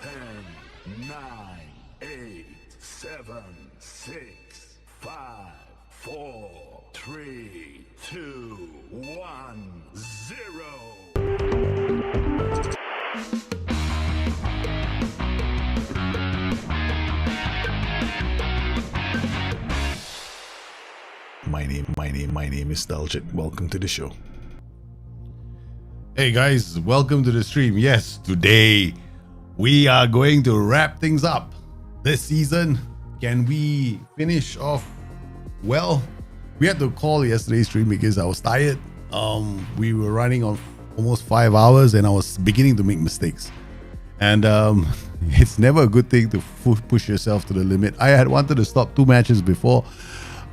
10, 9, 8, 7, 6, 5, 4, 3, 2, 1, 0. My name is Daljit. Welcome to the show. Hey guys, welcome to the stream. Yes, today we are going to wrap things up this season. Can we finish off well? We had to call yesterday's stream because I was tired. We were running on almost 5 hours and I was beginning to make mistakes. And it's never a good thing to push yourself to the limit. I had wanted to stop 2 matches before,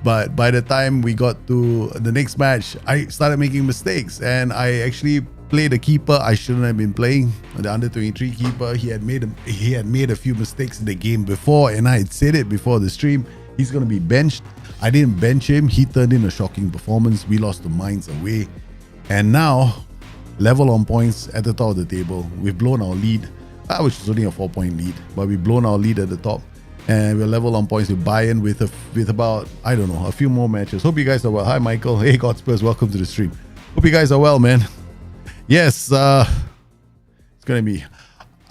but by the time we got to the next match, I started making mistakes and I actually played a keeper I shouldn't have been playing, the under 23 keeper. He had made a few mistakes in the game before, and I had said it before the stream. He's going to be benched. I didn't bench him. He turned in a shocking performance. We lost to Mainz away, and now level on points at the top of the table. We've blown our lead, which is only a 4-point lead, but we've blown our lead at the top. And we're level on points with Bayern with about, I don't know, a few more matches. Hope you guys are well. Hi, Michael. Hey, Godspurs. Welcome to the stream. Hope you guys are well, man. Yes, it's going to be...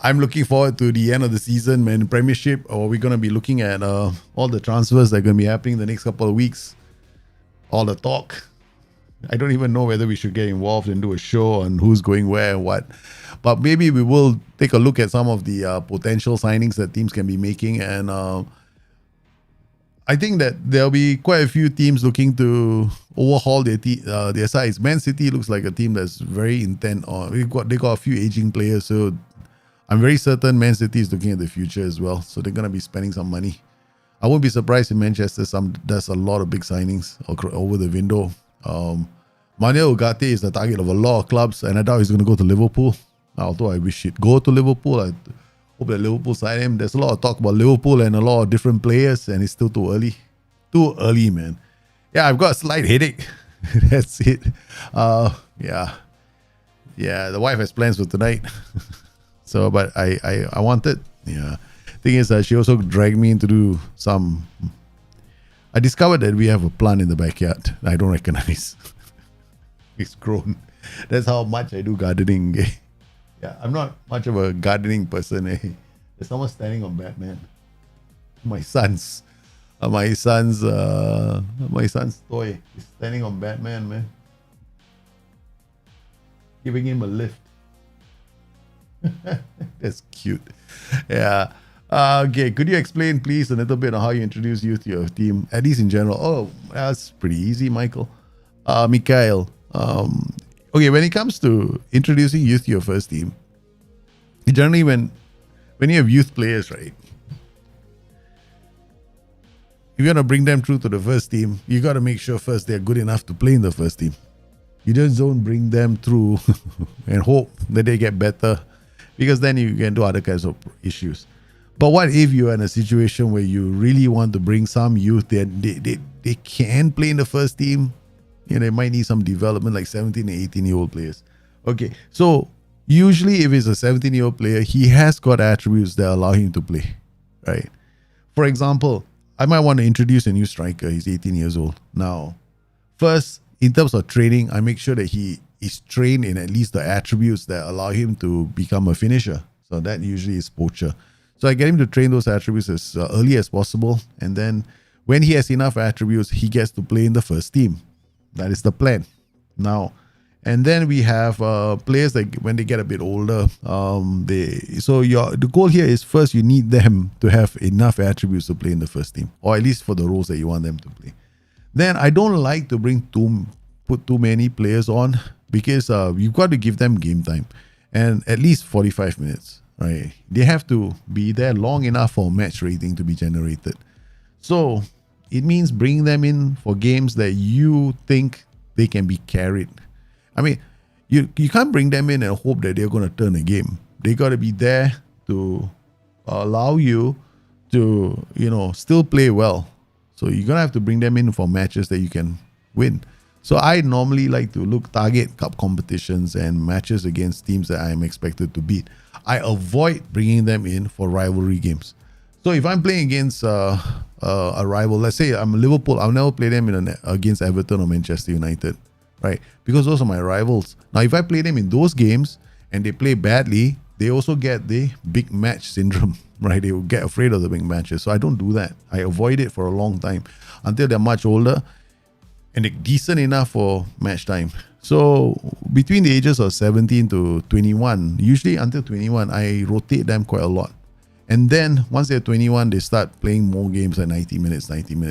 I'm looking forward to the end of the season, man. Premiership, or we're going to be looking at all the transfers that are going to be happening the next couple of weeks. All the talk. I don't even know whether we should get involved and do a show on who's going where and what. But maybe we will take a look at some of the potential signings that teams can be making. And I think that there'll be quite a few teams looking to overhaul their sides. Man City looks like a team that's very intent on. They got a few aging players, so I'm very certain Man City is looking at the future as well. So they're going to be spending some money. I won't be surprised if Manchester does a lot of big signings over the window. Manuel Ugarte is the target of a lot of clubs, and I doubt he's going to go to Liverpool. Although I wish he'd go to Liverpool. I hope that Liverpool sign him. There's a lot of talk about Liverpool and a lot of different players, and it's still too early. Too early, man. Yeah, I've got a slight headache. That's it. Yeah, the wife has plans for tonight. So, but I wanted. Yeah. Thing is, she also dragged me into do some. I discovered that we have a plant in the backyard I don't recognize. It's grown. That's how much I do gardening. Yeah, I'm not much of a gardening person. There's someone standing on Batman. My son's toy is standing on Batman, man. Giving him a lift. That's cute. Yeah. Okay, could you explain, please, a little bit on how you introduce youth to your team, at least in general? Oh, that's pretty easy, Michael. Mikhail. Okay, when it comes to introducing youth to your first team, generally when you have youth players, right, if you're going to bring them through to the first team, you got to make sure first they're good enough to play in the first team. You just don't bring them through and hope that they get better, because then you can do other kinds of issues. But what if you're in a situation where you really want to bring some youth that they can play in the first team? You know, they might need some development, like 17 and 18-year-old players. Okay, so usually if it's a 17-year-old player, he has got attributes that allow him to play, right? For example, I might want to introduce a new striker. He's 18 years old. Now, first, in terms of training, I make sure that he is trained in at least the attributes that allow him to become a finisher. So that usually is poacher. So I get him to train those attributes as early as possible. And then when he has enough attributes, he gets to play in the first team. That is the plan. Now, and then we have players that when they get a bit older, the goal here is first you need them to have enough attributes to play in the first team, or at least for the roles that you want them to play. Then I don't like to put too many players on, because you've got to give them game time, and at least 45 minutes. Right? They have to be there long enough for match rating to be generated. So it means bringing them in for games that you think they can be carried. I mean, you can't bring them in and hope that they're going to turn a game. They got to be there to allow you to, still play well. So you're going to have to bring them in for matches that you can win. So I normally like to target cup competitions and matches against teams that I am expected to beat. I avoid bringing them in for rivalry games. So if I'm playing against a rival, let's say I'm Liverpool, I'll never play them against Everton or Manchester United, right? Because those are my rivals. Now, if I play them in those games and they play badly, they also get the big match syndrome, right? They will get afraid of the big matches. So I don't do that. I avoid it for a long time until they're much older and they're decent enough for match time. So between the ages of 17 to 21, usually until 21, I rotate them quite a lot. And then once they're 21, they start playing more games at 90 minutes.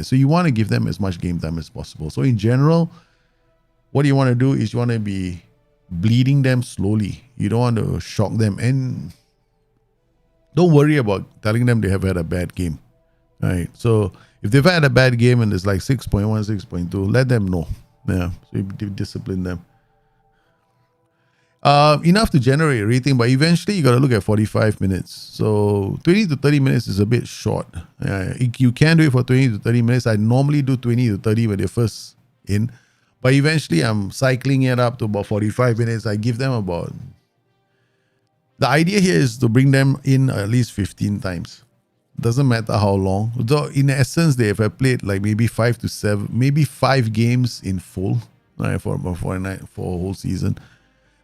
So you want to give them as much game time as possible. So in general, what you want to do is you want to be bleeding them slowly. You don't want to shock them. And don't worry about telling them they have had a bad game. Right? So if they've had a bad game and it's like 6.1, 6.2, let them know. Yeah. So you discipline them. Enough to generate a rating, but eventually you got to look at 45 minutes. So 20 to 30 minutes is a bit short. You can do it for 20 to 30 minutes. I normally do 20 to 30 when they're first in, but eventually I'm cycling it up to about 45 minutes. I give them about... The idea here is to bring them in at least 15 times. Doesn't matter how long. Though in essence, they have played like maybe 5 to 7, maybe 5 games in full, right, for a whole season.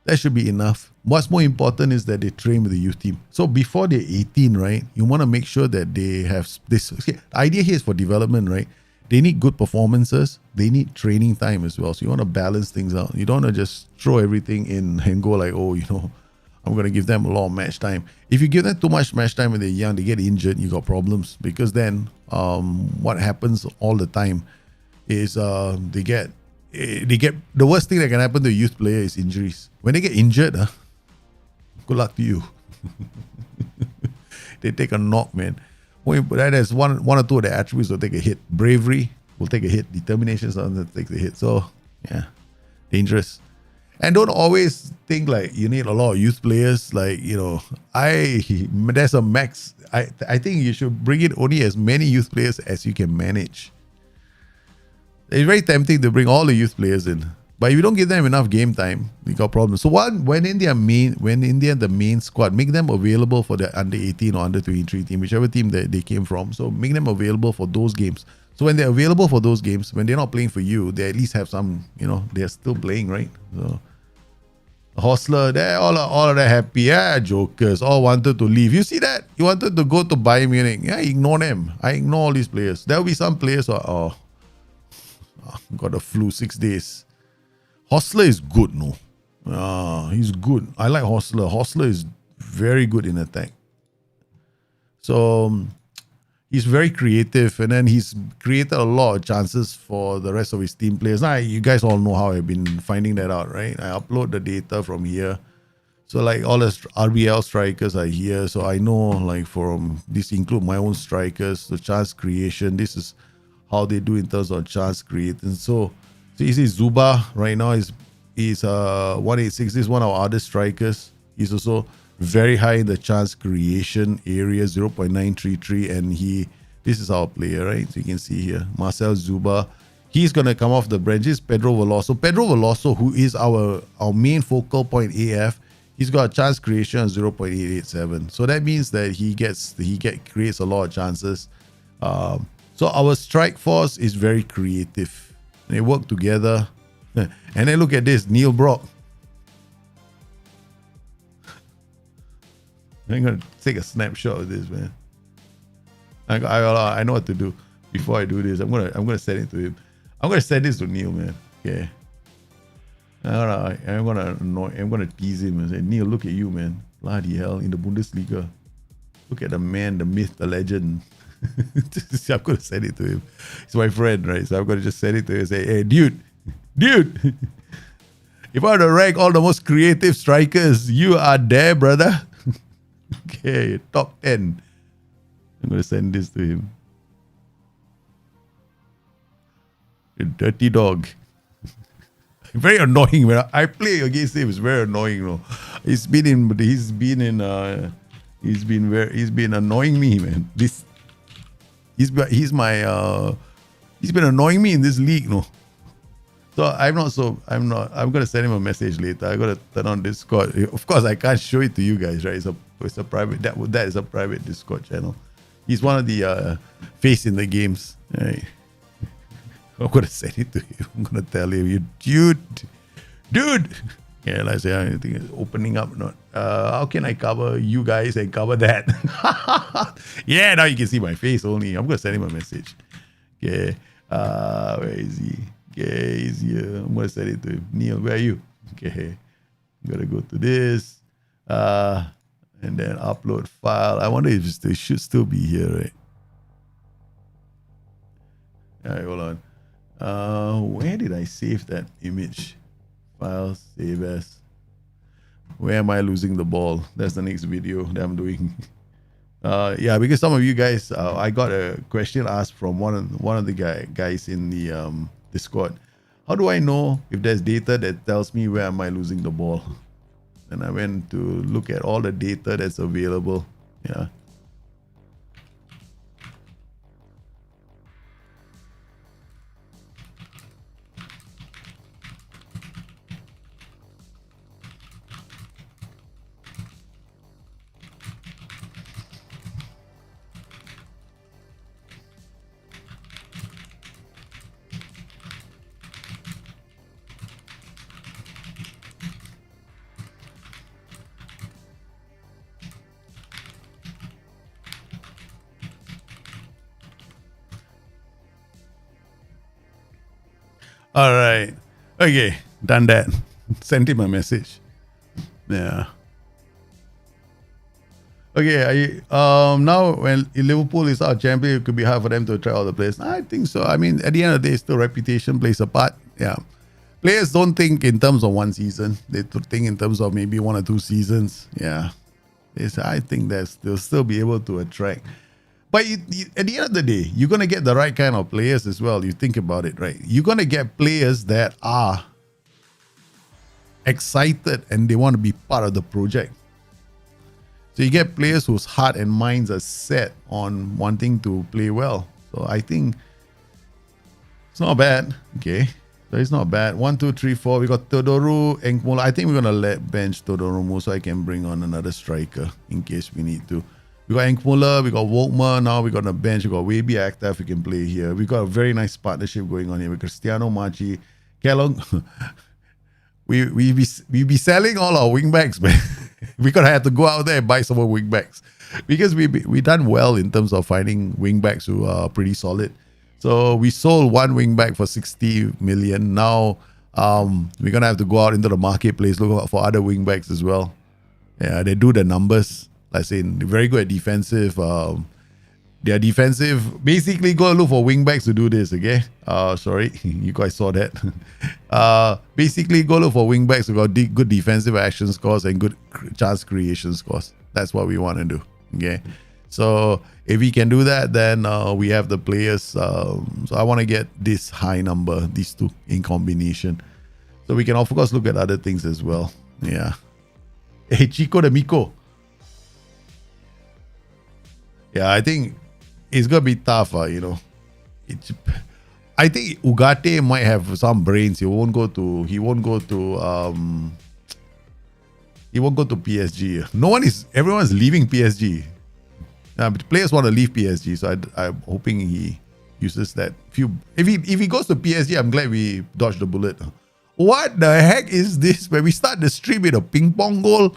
That should be enough. What's more important is that they train with the youth team. So before they're 18, right, you want to make sure that they have this. Okay, the idea here is for development, right? They need good performances. They need training time as well. So you want to balance things out. You don't want to just throw everything in and go like, oh, I'm going to give them a lot of match time. If you give them too much match time when they're young, they get injured, you got problems. Because then what happens all the time is they get the worst thing that can happen to a youth player is injuries. When they get injured, good luck to you. They take a knock, man. That is one or two of the attributes will take a hit. Bravery will take a hit. Determination sometimes takes a hit. So yeah, dangerous. And don't always think like you need a lot of youth players. Like, there's a max. I think you should bring in only as many youth players as you can manage. It's very tempting to bring all the youth players in, but if you don't give them enough game time, you got problems. So when in the main squad, make them available for the under 18 or under 23 team, whichever team that they came from. So make them available for those games. So when they're available for those games, when they're not playing for you, they at least have some, they're still playing, right? So Hostler, they're all of them happy. Yeah, jokers, all wanted to leave. You see that? You wanted to go to Bayern Munich. Yeah, ignore them. I ignore all these players. There will be some players who are, got a flu 6 days. Hostler is good, no? He's good. I like Hostler. Hostler is very good in attack. So he's very creative, and then he's created a lot of chances for the rest of his team players. Now, you guys all know how I've been finding that out, right? I upload the data from here. So like all the RBL strikers are here. So I know like from this include my own strikers, the chance creation. This is how they do in terms of chance creating. So you see Zuba right now is 186. This is one of our other strikers. He's also very high in the chance creation area, 0.933, and this is our player, right? So you can see here, Marcel Zuba. He's gonna come off the bench. This is Pedro Veloso. Pedro Veloso, who is our main focal point AF, he's got a chance creation of 0.887. So that means that he creates a lot of chances. So our strike force is very creative. They work together. And then look at this, Neil Brock. I'm going to take a snapshot of this, man. I know what to do before I do this. I'm gonna send it to him. I'm gonna send this to Neil, man. Okay. I'm gonna tease him and say, Neil, look at you, man. Bloody hell, in the Bundesliga. Look at the man, the myth, the legend. I'm gonna send it to him. He's my friend, right? So I'm gonna just send it to him and say, hey, dude. If I were to rank all the most creative strikers, you are there, brother. Okay, top 10. I'm gonna send this to him. A dirty dog. Very annoying, man. I play against him. It's very annoying, no. He's been annoying me, man. He's been annoying me in this league, no. So I'm gonna send him a message later. I gotta turn on Discord. Of course, I can't show it to you guys, right? It's a It's a private. That is a private Discord channel. He's one of the face in the games. Right. I'm gonna send it to you. I'm gonna tell you, dude. Yeah, like I say, I think it's opening up. Not. How can I cover you guys and cover that? Yeah, now you can see my face only. I'm gonna send him a message. Okay. Where is he? Okay, he's here. I'm gonna send it to him. Neil, where are you? Okay. I'm gonna go to this. And then upload file. I wonder if they should still be here, right? Alright, hold on. Where did I save that image? Files, save as. Where am I losing the ball? That's the next video that I'm doing. Yeah, because some of you guys, I got a question asked from one of the guys in the Discord. How do I know if there's data that tells me where am I losing the ball? And I went to look at all the data that's available. Yeah. All right. Okay. Done that. Sent him a message. Yeah. Okay. Now when Liverpool is our champion, it could be hard for them to attract all the players. I think so. I mean, at the end of the day, still reputation plays a part. Yeah. Players don't think in terms of one season. They think in terms of maybe 1 or 2 seasons. Yeah. I think that they'll still be able to attract. But at the end of the day, you're going to get the right kind of players as well. You think about it, right? You're going to get players that are excited and they want to be part of the project. So you get players whose heart and minds are set on wanting to play well. So I think it's not bad. Okay. So it's not bad. 1, 2, 3, 4. We got Teodoro, Enkmola. I think we're going to let bench Teodoro so I can bring on another striker in case we need to. We got Enkmuller, we got Volkmer, now we got on the bench, we got Weiby Actaf, we can play here. We got a very nice partnership going on here with Cristiano Marchi, Kellogg. we be selling all our wingbacks, man. We're gonna have to go out there and buy some more wingbacks. Because we done well in terms of finding wingbacks who are pretty solid. So we sold one wingback for 60 million. Now we're gonna have to go out into the marketplace, look for other wingbacks as well. Yeah, they do the numbers. Like I say, very good at defensive. They're defensive. Basically, go and look for wingbacks to do this, okay? Sorry, you guys saw that. Basically, go look for wingbacks who got good defensive action scores and good chance creation scores. That's what we want to do, okay? So if we can do that, then we have the players. So I want to get this high number, these two in combination. So we can, of course, look at other things as well. Yeah. Hey, Chico de Miko. Yeah, I think it's gonna be tough, you know. I think Ugarte might have some brains. He won't go to PSG. Everyone's leaving PSG. But players want to leave PSG, so I'm hoping he uses that. If he goes to PSG, I'm glad we dodged the bullet. What the heck is this? When we start the stream with a ping pong goal?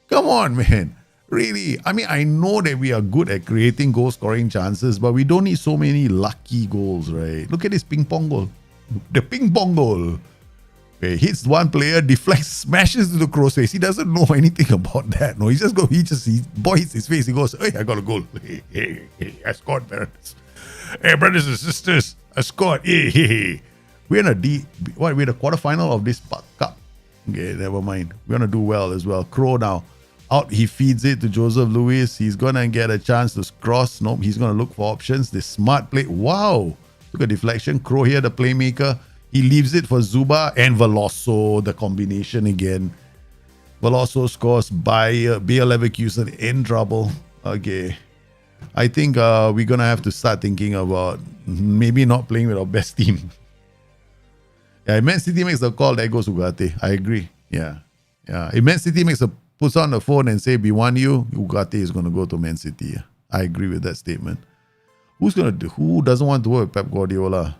Come on, man. Really, I mean, I know that we are good at creating goal scoring chances, but we don't need so many lucky goals, right? Look at this ping pong goal. The ping pong goal. Okay, hits one player, deflects, smashes into the crow's face. He doesn't know anything about that. No, he boy hits his face. He goes, "Hey, I got a goal. Hey, I scored, parents. Hey, brothers and sisters, I scored. Hey. We're in we're in the quarterfinal of this cup. Okay, never mind. We're gonna do well as well. Crow now. Out, he feeds it to Joseph Lewis. He's gonna get a chance to cross. Nope, he's gonna look for options. This smart play. Wow, took a deflection. Crow here, the playmaker. He leaves it for Zuba and Veloso. The combination again. Veloso scores by Bayer Leverkusen in trouble. Okay, I think we're gonna have to start thinking about maybe not playing with our best team. Yeah, if Man City makes the call, there goes Ugarte. I agree. Yeah. If Man City makes a puts on the phone and say, "We want you," Ugarte is going to go to Man City. I agree with that statement. Who doesn't want to work with Pep Guardiola?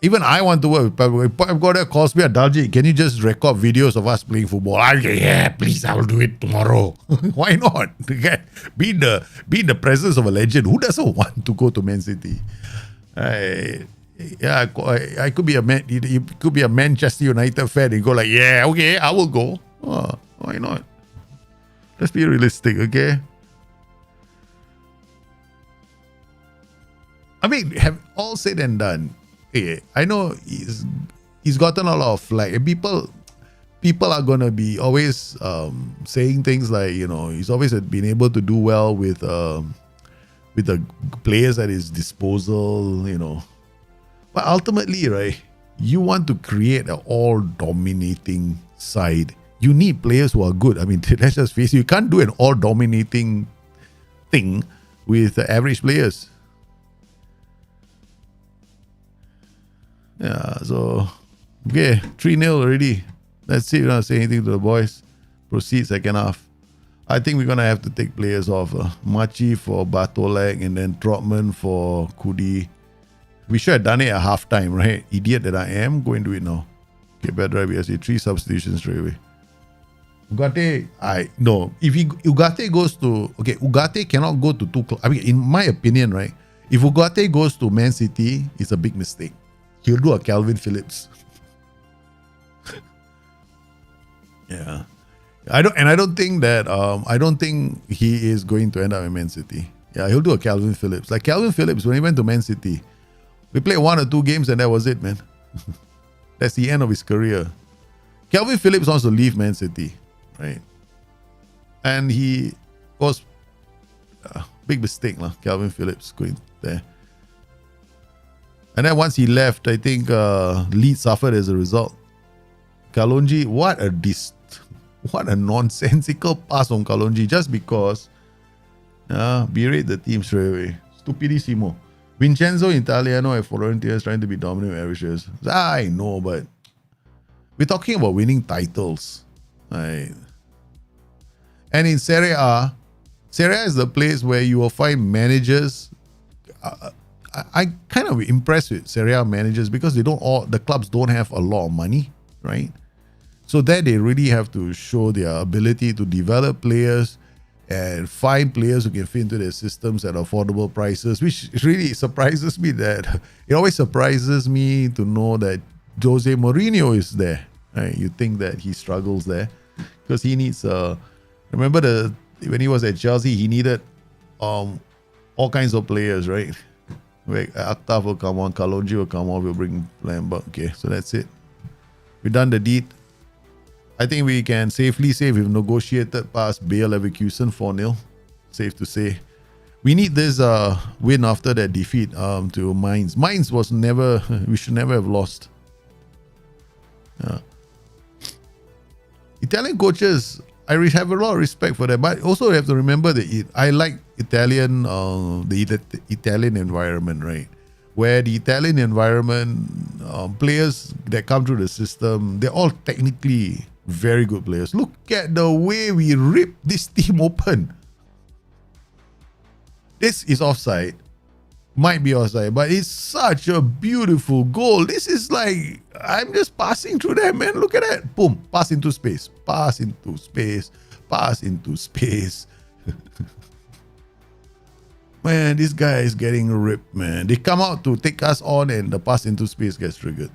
Even I want to work with Pep Guardiola. Pep Guardiola calls me, Dalji, can you just record videos of us playing football? I'll say, yeah, please, I will do it tomorrow. Why not? Be in the presence of a legend. Who doesn't want to go to Man City? I could be a Manchester United fan and go like, yeah, okay, I will go. Oh, why not? Let's be realistic, okay? I mean, have all said and done. I know he's gotten a lot of flack. People are gonna be always saying things like, he's always been able to do well with the players at his disposal, But ultimately, right, you want to create an all-dominating side. You need players who are good. I mean, let's just face it, you can't do an all-dominating thing with average players. Yeah, so, okay, 3-0 already. That's it. We're not saying anything to the boys. Proceed second half. I think we're going to have to take players off. Machi for Bartolek and then Trotman for Kudi. We should have done it at halftime, right? Idiot that I am. Go and do it now. Okay, bad drive. I see 3 substitutions straight away. Ugarte, if Ugarte goes to... Okay, Ugarte cannot go to 2 clubs. I mean, in my opinion, right? If Ugarte goes to Man City, it's a big mistake. He'll do a Calvin Phillips. Yeah. I don't think he is going to end up in Man City. Yeah, he'll do a Calvin Phillips. Like Calvin Phillips, when he went to Man City, we played 1 or 2 games and that was it, man. That's the end of his career. Calvin Phillips wants to leave Man City, right? And he was big mistake, Calvin Phillips going there. And then once he left, I think Leeds suffered as a result. Kalonji, what a nonsensical pass on Kalonji just because berate the team straight away. Stupidissimo. Vincenzo Italiano at Fiorentina is trying to be dominant with averages. I know, but we're talking about winning titles. Right? And in Serie A is the place where you will find managers. I kind of impressed with Serie A managers because the clubs don't have a lot of money, right? So that they really have to show their ability to develop players and find players who can fit into their systems at affordable prices, which really surprises me. It always surprises me to know that Jose Mourinho is there. Right? You think that he struggles there because he needs. Remember when he was at Chelsea, he needed all kinds of players, right? Aktaf will come on, Kalonji will come on, we'll bring Lambert. Okay, so that's it. We've done the deed. I think we can safely say we've negotiated past Bayer Leverkusen 4-0. Safe to say. We need this win after that defeat to Mainz. Mainz was we should never have lost. Italian coaches, I have a lot of respect for them, but also you have to remember that I like the Italian environment, right? Where the Italian environment, players that come through the system, they're all technically very good players. Look at the way we rip this team open. This is offside. Might be offside, but it's such a beautiful goal. This is like, I'm just passing through them, man. Look at that. Boom. Pass into space. Pass into space. Pass into space. Man, this guy is getting ripped, man. They come out to take us on and the pass into space gets triggered.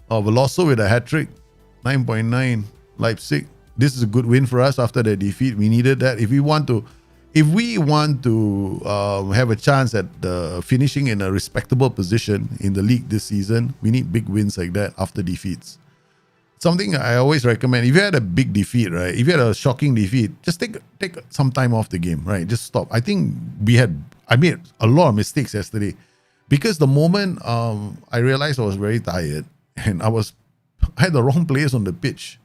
Oh, Veloso with a hat-trick. 9.9. Leipzig. This is a good win for us after the defeat. We needed that. If we want to have a chance at finishing in a respectable position in the league this season, we need big wins like that after defeats. Something I always recommend, if you had a big defeat, right? If you had a shocking defeat, just take some time off the game, right? Just stop. I think I made a lot of mistakes yesterday because the moment I realized I was very tired and I had the wrong players on the pitch.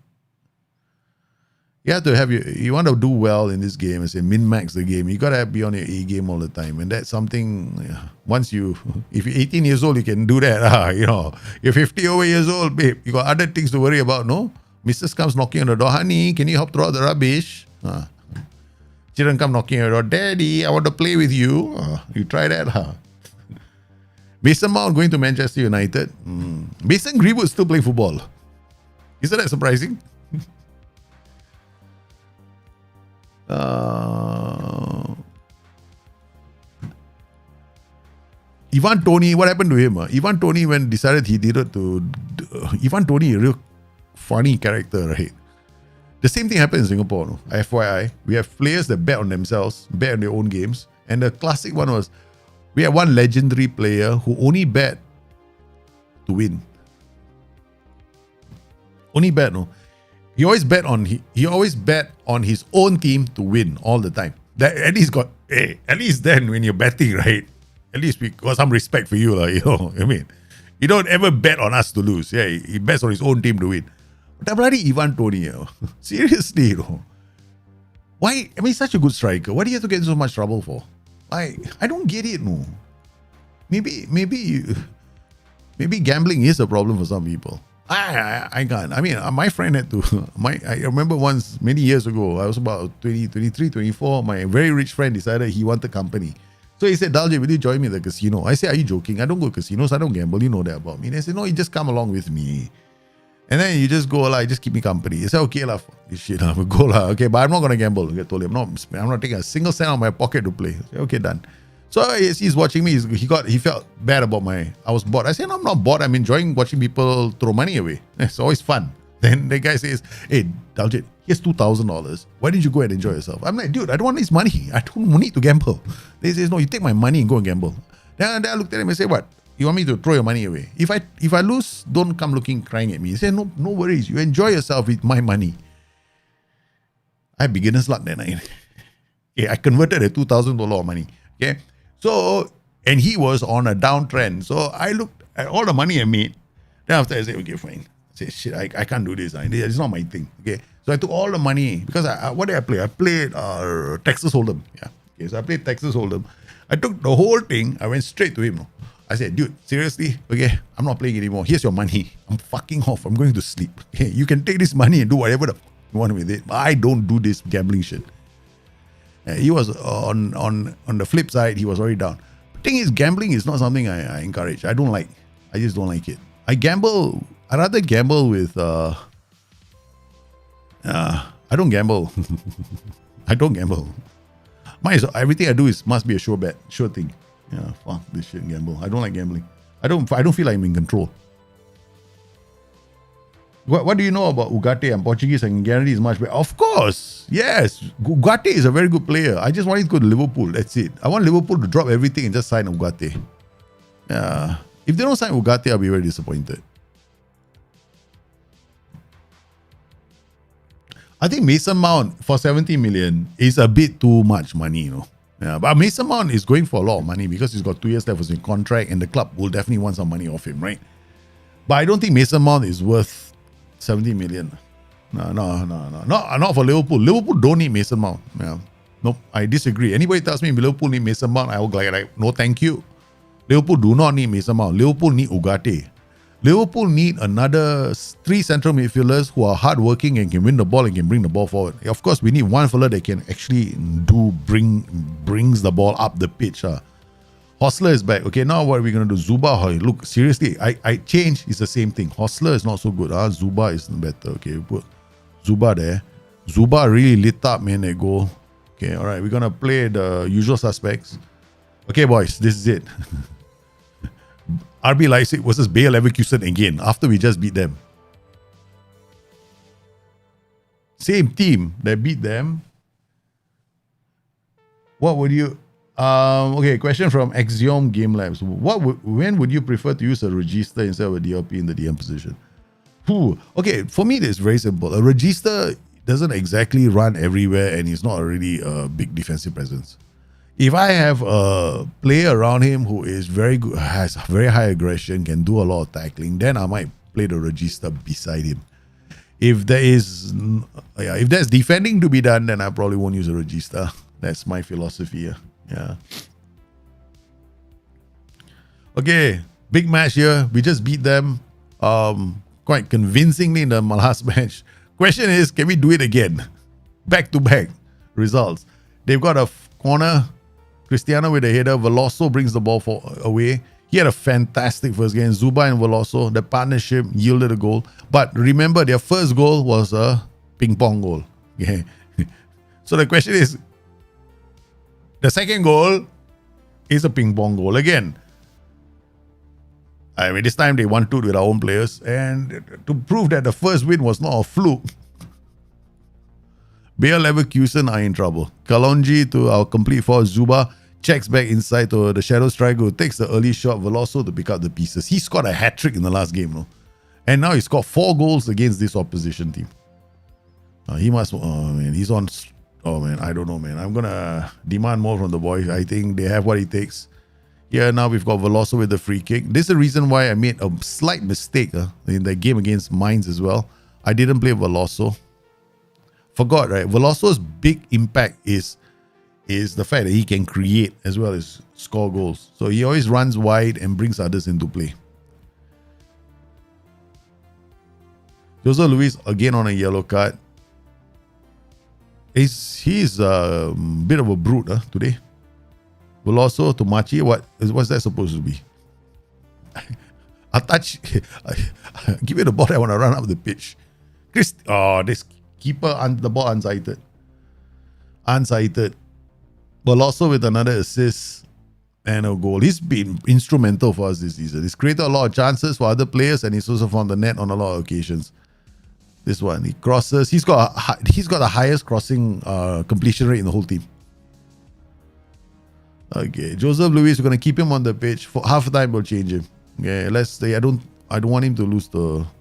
You have to you want to do well in this game and say min-max the game. You got to be on your A game all the time. And that's something, if you're 18 years old, you can do that. You're 50 over years old, babe. You got other things to worry about, no? Mrs. comes knocking on the door. Honey, can you help throw out the rubbish? Children come knocking on the door. Daddy, I want to play with you. You try that, huh? Mason Mount going to Manchester United. Mason Greenwood still playing football. Isn't that surprising? Ivan Toney, what happened to him? Ivan Toney, when decided he needed to... Ivan Toney, a real funny character, right? The same thing happened in Singapore. No? FYI, we have players that bet on themselves, bet on their own games. And the classic one was, we had one legendary player who only bet to win. Only bet, no? He always bet on his own team to win all the time. That at least then when you're betting, right? At least we got some respect for you, you know. I mean, you don't ever bet on us to lose. Yeah, he bets on his own team to win. But that bloody Ivan Toney, seriously, you know. Why? I mean, he's such a good striker. What do you have to get in so much trouble for? I don't get it, no. Maybe gambling is a problem for some people. I can't. I mean, my friend had to. I remember once many years ago. I was about 23, 24. My very rich friend decided he wanted company. So he said, Dalje, will you join me at the casino? I said, are you joking? I don't go to casinos. I don't gamble. You know that about me. And I said, no, you just come along with me. And then you just go, just keep me company. He said, okay, shit, we'll go. Okay, but I'm not going to gamble. I told him, I'm not taking a single cent out of my pocket to play. I said, okay, done. So as he's watching me, he felt bad about I was bored. I said, no, I'm not bored. I'm enjoying watching people throw money away. It's always fun. Then the guy says, hey, Daljit, here's $2,000. Why didn't you go and enjoy yourself? I'm like, dude, I don't want this money. I don't need to gamble. They say, no, you take my money and go and gamble. Then I looked at him and said, what? You want me to throw your money away? If I lose, don't come crying at me. He said, no worries. You enjoy yourself with my money. I had beginner's luck that night. Okay, I converted a $2,000 of money. Okay. So, and he was on a downtrend. So I looked at all the money I made. Then after I said, okay, fine. I said, shit, I can't do this. It's not my thing. Okay. So I took all the money because what did I play? I played Texas Hold'em. Yeah. Okay. So I played Texas Hold'em. I took the whole thing. I went straight to him. I said, dude, seriously? Okay, I'm not playing anymore. Here's your money. I'm fucking off. I'm going to sleep. Okay, you can take this money and do whatever you want with it. But I don't do this gambling shit. He was on the flip side, he was already down. The thing is, gambling is not something I encourage. I don't like. I just don't like it. I rather gamble with I don't gamble. I don't gamble. Everything I do must be a sure thing. Yeah, fuck this shit and gamble. I don't like gambling. I don't feel like I'm in control. What do you know about Ugarte? I'm Portuguese. I can guarantee it's much better. Of course. Yes. Ugarte is a very good player. I just want him to go to Liverpool. That's it. I want Liverpool to drop everything and just sign Ugarte. Yeah. If they don't sign Ugarte, I'll be very disappointed. I think Mason Mount for 70 million is a bit too much money, you know. Yeah, but Mason Mount is going for a lot of money because he's got 2 years left of his contract and the club will definitely want some money off him, right? But I don't think Mason Mount is worth 70 million. No. Not for Liverpool. Liverpool don't need Mason Mount. Yeah. Nope, I disagree. Anybody tells me Liverpool need Mason Mount, I will go like, no thank you. Liverpool do not need Mason Mount. Liverpool need Ugarte. Liverpool need another 3 central midfielders who are hardworking and can win the ball and can bring the ball forward. Of course, we need one fella that can actually brings the ball up the pitch. Hostler is back. Okay, now what are we going to do? Zuba, look, seriously, I changed. It's the same thing. Hostler is not so good. Zuba is better. Okay, we put Zuba there. Zuba really lit up, man, that goal. Okay, all right, we're going to play the usual suspects. Okay, boys, this is it. RB Leipzig versus Bayer Leverkusen again after we just beat them. Same team that beat them. What would you... okay, question from Axiom Game Labs. When would you prefer to use a register instead of a DLP in the DM position? Okay, for me, it's very simple. A register doesn't exactly run everywhere and he's not really a big defensive presence. If I have a player around him who is very good, has very high aggression, can do a lot of tackling, then I might play the register beside him. If there's defending to be done, then I probably won't use a register. That's my philosophy. Yeah. Okay, big match here. We just beat them. quite convincingly in the last match. Question is, can we do it again? Back-to-back results. They've got a corner. Cristiano with a header. Veloso brings the ball away. He had a fantastic first game. Zuba and Veloso, the partnership yielded a goal. But remember, their first goal was a ping-pong goal. Okay. So the question is, the second goal is a ping-pong goal again. I mean, this time they won 2 with our own players. And to prove that the first win was not a fluke, Bayer Leverkusen are in trouble. Kalonji to our complete force. Zuba checks back inside to the shadow striker who takes the early shot. Veloso to pick up the pieces. He scored a hat-trick in the last game, no? And now he scored 4 goals against this opposition team. He must... Oh, man. He's on... Oh, man. I don't know, man. I'm going to demand more from the boys. I think they have what it takes. Yeah, now we've got Veloso with the free kick. This is the reason why I made a slight mistake in the game against Mainz as well. I didn't play Veloso. Forgot, right? Veloso's big impact is the fact that he can create as well as score goals. So he always runs wide and brings others into play. Jose Luis again on a yellow card. He's a bit of a brute today. Veloso to Machi. What's that supposed to be? I'll touch. Give me the ball. I want to run up the pitch. This keeper, the ball unsighted. Veloso with another assist and a goal. He's been instrumental for us this season. He's created a lot of chances for other players and he's also found the net on a lot of occasions. This one, he crosses. He's got the highest crossing completion rate in the whole team. Okay, Joseph Luis, we're gonna keep him on the pitch for half the time. We'll change him. Okay, let's say I don't want him to lose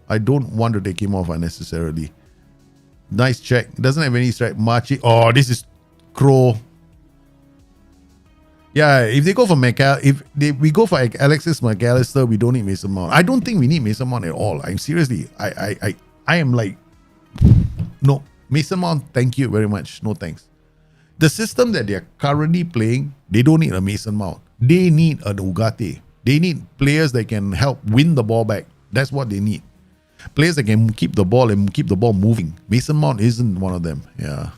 I don't want to take him off unnecessarily. Nice check. Doesn't have any strike. Machi. Oh, this is Crow. Yeah, if they go for we go for Alexis McAllister, we don't need Mason Mount. I don't think we need Mason Mount at all. I'm seriously. I am like, no, Mason Mount. Thank you very much. No thanks. The system that they're currently playing, they don't need a Mason Mount. They need an Ugarte. They need players that can help win the ball back. That's what they need. Players that can keep the ball and keep the ball moving. Mason Mount isn't one of them. Yeah.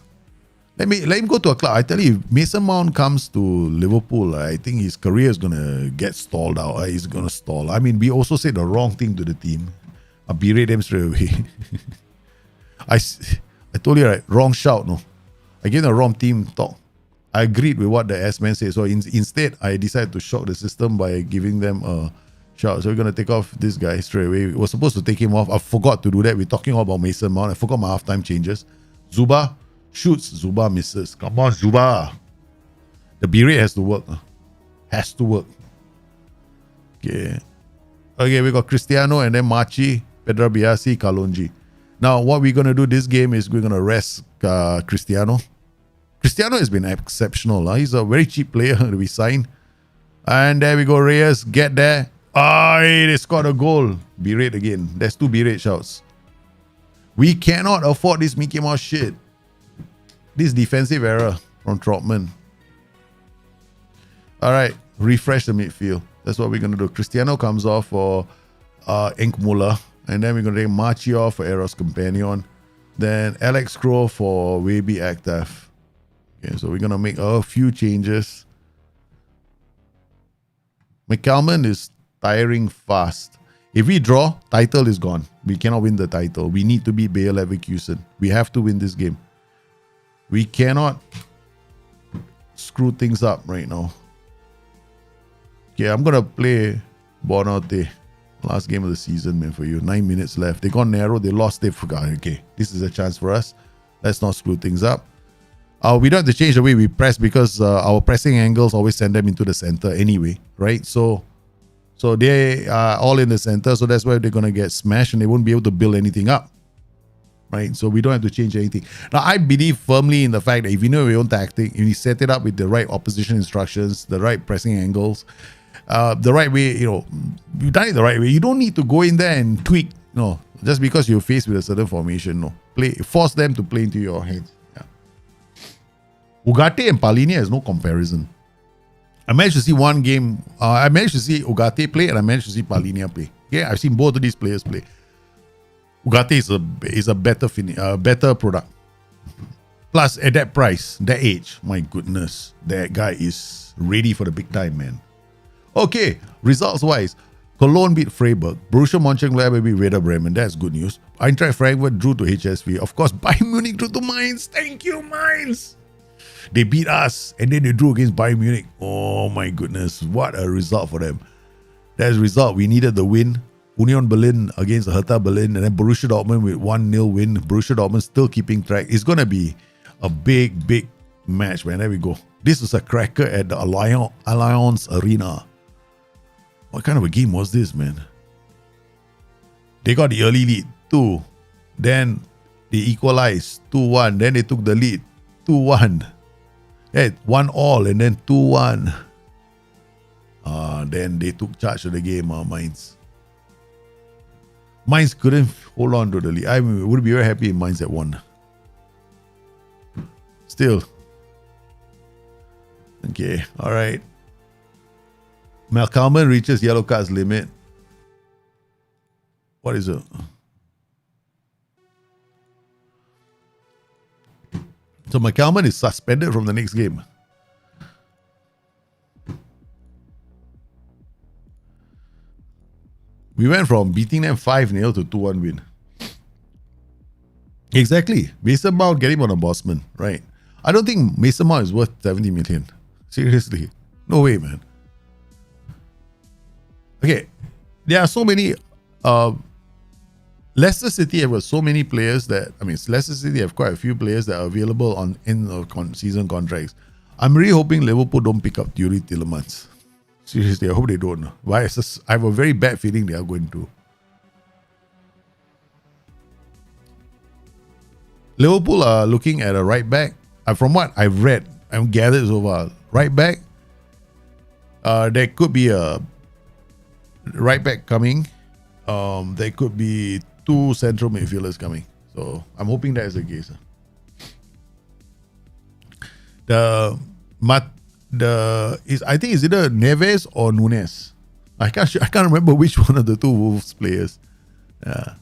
Let him go to a club. I tell you, if Mason Mount comes to Liverpool, I think his career is going to get stalled out. He's going to stall. I mean, we also said the wrong thing to the team. I berate them straight away. I told you, right? Wrong shout, no? I gave the wrong team talk. I agreed with what the S-man said. So instead, I decided to shock the system by giving them a shout. So we're going to take off this guy straight away. We were supposed to take him off. I forgot to do that. We're talking all about Mason Mount. I forgot my halftime changes. Zuba shoots. Zuba misses. Come on, Zuba. The berate has to work. Has to work. Okay. Okay, we got Cristiano and then Machi, Pedro Biasi, Kalonji. Now, what we're going to do this game is we're going to rest Cristiano. Cristiano has been exceptional. He's a very cheap player that we signed. And there we go, Reyes. Get there. They scored a goal. Berate again. There's 2 berate shouts. We cannot afford this Mickey Mouse shit. This defensive error from Trotman. All right. Refresh the midfield. That's what we're going to do. Cristiano comes off for Enkmuller. And then we're going to take Machi off for Eros Companion. Then Alex Crow for Weibi Active. Okay, so we're going to make a few changes. McCalman is tiring fast. If we draw, title is gone. We cannot win the title. We need to beat Bayer Leverkusen. We have to win this game. We cannot screw things up right now. Okay, I'm going to play Bonote. Last game of the season, man, for you. 9 minutes left. They got narrow. They lost. They forgot. Okay, this is a chance for us. Let's not screw things up. We don't have to change the way we press because our pressing angles always send them into the center anyway, right? So they are all in the center. So that's why they're going to get smashed and they won't be able to build anything up, right? So we don't have to change anything. Now, I believe firmly in the fact that if you know your own tactic, if you set it up with the right opposition instructions, the right pressing angles, the right way, you've done it the right way. You don't need to go in there and tweak. No, just because you're faced with a certain formation. No, force them to play into your hands. Yeah. Ugarte and Palinia is no comparison. I managed to see one game. I managed to see Ugarte play and I managed to see Palinia play. Yeah, I've seen both of these players play. Ugarte is a better product. Plus, at that price, that age, my goodness, that guy is ready for the big time, man. Okay, results-wise, Cologne beat Freiburg, Borussia Mönchengladbach beat Werder Bremen. That's good news. Eintracht Frankfurt drew to HSV. Of course, Bayern Munich drew to Mainz. Thank you, Mainz. They beat us, and then they drew against Bayern Munich. Oh my goodness, what a result for them. That's a result. We needed the win. Union Berlin against Hertha Berlin, and then Borussia Dortmund with 1-0 win. Borussia Dortmund still keeping track. It's going to be a big match, man. There we go. This is a cracker at the Allianz Arena. What kind of a game was this, man? They got the early lead, 2. Then they equalized, 2-1. Then they took the lead, 2-1. Hey, 1-1, and then 2-1. Then they took charge of the game, Mainz. Mainz couldn't hold on to the lead. I would be very happy if Mainz had won. Still. Okay, alright. Malcolm reaches yellow cards limit. What is it? So McCalman is suspended from the next game. We went from beating them 5-0 to 2-1 win. Exactly. Mason Mount, get him on a Bosman, right? I don't think Mason Mount is worth 70 million. Seriously. No way, man. Okay. There are so many... Leicester City have got so many players that... Leicester City have quite a few players that are available on season contracts. I'm really hoping Liverpool don't pick up Yuri Tielemans. Seriously, I hope they don't. Why? I have a very bad feeling they are going to. Liverpool are looking at a right back. From what I've read and gathered so far, right back, there could be a right back coming. There could be 2 central midfielders coming. So I'm hoping that is the case. I think it's either Neves or Nunes. I can't remember which one of the 2 Wolves players. Yeah.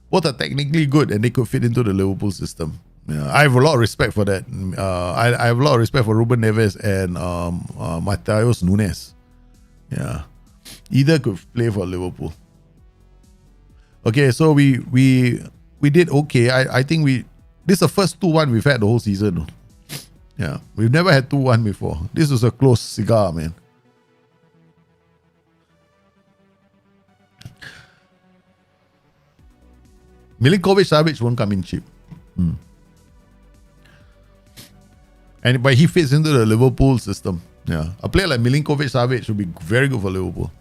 Both are technically good and they could fit into the Liverpool system. Yeah. I have a lot of respect for that. I have a lot of respect for Ruben Neves and Matheus Nunes. Yeah. Either could play for Liverpool. Okay, so we did okay. I think this is the first 2-1 we've had the whole season. Yeah, we've never had 2-1 before. This was a close cigar, man. Milinkovic-Savic won't come in cheap. But he fits into the Liverpool system. Yeah, a player like Milinkovic-Savic would be very good for Liverpool.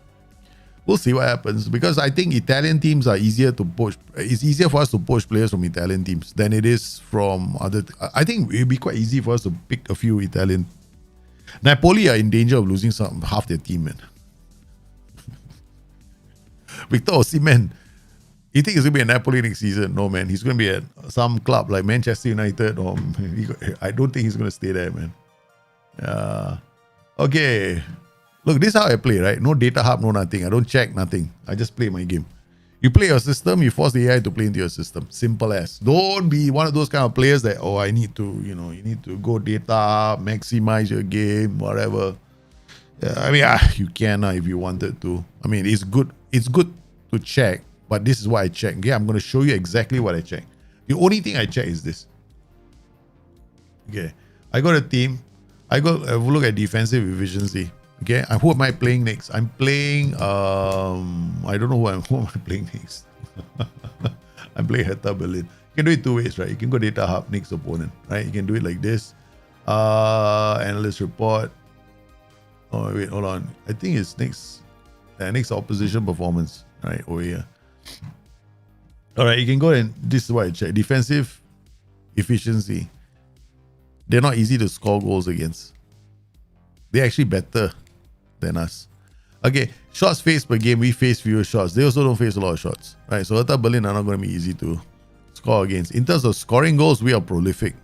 We'll see what happens, because I think Italian teams are easier to poach. It's easier for us to poach players from Italian teams than it is from other. I think it'd be quite easy for us to pick a few Italian. Napoli are in danger of losing half their team, man. Victor Osimhen, you think he's going to be at Napoli next season? No, man. He's going to be at some club like Manchester United. Or I don't think he's going to stay there, man. Okay. Look, this is how I play, right? No data hub, no nothing. I don't check nothing. I just play my game. You play your system, you force the AI to play into your system. Simple as. Don't be one of those kind of players that, I need to, you need to go data, maximize your game, whatever. You can if you wanted to. It's good to check, but this is what I check. Okay, I'm going to show you exactly what I check. The only thing I check is this. Okay, I got a team. I go look at defensive efficiency. Okay, who am I playing next? I'm playing, I don't know who am I playing next. I'm playing Hertha Berlin. You can do it 2 ways, right? You can go data hub, next opponent, right? You can do it like this. Analyst report. Oh, wait, hold on. I think it's next opposition performance, right? Over here. All right, you can go and, this is what I check. Defensive efficiency. They're not easy to score goals against. They're actually better than us. Okay, shots faced per game, we face fewer shots. They also don't face a lot of shots, right? So Hertha Berlin are not going to be easy to score against. In terms of scoring goals, we are prolific.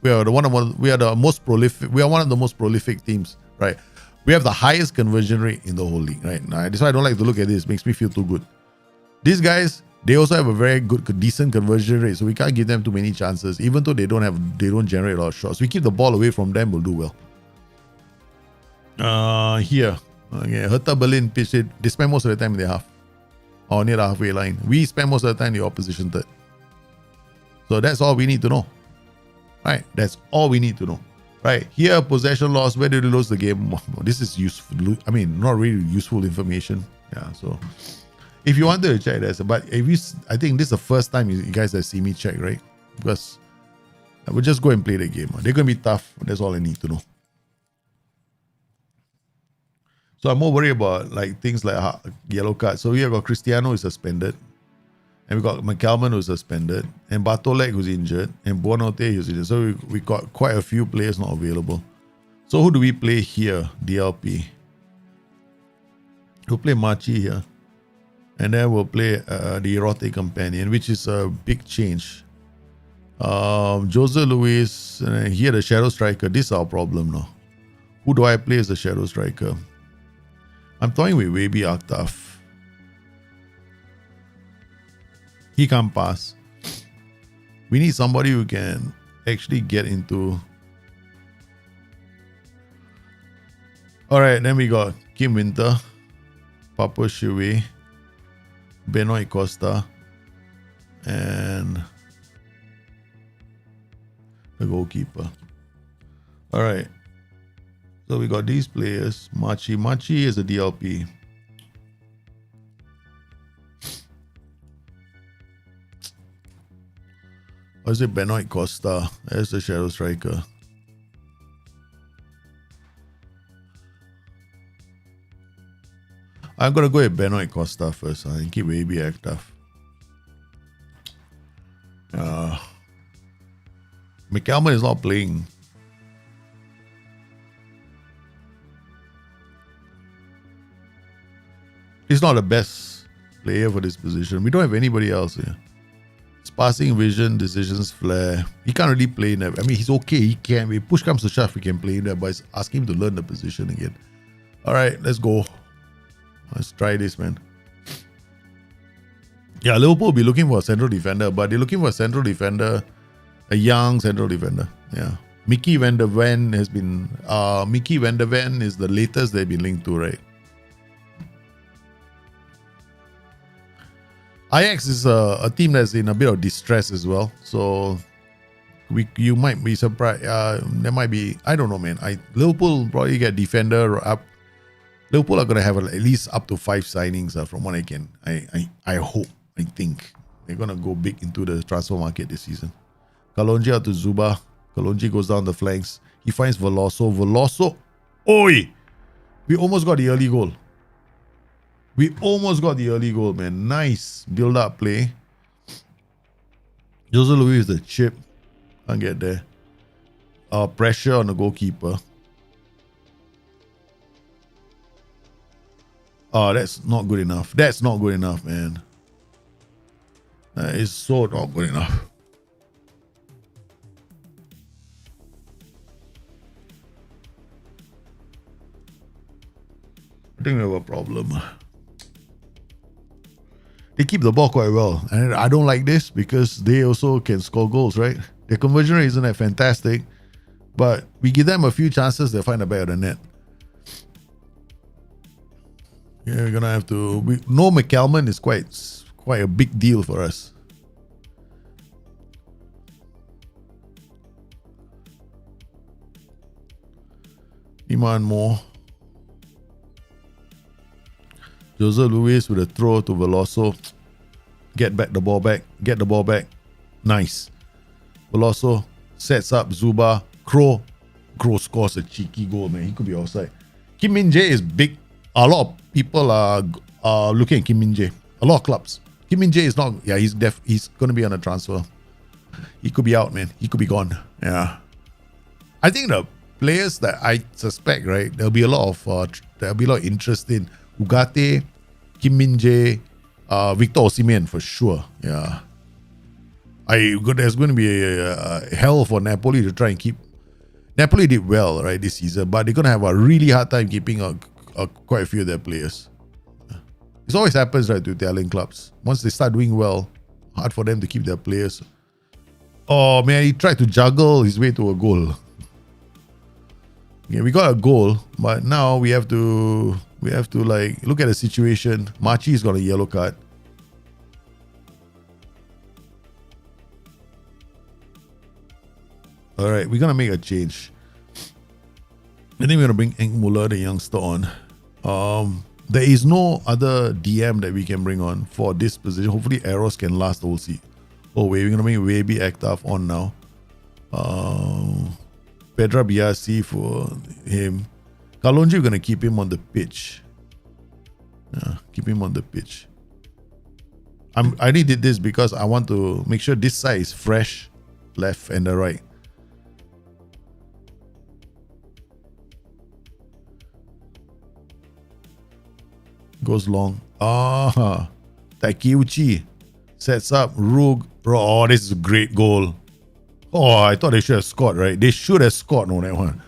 We are one of the most prolific teams, right? We have the highest conversion rate in the whole league, right? Now, that's why I don't like to look at this. It makes me feel too good. These guys, They also have a very good, decent conversion rate, so we can't give them too many chances. Even though they don't generate a lot of shots. We keep the ball away from them, we'll do well. Here, okay, Hertha Berlin pitch it. They spend most of the time in their half, or near the halfway line. We spend most of the time in the opposition third. So that's all we need to know. Right, that's all we need to know. Right, here possession loss. Where did we lose the game? This is useful. I mean, not really useful information. Yeah, so if you wanted to check this, but if you, I think this is the first time you guys have seen me check, right? Because I will just go and play the game. They're gonna be tough. That's all I need to know. So I'm more worried about like things like yellow card. So here we got Cristiano is suspended, and we got McCalman who's suspended, and Bartolek who's injured, and Buonote who's injured. So we got quite a few players not available. So who do we play here? DLP. We'll play Machi here, and then we'll play the Erotic Companion, which is a big change. Jose Luis, and here the Shadow Striker. This is our problem now. Who do I play as the Shadow Striker? I'm toying with Weibi Aktaf. He can't pass. We need somebody who can actually get into. Alright, then we got Kim Winter, Papa Shui, Benoit Costa, and the goalkeeper. Alright. So we got these players. Machi. Machi is a DLP. Or is it Benoit Costa? There's the Shadow Striker. I'm gonna go with Benoit Costa first and keep Weibi active. McCalman is not playing. He's not the best player for this position. We don't have anybody else here. It's passing, vision, decisions, flair. He can't really play in that. I mean, he's okay. He can. If push comes to shove, he can play in there, but it's asking him to learn the position again. All right, let's go. Let's try this, man. Yeah, Liverpool will be looking for a central defender, but they're looking for a central defender, a young central defender. Yeah. Mickey van der Ven has been... Mickey van der Ven is the latest they've been linked to, right? Ajax is a team that's in a bit of distress as well, so you might be surprised. There might be, I don't know, man. Liverpool probably get defender up. Liverpool are gonna have at least up to 5 signings from what I hope. I think they're gonna go big into the transfer market this season. Kalonji out to Zuba. Kalonji goes down the flanks. He finds Veloso. Veloso, oi! We almost got the early goal. We almost got the early goal, man. Nice build-up play. Jose Luis is the chip. Can't get there. Pressure on the goalkeeper. Oh, that's not good enough. That's not good enough, man. That is so not good enough. I think we have a problem. They keep the ball quite well, and I don't like this because they also can score goals, right? Their conversion rate isn't that fantastic, but we give them a few chances, they'll find the back of the net. Yeah, we're gonna have to. No McCalman is quite a big deal for us. Demand more. Jose Luis with a throw to Veloso. Get the ball back. Nice. Veloso sets up Zuba. Kroos scores a cheeky goal, man. He could be offside. Kim Min-jae is big. A lot of people are looking at Kim Min-jae. A lot of clubs. Kim Min-jae is not. Yeah, he's going to be on a transfer. He could be out, man. He could be gone. Yeah. I think the players that I suspect, right, there'll be a lot of interest in. Ugarte, Kim Min-jae, Victor Osimhen for sure. Yeah. There's going to be a hell for Napoli to try and keep. Napoli did well, right, this season, but they're going to have a really hard time keeping quite a few of their players. This always happens, right, to Italian clubs. Once they start doing well, hard for them to keep their players. Oh man, he tried to juggle his way to a goal. Yeah, we got a goal, but now we have to like look at the situation. Marchi's got a yellow card. All right, we're gonna make a change. I think we're gonna bring Muller, the youngster, on. There is no other DM that we can bring on for this position. Hopefully, Eros can last the whole season. Oh wait, we're gonna make Weibi Actaf on now. Pedra Biasi for him. Kalonji, we're gonna keep him on the pitch. Yeah, keep him on the pitch. I only did this because I want to make sure this side is fresh, left and the right. Goes long. Takeuchi sets up Rug. Oh, this is a great goal. Oh, I thought they should have scored, right? They should have scored on that one.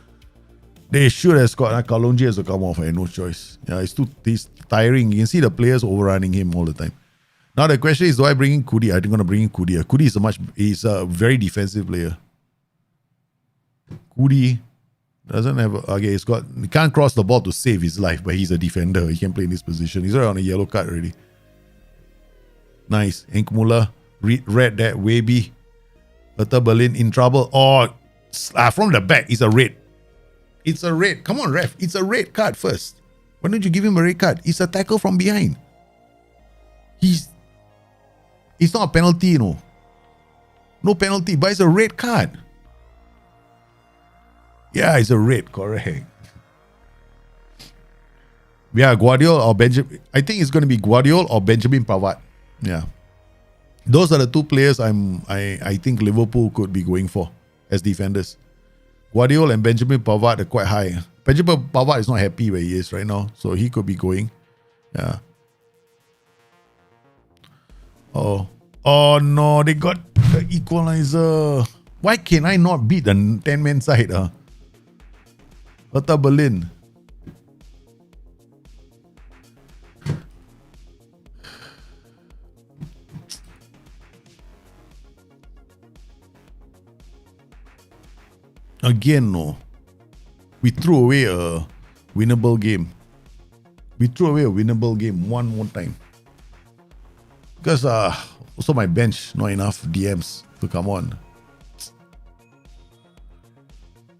They should have scored. Kalonji has to come off. I had no choice. Yeah, he's tiring. You can see the players overrunning him all the time. Now the question is, do I bring in Kudi? I think I'm gonna bring in Kudi. Kudi he's a very defensive player. Kudi doesn't have he can't cross the ball to save his life, but he's a defender. He can play in this position. He's already on a yellow card already. Nice. Enkmuller read that. Weibi. Hertha Berlin in trouble. Oh, from the back, it's a red. It's a red. Come on, ref. It's a red card first. Why don't you give him a red card? It's a tackle from behind. It's not a penalty, you know. No penalty, but it's a red card. Yeah, it's a red, correct. Yeah, Guardiola or Benjamin. I think it's going to be Guardiola or Benjamin Pavard. Yeah. Those are the two players I think Liverpool could be going for as defenders. Guardiola and Benjamin Pavard are quite high. Benjamin Pavard is not happy where he is right now, so he could be going. Yeah. Oh no, they got the equalizer. Why can I not beat the 10-man side? Hertha Berlin. Again, no. We threw away a winnable game. One more time. Because also my bench, not enough DMs to come on.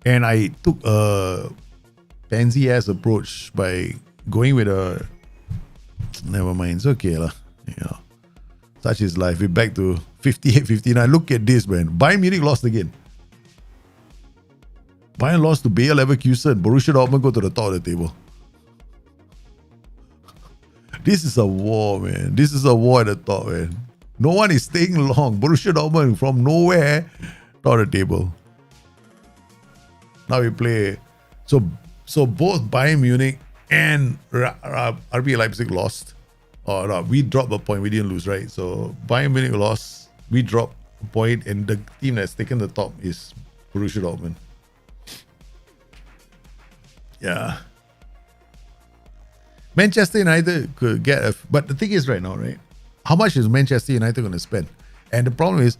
And I took a pansy-ass approach by going with a... Never mind, it's okay lah. Yeah. Such is life. We're back to 58, 59. Look at this, man. Bayern Munich lost again. Bayern lost to Bayer Leverkusen. Borussia Dortmund go to the top of the table. This is a war, man. This is a war at the top, man. No one is staying long. Borussia Dortmund from nowhere, top of the table. Now we play. So both Bayern Munich and RB Leipzig lost. Oh no, we dropped a point. We didn't lose, right? So Bayern Munich lost. We dropped a point, and the team that's taken the top is Borussia Dortmund. Yeah. Manchester United could get but the thing is right now, right? How much is Manchester United going to spend? And the problem is,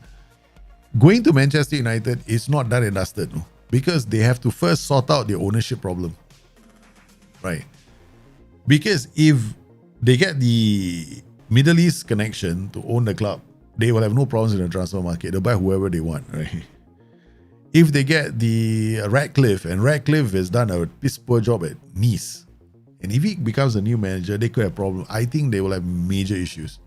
going to Manchester United is not done and dusted, no? Because they have to first sort out the ownership problem, right? Because if they get the Middle East connection to own the club, they will have no problems in the transfer market. They'll buy whoever they want, right? If they get the Ratcliffe, and Ratcliffe has done a piss poor job at Nice, and if he becomes a new manager, they could have problems. I think they will have major issues.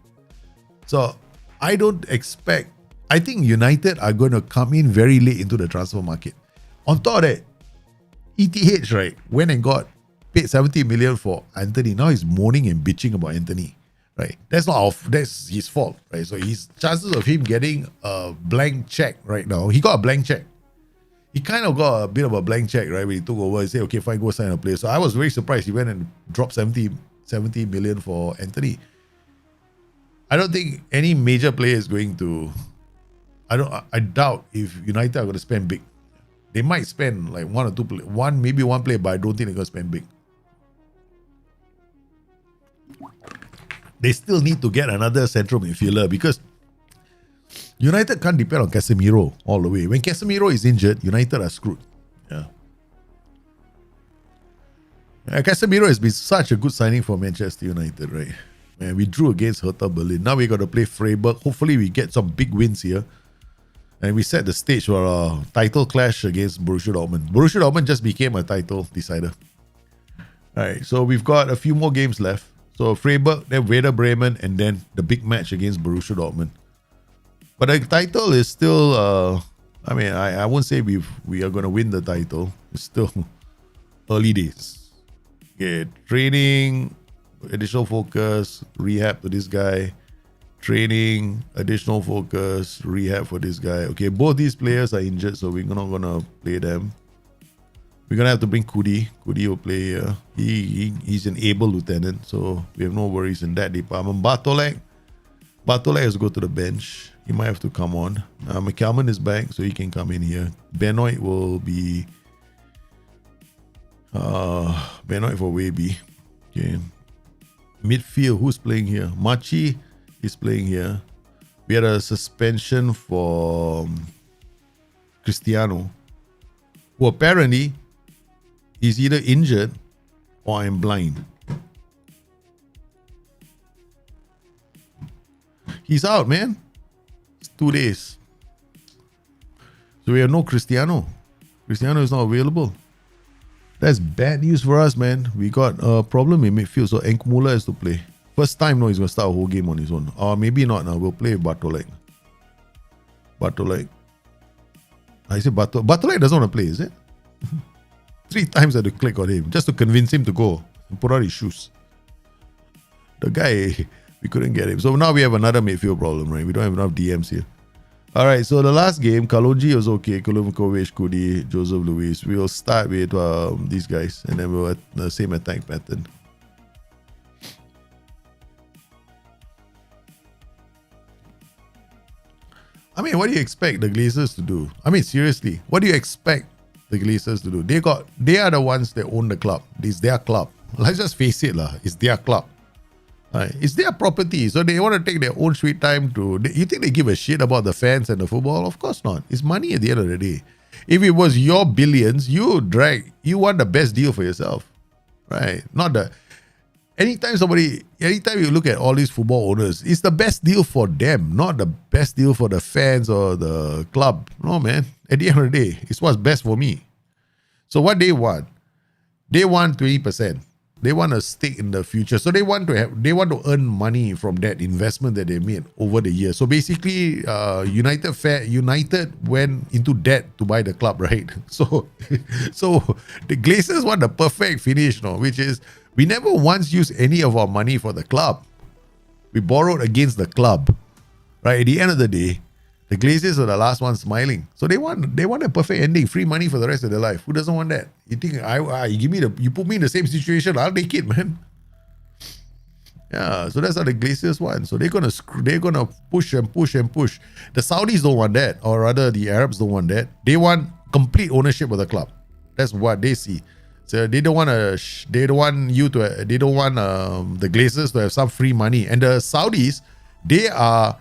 So I think United are going to come in very late into the transfer market. On top of that, ETH, right, went and paid 70 million for Anthony. Now he's moaning and bitching about Anthony, right? That's his fault, right? So his chances of him getting a blank check right now, he got a blank check. He kind of got a bit of a blank check, right? When he took over, he said, okay, fine, go sign a player. So I was very surprised. He went and dropped 70 million for Anthony. I don't think any major player is going to... I doubt if United are going to spend big. They might spend like maybe one player, but I don't think they're going to spend big. they still need to get another central midfielder because United can't depend on Casemiro all the way. When Casemiro is injured, United are screwed. Yeah. Casemiro has been such a good signing for Manchester United, right? Man, we drew against Hertha Berlin. Now we got to play Freiburg. Hopefully we get some big wins here. And we set the stage for a title clash against Borussia Dortmund. Borussia Dortmund just became a title decider. Alright, so we've got a few more games left. So Freiburg, then Werder Bremen, and then the big match against Borussia Dortmund. But the title is still, I won't say we are going to win the title. It's still early days. Okay, training, additional focus, rehab to this guy. Training, additional focus, rehab for this guy. Okay, both these players are injured, so we're not going to play them. We're going to have to bring Kudi. Kudi will play here. He's an able lieutenant, so we have no worries in that department. Bartolek has to go to the bench. He might have to come on. McCalman is back, so he can come in here. Benoit will be... Benoit for Weiby. Okay. Midfield, who's playing here? Machi is playing here. We had a suspension for Cristiano, who apparently is either injured or I'm blind. He's out, man. It's 2 days. So we have no Cristiano. Cristiano is not available. That's bad news for us, man. We got a problem in midfield, so Enkmula has to play. First time, no, he's going to start a whole game on his own. Or maybe not now. We'll play Bartolek. I said Bartolek doesn't want to play, is it? 3 times I had to click on him just to convince him to go and put on his shoes. The guy, we couldn't get him. So now we have another midfield problem, right? We don't have enough DMs here. All right, so the last game, Kalonji was okay. Kolovakovic, Kudi, Joseph Luis. We'll start with these guys, and then we'll have the same attack pattern. I mean, what do you expect the Glazers to do? I mean, seriously, what do you expect the Glazers to do? They are the ones that own the club. It's their club. Let's just face it, it's their club. It's their property, so they want to take their own sweet time to... You think they give a shit about the fans and the football? Of course not. It's money at the end of the day. If it was your billions, you want the best deal for yourself, right? Not the... Anytime you look at all these football owners, it's the best deal for them, not the best deal for the fans or the club. No, man. At the end of the day, it's what's best for me. So what they want 20%. They want a stake in the future. So they want to earn money from that investment that they made over the years. So basically, United went into debt to buy the club, right? So the Glazers want the perfect finish, which is we never once used any of our money for the club. We borrowed against the club, right? At the end of the day, the Glazers are the last ones smiling. So they want a perfect ending, free money for the rest of their life. Who doesn't want that? You think you put me in the same situation, I'll take it, man. Yeah, so that's how the Glazers want. So they're gonna push and push and push. The Saudis don't want that, or rather the Arabs don't want that. They want complete ownership of the club. That's what they see. So they don't want the Glazers to have some free money. And the Saudis, they are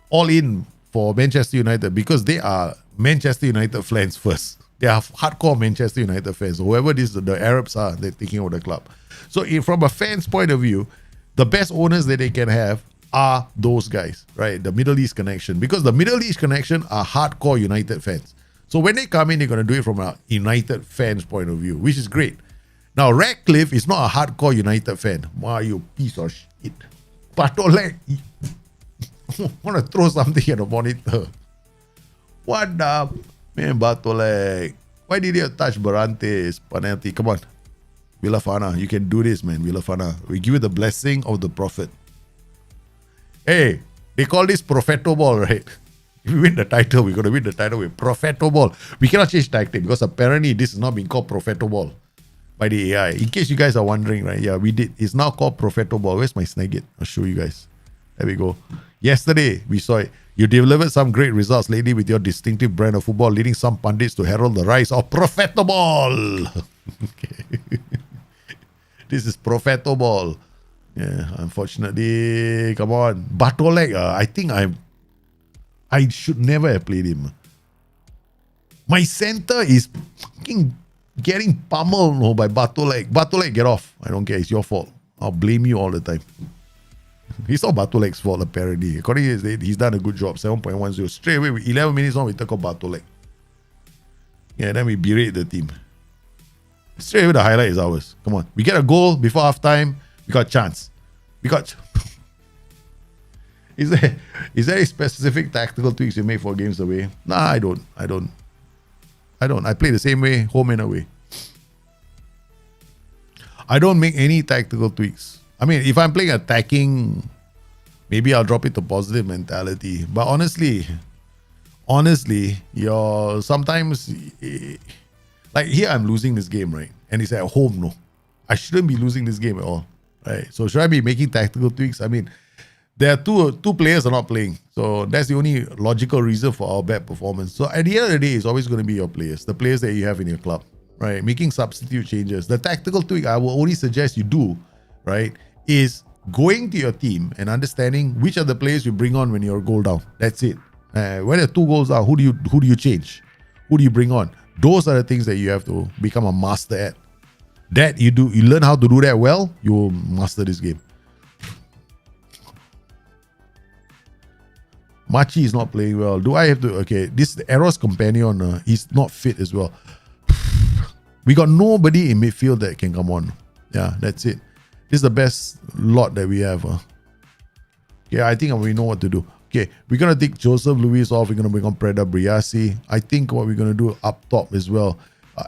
all in for Manchester United because they are Manchester United fans first. They are hardcore Manchester United fans. Whoever the Arabs are, they're taking over the club. So from a fan's point of view, the best owners that they can have are those guys, right? The Middle East connection. Because the Middle East connection are hardcore United fans. So when they come in, they're going to do it from a United fan's point of view, which is great. Now, Radcliffe is not a hardcore United fan. Wow, you piece of shit. Bartolek, want to throw something at the monitor. What the... Man, Bartolek. Why did you touch Barante's penalty? Come on. Villafana, you can do this, man. Villafana. We give you the blessing of the prophet. Hey, they call this Propheto Ball, right? If we win the title, we're going to win the title with Propheto Ball. We cannot change tactic because apparently this is not being called Propheto Ball by the AI. In case you guys are wondering, right? Yeah, we did. It's now called Propheto Ball. Where's my Snagit? I'll show you guys. There we go. Yesterday, we saw it. You delivered some great results lately with your distinctive brand of football, leading some pundits to herald the rise of Propheto Ball. Okay. This is Propheto Ball. Yeah, unfortunately, come on. Bartolek, I think I should never have played him. My center is fucking getting pummeled by Bartolek. Bartolek, get off. I don't care. It's your fault. I'll blame you all the time. It's all Bartolek's fault, apparently. According to his, he's done a good job. 7.10. Straight away, 11 minutes on, we took off Bartolek. Yeah, then we berate the team. Straight away, the highlight is ours. Come on. We get a goal before half time. We got a chance. We got... Is there a specific tactical tweaks you make for games away? Nah, I don't. I play the same way, home and away. I don't make any tactical tweaks. I mean, if I'm playing attacking, maybe I'll drop it to positive mentality. But honestly, you're sometimes... Like here, I'm losing this game, right? And it's at home, no. I shouldn't be losing this game at all, right? So should I be making tactical tweaks? I mean, there are two players are not playing. So that's the only logical reason for our bad performance. So at the end of the day, it's always going to be your players, the players that you have in your club, right? Making substitute changes. The tactical tweak I will only suggest you do, right, is going to your team and understanding which are the players you bring on when you're a goal down. That's it. When there are 2 goals down, who do you change? Who do you bring on? Those are the things that you have to become a master at. That you learn how to do that well, you will master this game. Machi is not playing well. Do I have to... Okay, this Eros companion, he's not fit as well. We got nobody in midfield that can come on. Yeah, that's it. This is the best lot that we have. Yeah, I think we know what to do. Okay, we're going to take Joseph Luis off. We're going to bring on Preda Briasi. I think what we're going to do up top as well.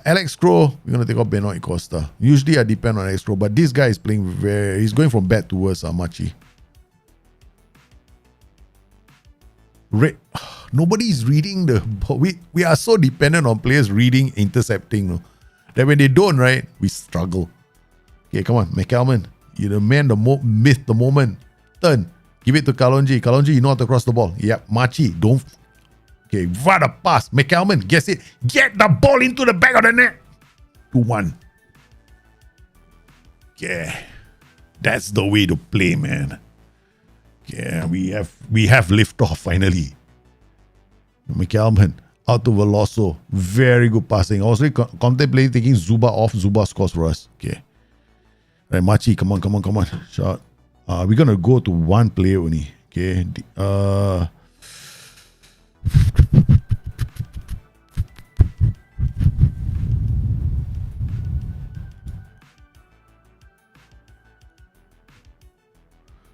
Alex Crow, we're going to take off Benoit Costa. Usually I depend on Alex Crow, but this guy is playing he's going from bad to worse, Machi. Nobody's reading we are so dependent on players reading, intercepting, no? That when they don't, right, we struggle. Okay, come on, McAlmon, you're the man, myth, the moment. Turn, give it to Kalonji. Kalonji, you know how to cross the ball. Yeah, Machi, don't. Okay, what a pass. McAlmon gets it. Get the ball into the back of the net. 2-1. Yeah, that's the way to play, man. Yeah, we have liftoff finally. McAlmon out to Veloso. Very good passing. I was really contemplating taking Zuba off. Zuba scores for us. Okay. Right, Machi, come on. Shot. We're gonna go to one player only. Okay.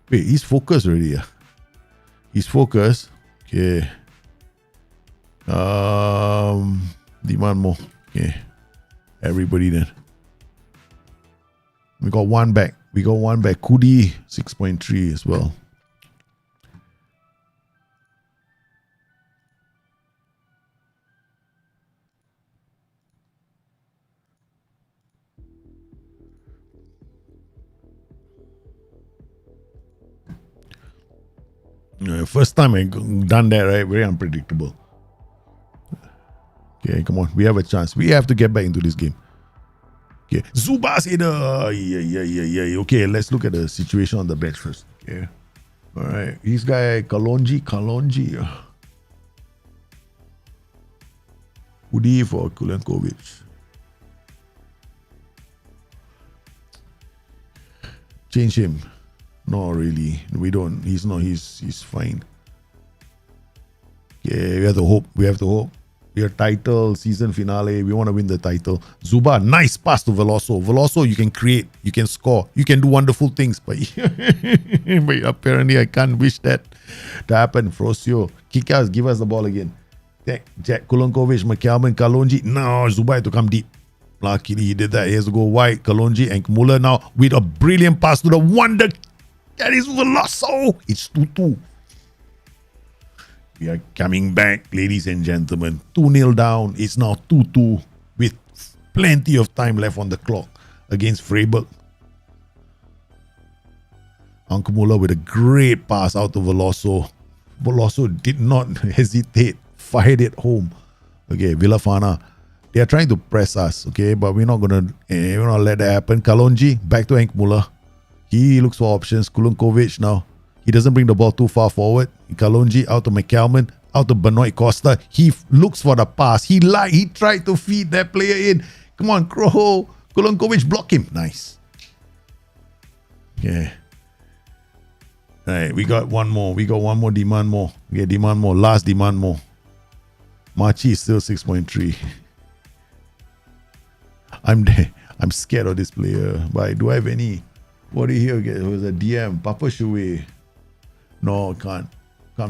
Wait, he's focused already. Yeah. He's focused. Okay. Demand more. Okay. Everybody then. We got one back. Kudi 6.3 as well. First time I done that, right? Very unpredictable. Okay, come on. We have a chance. We have to get back into this game. Okay. Zuba's in yeah. Okay, let's look at the situation on the bench first. Okay. All right. This guy, Kalonji. Udi for Kulenkovic. Change him. No, really. We don't. He's not. He's fine. Okay, we have to hope. We are title, season finale. We want to win the title. Zuba, nice pass to Veloso. Veloso, you can create, you can score, you can do wonderful things. But, but apparently I can't wish that to happen. Frosio, kick us, give us the ball again. Jack Kulankovic, McAlmon, Kalonji. No, Zuba had to come deep. Luckily he did that. He has to go wide. Kalonji and Muller now with a brilliant pass to the wonder. That is Veloso. It's 2-2. We are coming back, ladies and gentlemen. 2-0 down. It's now 2-2 with plenty of time left on the clock against Freiburg. Uncle Muller with a great pass out to Veloso. Veloso did not hesitate. Fired it home. Okay, Villafana. They are trying to press us, okay? But we're not going to let that happen. Kalonji, back to Hank Muller. He looks for options. Kulunkovic now. He doesn't bring the ball too far forward. Kalonji out to McCalman, out to Benoit Costa. He looks for the pass. He tried to feed that player in. Come on, Crow. Kulunkovic, block him. Nice. Yeah. All right, we got one more. We got one more. Demand more. Yeah, demand more. Last demand more. Marchi is still 6.3. I'm scared of this player. But do I have any? What do you hear? It was a DM. Papa Shui. No, can't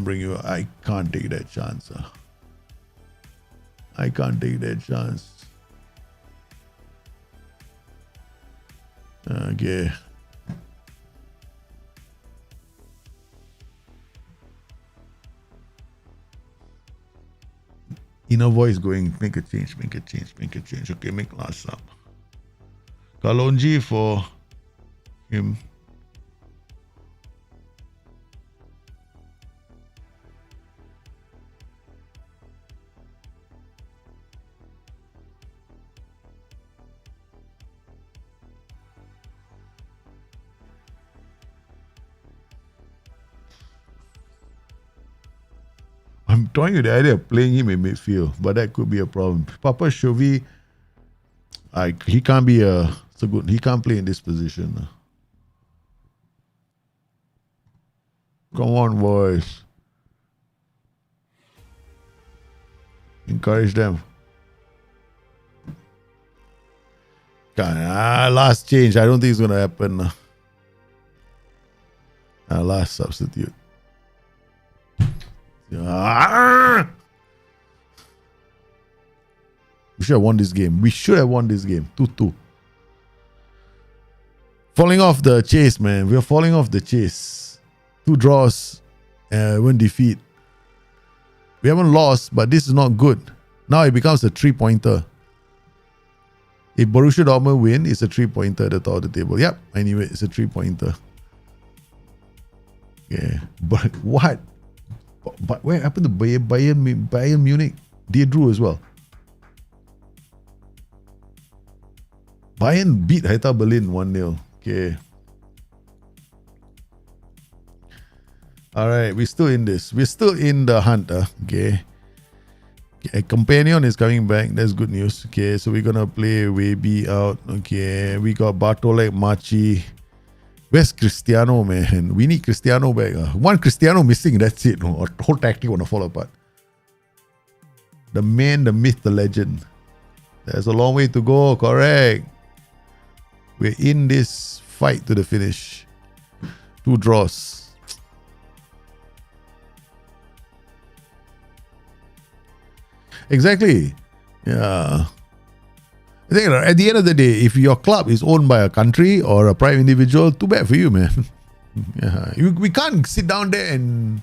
bring you. I can't take that chance. I can't take that chance. Okay. Inner voice going, make a change. Okay, make last up. Kalonji for him. I'm toying with the idea of playing him in midfield, but that could be a problem. Papa Shovi, he can't be so good. He can't play in this position. Come on, boys. Encourage them. Last change. I don't think it's going to happen. Last substitute. We should have won this game. 2-2. Falling off the chase, man. We're falling off the chase. 2 draws, 1 defeat. We haven't lost, but this is not good. Now it becomes a 3-pointer. If Borussia Dortmund win, it's a 3-pointer at the top of the table. Yep, anyway, it's a 3-pointer. Yeah, but what? But where happened to Bayern Munich? They drew as well. Bayern beat Hertha Berlin 1-0. Okay. Alright, we're still in this. We're still in the hunt. Okay. A companion is coming back. That's good news. Okay, so we're gonna play Weibi out. Okay, we got Bartolek, Machi. Where's Cristiano, man? We need Cristiano back. One Cristiano missing, that's it. Our whole tactic want to fall apart. The man, the myth, the legend. There's a long way to go, correct. We're in this fight to the finish. 2 draws. Exactly. Yeah. I think at the end of the day, if your club is owned by a country or a private individual, too bad for you, man. Yeah. We can't sit down there and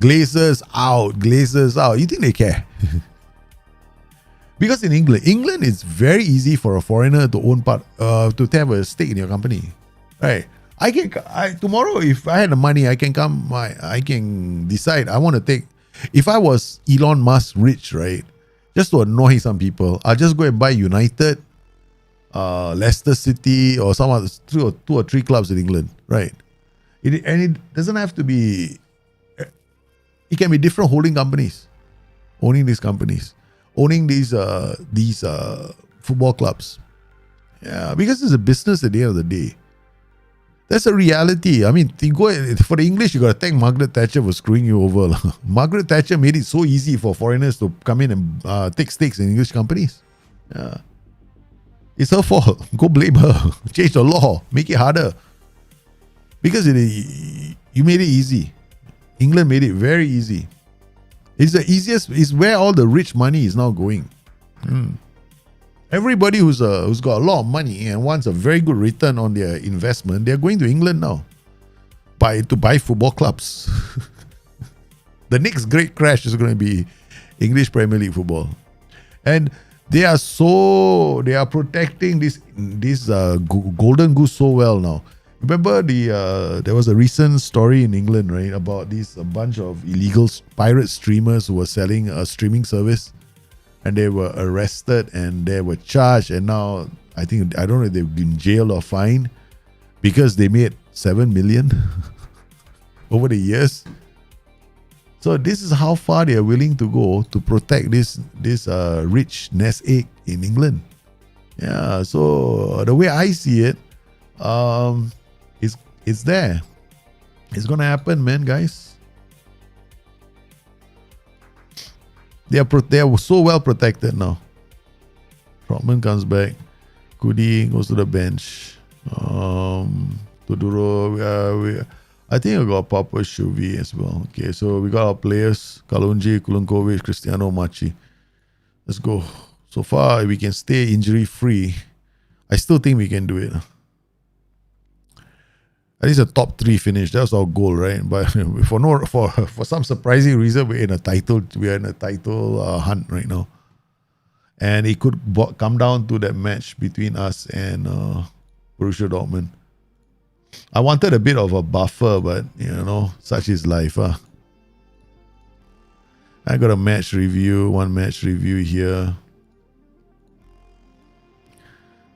Glazers out. You think they care? Because in England it's very easy for a foreigner to own to have a stake in your company, right? Tomorrow if I had the money, I can decide I want to take. If I was Elon Musk rich, right? Just to annoy some people, I'll just go and buy United, Leicester City, or some other 2 or 3 clubs in England, right? It doesn't have to be. It can be different holding companies, owning these companies, owning these football clubs. Yeah, because it's a business at the end of the day. That's a reality. I mean, for the English, you got to thank Margaret Thatcher for screwing you over. Margaret Thatcher made it so easy for foreigners to come in and take stakes in English companies. Yeah. It's her fault. Go blame her. Change the law. Make it harder. Because you made it easy. England made it very easy. It's the easiest. It's where all the rich money is now going. Everybody who's got a lot of money and wants a very good return on their investment, they're going to England now to buy football clubs. The next great crash is going to be English Premier League football, and they are protecting this golden goose so well now. Remember there was a recent story in England, right, about a bunch of illegal pirate streamers who were selling a streaming service. And they were arrested and they were charged, and now I don't know if they've been jailed or fined because they made 7 million over the years. So this is how far they are willing to go to protect this rich nest egg in England. Yeah, so the way I see it, it's there. It's gonna happen, man, guys. They are so well protected now. Trotman comes back. Kudi goes to the bench. Tuduro, I think I got Papa Shuvi as well. Okay, so we got our players: Kalunji, Kulunkovic, Cristiano, Machi. Let's go. So far, we can stay injury free. I still think we can do it. At least a top 3 finish. That's our goal, right? But for some surprising reason, we're in a title hunt right now, and it could come down to that match between us and Borussia Dortmund. I wanted a bit of a buffer, but such is life. I got one match review here.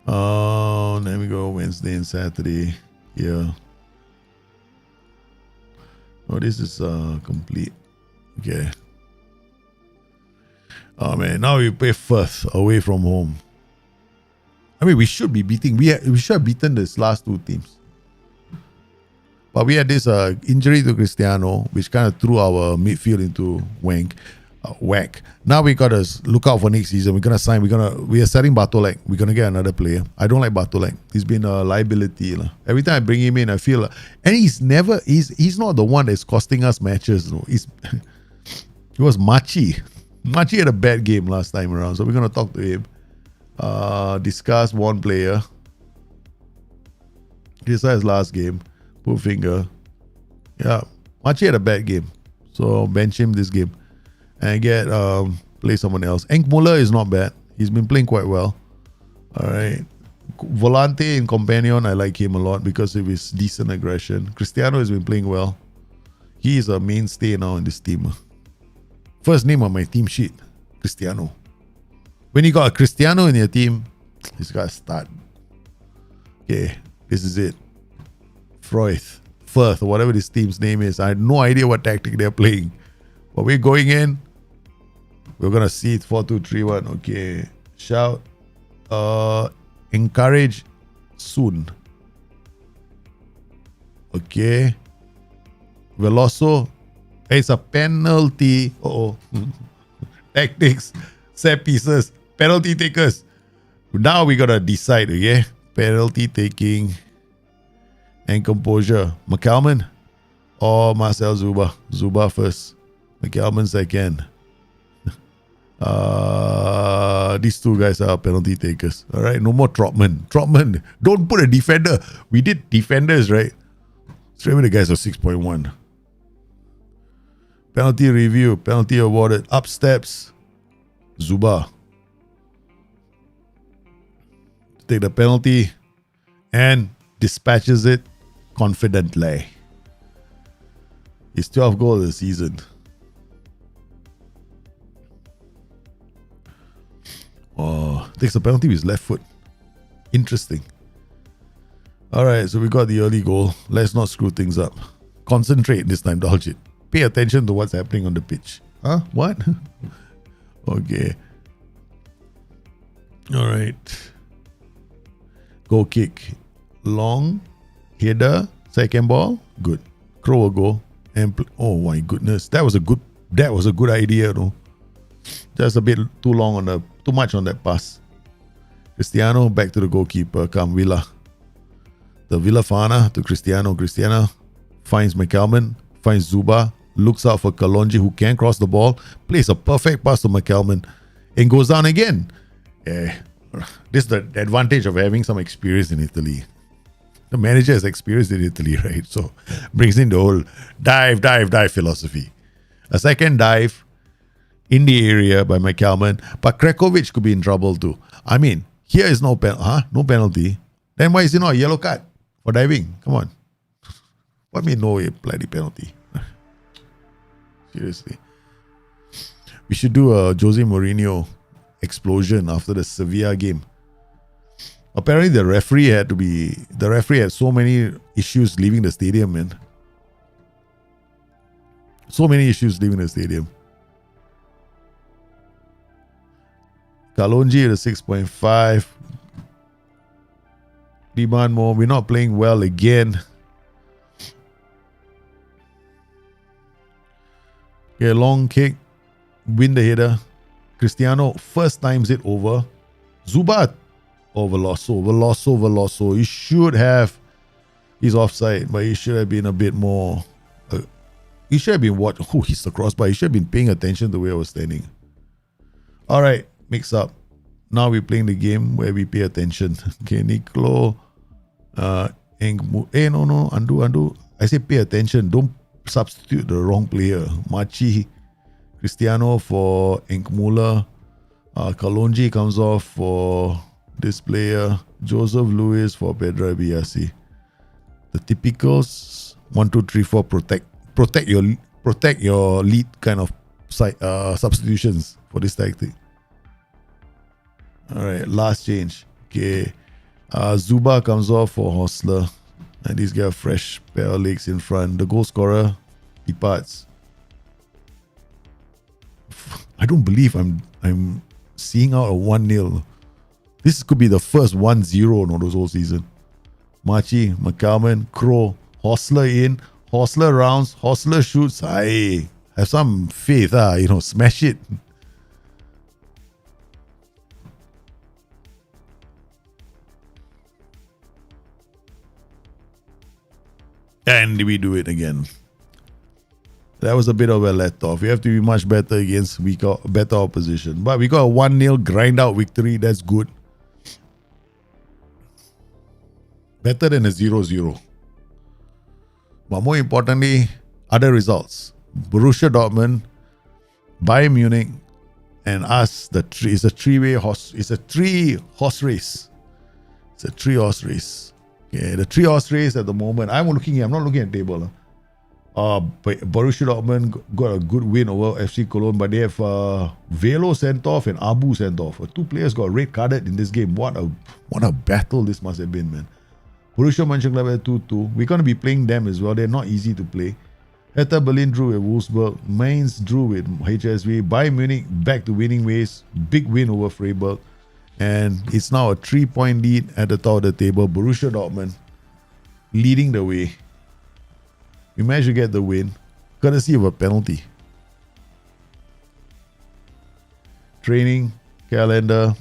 Then we go Wednesday and Saturday here. Oh, this is complete. Okay. Oh man, now we play Firth away from home. I mean, we should be beating. We should have beaten this last 2 teams. But we had this injury to Cristiano, which kind of threw our midfield into whack. Now we got to look out for next season. We are selling Bartolek. We're going to get another player. I don't like Bartolek. He's been a liability. Every time I bring him in, I feel and he's not the one that's costing us matches. It was Machi. Machi had a bad game last time around. So we're going to talk to him. Discuss one player. This is his last game. Poor finger. Yeah. Machi had a bad game. So bench him this game. And play someone else. Enk Muller is not bad. He's been playing quite well. Alright. Volante in Companion, I like him a lot because of his decent aggression. Cristiano has been playing well. He is a mainstay now in this team. First name on my team sheet, Cristiano. When you got a Cristiano in your team, he's got to start. Okay, this is it. Firth, or whatever this team's name is. I have no idea what tactic they're playing. But we're going in. We're going to see it 4-2-3-1. Okay. Shout. Encourage soon. Okay. Veloso. It's a penalty. Tactics. Set pieces. Penalty takers. Now we got to decide, okay? Penalty taking and composure. McCalman or Marcel Zuba? Zuba first. McCalman second. These 2 guys are penalty takers. All right, no more Trotman. Trotman, don't put a defender. We did defenders, right? Straight away the guys are 6.1. Penalty review. Penalty awarded. Up steps. Zuba. Take the penalty and dispatches it confidently. His 12th goal of the season. Takes a penalty with his left foot. Interesting. Alright, so we got the early goal. Let's not screw things up. Concentrate this time, Daljit. Pay attention to what's happening on the pitch. Huh? What? Okay. Alright. Goal kick. Long. Header. Second ball. Good. Crow a goal. And oh my goodness. That was a good idea though. Just a bit too much on that pass. Cristiano back to the goalkeeper. Come Villa. The Villa Fana to Cristiano. Cristiano finds McCalman. Finds Zuba. Looks out for Kalonji who can cross the ball. Plays a perfect pass to McCalman. And goes down again. This is the advantage of having some experience in Italy. The manager has experience in Italy, right? So brings in the whole dive philosophy. A second dive in the area by McCalman. But Krakovic could be in trouble too. I mean, here is no penalty. Then why is it not a yellow card for diving? Come on. What mean no bloody penalty? Seriously. We should do a Jose Mourinho explosion after the Sevilla game. Apparently the referee had so many issues leaving the stadium, man. So many issues leaving the stadium. Kalonji at a 6.5. Demand more. We're not playing well again. Okay, long kick. Win the header. Cristiano first times it over. Zubat. Overlosso. He should have. He's offside, but he should have been a bit more. He should have been watching. Oh, he's the crossbar. He should have been paying attention to where I was standing. All right, mix up. Now we're playing the game where we pay attention. Okay, Nicolo. No, undo. I say pay attention. Don't substitute the wrong player. Machi, Cristiano for Enkmuller. Kalonji comes off for this player. Joseph Lewis for Pedro Biasi. The typicals 1, 2, 3, 4 protect your lead kind of substitutions for this tactic. All right, last change. Okay, Zuba comes off for Hostler, and he's got a fresh pair of legs in front. The goal scorer departs. I don't believe I'm seeing out a 1-0. This could be the first 1-0 in this whole season. Machi, McCalman, Crow, Hostler in, Hostler rounds, Hostler shoots. I have some faith, smash it. And we do it again. That was a bit of a let-off. We have to be much better against better opposition. But we got a 1-0 grind-out victory. That's good. Better than a 0-0. But more importantly, other results. Borussia Dortmund, Bayern Munich, and us. It's a three-horse race. It's a three-horse race. Okay, the three-horse race at the moment. I'm not looking at the table. But Borussia Dortmund got a good win over FC Cologne, but they have Velo sent off and Abu sent off. Two players got red carded in this game. What a battle this must have been, man. Borussia Mönchengladbach 2-2. We're going to be playing them as well. They're not easy to play. Hertha Berlin drew with Wolfsburg. Mainz drew with HSV. Bayern Munich back to winning ways. Big win over Freiburg. And it's now a 3-point lead at the top of the table. Borussia Dortmund leading the way. We managed to get the win, courtesy of a penalty. Training, calendar,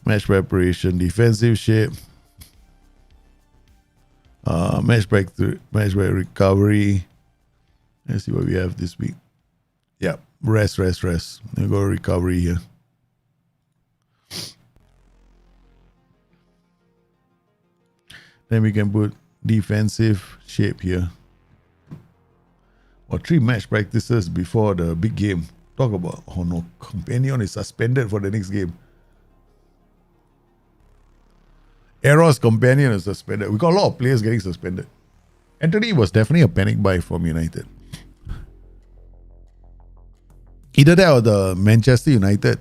match preparation, defensive shape, match back recovery. Let's see what we have this week. Yeah, rest. We go recovery here. Then we can put defensive shape here. Or 3 match practices before the big game. Talk about, oh no, Companion is suspended for the next game. Eros Companion is suspended. We got a lot of players getting suspended. Anthony was definitely a panic buy from United. Either that or the Manchester United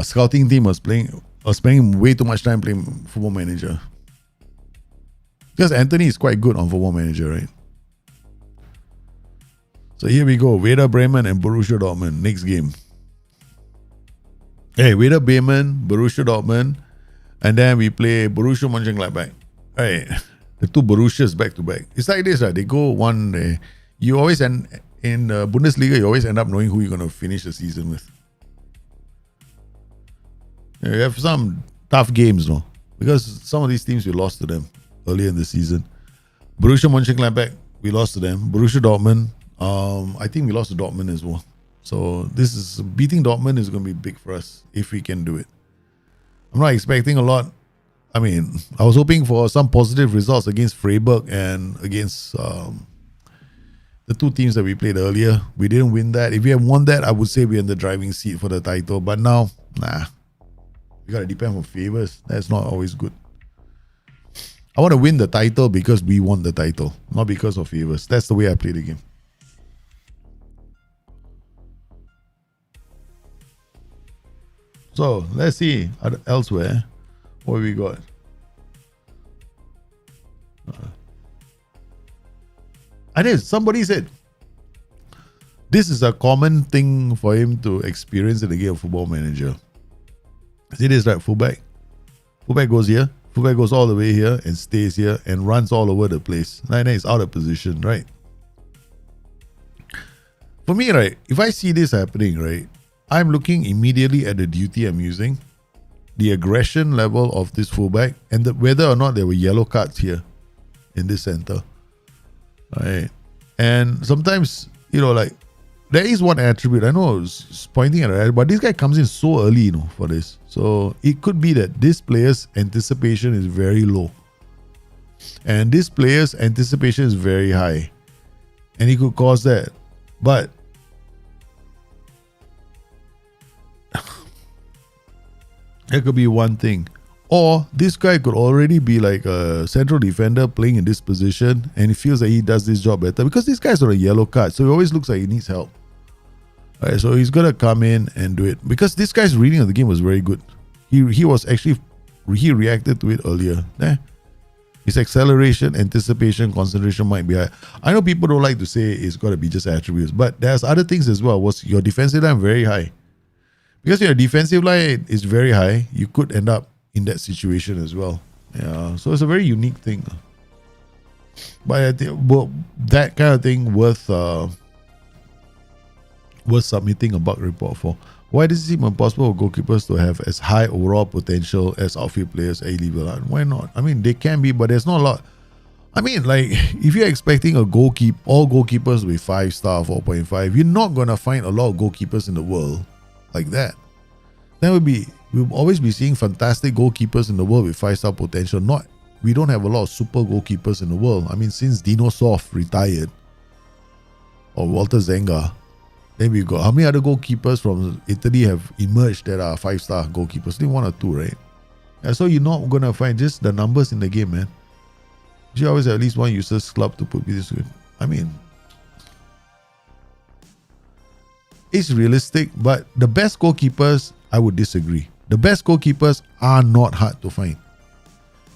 scouting team was spending way too much time playing Football Manager. Because Anthony is quite good on Football Manager, right? So here we go. Werder Bremen and Borussia Dortmund. Next game. Hey, Werder Bremen, Borussia Dortmund. And then we play Borussia Mönchengladbach. Hey, the two Borussias back to back. It's like this, right? They go one day. You always end in Bundesliga, you always end up knowing who you're going to finish the season with. You have some tough games, no? Because some of these teams we lost to them earlier in the season. Borussia Mönchengladbach, we lost to them. Borussia Dortmund, I think we lost to Dortmund as well. So beating Dortmund is going to be big for us if we can do it. I'm not expecting a lot. I mean, I was hoping for some positive results against Freiburg and against the two teams that we played earlier. We didn't win that. If we had won that, I would say we're in the driving seat for the title. But now, we got to depend on favors. That's not always good. I want to win the title because we won the title, not because of favors. That's the way I play the game. So let's see elsewhere what we got. I think somebody said this is a common thing for him to experience in the game of Football Manager. It is right, fullback. Fullback goes here. Fullback goes all the way here and stays here and runs all over the place. Right now, he's out of position, right? For me, right, if I see this happening, right, I'm looking immediately at the duty I'm using, the aggression level of this fullback, and whether or not there were yellow cards here in this center. Right. And sometimes, like, there is one attribute. I know I was pointing at it, but this guy comes in so early, for this. So it could be that this player's anticipation is very low. And this player's anticipation is very high. And he could cause that. But that could be one thing. Or this guy could already be like a central defender playing in this position and he feels that he does this job better because this guy's on a yellow card. So he always looks like he needs help. Alright, so he's gonna come in and do it because this guy's reading of the game was very good. He reacted to it earlier. His acceleration, anticipation, concentration might be high. I know people don't like to say it's got to be just attributes, but there's other things as well. Was your defensive line very high? Because your defensive line is very high, you could end up in that situation as well. Yeah, so it's a very unique thing. But I think, that kind of thing worth submitting a bug report for. Why does it seem impossible for goalkeepers to have as high overall potential as outfield players at A-level? Why not? I mean, they can be, but there's not a lot. I mean, like, if you're expecting all goalkeepers with 5-star, 4.5, you're not going to find a lot of goalkeepers in the world like that. We'll always be seeing fantastic goalkeepers in the world with 5-star potential. We don't have a lot of super goalkeepers in the world. I mean, since Dino Soft retired, or Walter Zenga, then we got how many other goalkeepers from Italy have emerged that are 5-star goalkeepers? Only 1 or 2, right? And so you're not gonna find just the numbers in the game, man. You always have at least one useless club to put this good. I mean, it's realistic, but the best goalkeepers, I would disagree. The best goalkeepers are not hard to find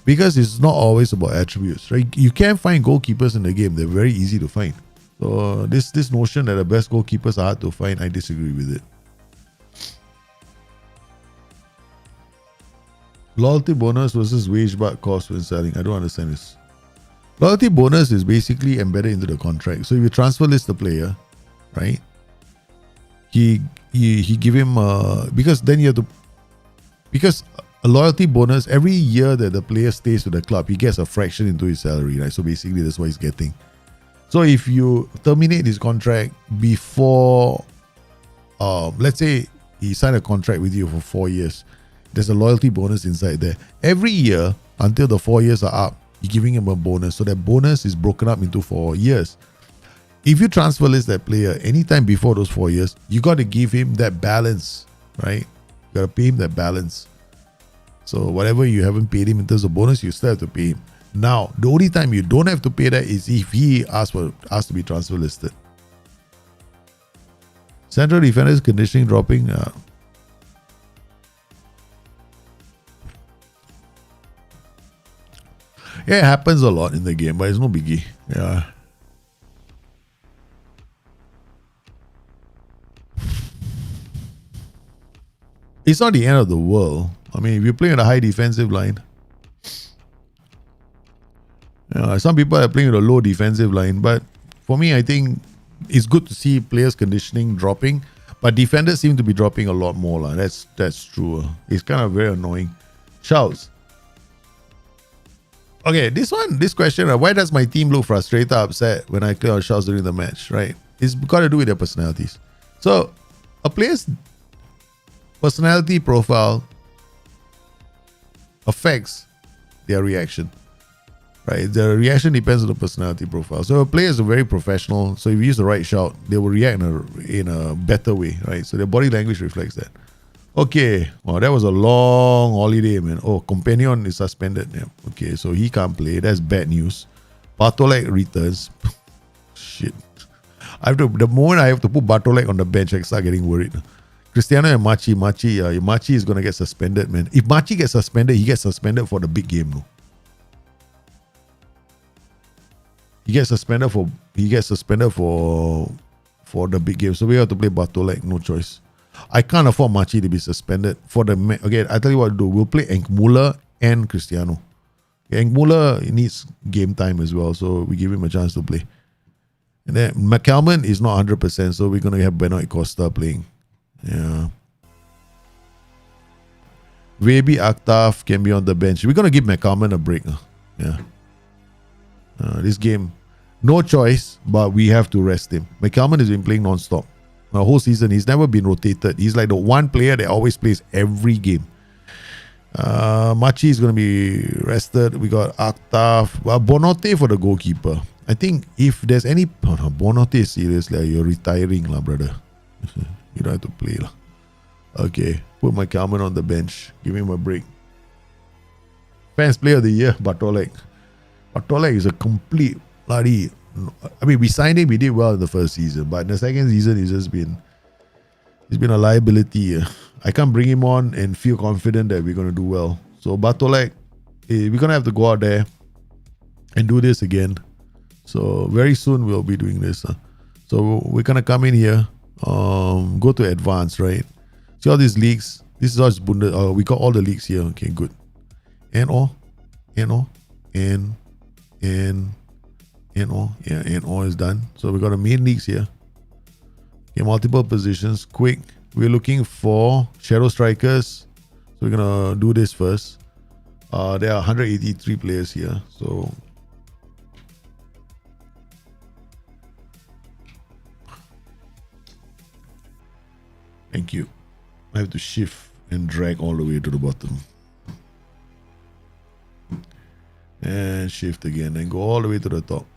because it's not always about attributes, right? You can find goalkeepers in the game; they're very easy to find. So this notion that the best goalkeepers are hard to find, I disagree with it. Loyalty bonus versus wage bar cost when selling. I don't understand this. Loyalty bonus is basically embedded into the contract. So if you transfer list the player, right? He give him because then you have to, because a loyalty bonus every year that the player stays with the club, he gets a fraction into his salary, right? So basically that's what he's getting. So if you terminate his contract before, let's say he signed a contract with you for 4 years, there's a loyalty bonus inside there. Every year until the 4 years are up, you're giving him a bonus. So that bonus is broken up into 4 years. If you transfer list that player anytime before those 4 years, you got to give him that balance, right? You got to pay him that balance. So whatever you haven't paid him in terms of bonus, you still have to pay him. Now, the only time you don't have to pay that is if he asks to be transfer listed. Central defenders conditioning dropping. Yeah, it happens a lot in the game, but it's no biggie. Yeah. It's not the end of the world. I mean, if you're playing with a high defensive line, some people are playing with a low defensive line, but for me, I think it's good to see players' conditioning dropping, but defenders seem to be dropping a lot more. That's true. It's kind of very annoying. Shouts. Okay, this question, why does my team look frustrated, upset when I clear out shouts during the match, right? It's got to do with their personalities. So, a player's personality profile affects their reaction. Right, the reaction depends on the personality profile. So a player is very professional. So if you use the right shout, they will react in a better way, right? So their body language reflects that. Okay, well, that was a long holiday, man. Oh, Companion is suspended. Yeah. Okay, so he can't play. That's bad news. Bartolek returns. Shit. The moment I have to put Bartolek on the bench, I start getting worried. Cristiano and Machi. Machi is going to get suspended, man. If Machi gets suspended, he gets suspended for the big game, no? He gets suspended for the big game. So we have to play Bartolek, no choice. I can't afford Machi to be suspended for the again. I tell you what to do. We'll play Enkmuller and Cristiano. Enkmuller needs game time as well, so we give him a chance to play. And then McCalman is not 100%, so we're gonna have Benoit Costa playing. Yeah. Maybe Aktaf can be on the bench. We're gonna give McCalman a break. Yeah. This game, no choice, but we have to rest him. McCalman has been playing non-stop. The whole season, he's never been rotated. He's like the one player that always plays every game. Machi is going to be rested. We got Aktaf. Bonote for the goalkeeper. I think if there's any... Oh no, Bonote is seriously, you're retiring, lah, brother. You don't have to play. Lah. Okay, put McCalman on the bench. Give him a break. Fans Player of the Year, Bartolek. Bartolek is a complete bloody... I mean, we signed him, we did well in the first season, but in the second season, he's been a liability. I can't bring him on and feel confident that we're going to do well. So Bartolek, we're going to have to go out there and do this again. So very soon we'll be doing this. So we're going to come in here, go to advanced, right? See all these leagues. This is our we got all the leagues here. Okay, good. And all is done. So we got the main leagues here. Okay, multiple positions. Quick. We're looking for shadow strikers. So we're gonna do this first. There are 183 players here. So thank you. I have to shift and drag all the way to the bottom. And shift again and go all the way to the top.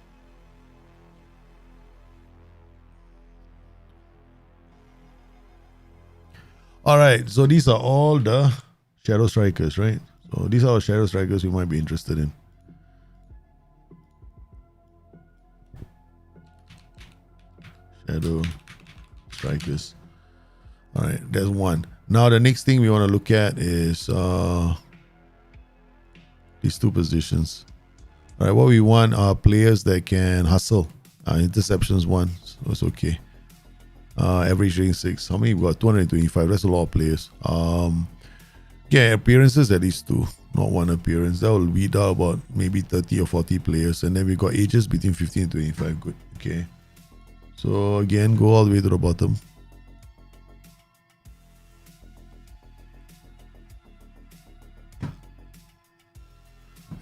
All right, so these are all the shadow strikers, right? So these are all shadow strikers we might be interested in. Shadow strikers. All right, there's one. Now the next thing we want to look at is these two positions. All right, what we want are players that can hustle. Interceptions 1, so it's okay. Average rating 6. How many we got? 225. That's a lot of players. Yeah, appearances at least 2, not 1 appearance. That will weed out about maybe 30 or 40 players. And then we got ages between 15 and 25. Good. Okay. So again, go all the way to the bottom.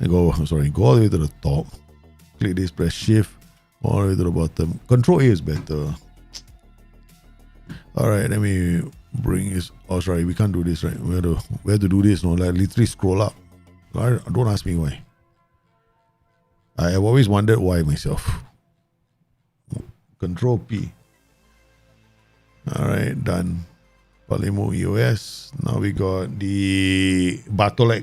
And go all the way to the top. Click this, press shift, all the way to the bottom. Control A is better. All right, let me bring this. Oh, sorry, we can't do this, right? We have to do this, no? Like literally scroll up. Don't ask me why. I have always wondered why myself. Control P. All right, done. Palemo EOS. Now we got the Bartolek.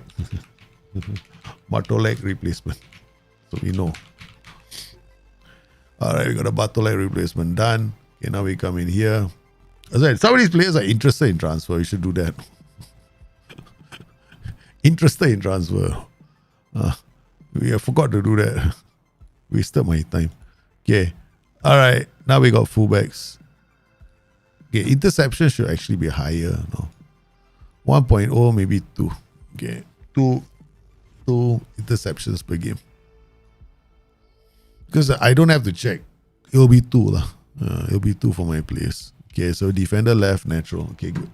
Bartolek replacement. So we know. All right, we got a Bartolek replacement done. Okay, now we come in here. Some of these players are interested in transfer. You should do that. Interested in transfer. We forgot to do that. Wasted my time. Okay. All right. Now we got fullbacks. Okay. Interception should actually be higher. No. 1.0, maybe 2. Okay. 2 interceptions per game. Because I don't have to check. It'll be 2 lah. It'll be 2 for my players. Okay, so defender left, natural. Okay, good.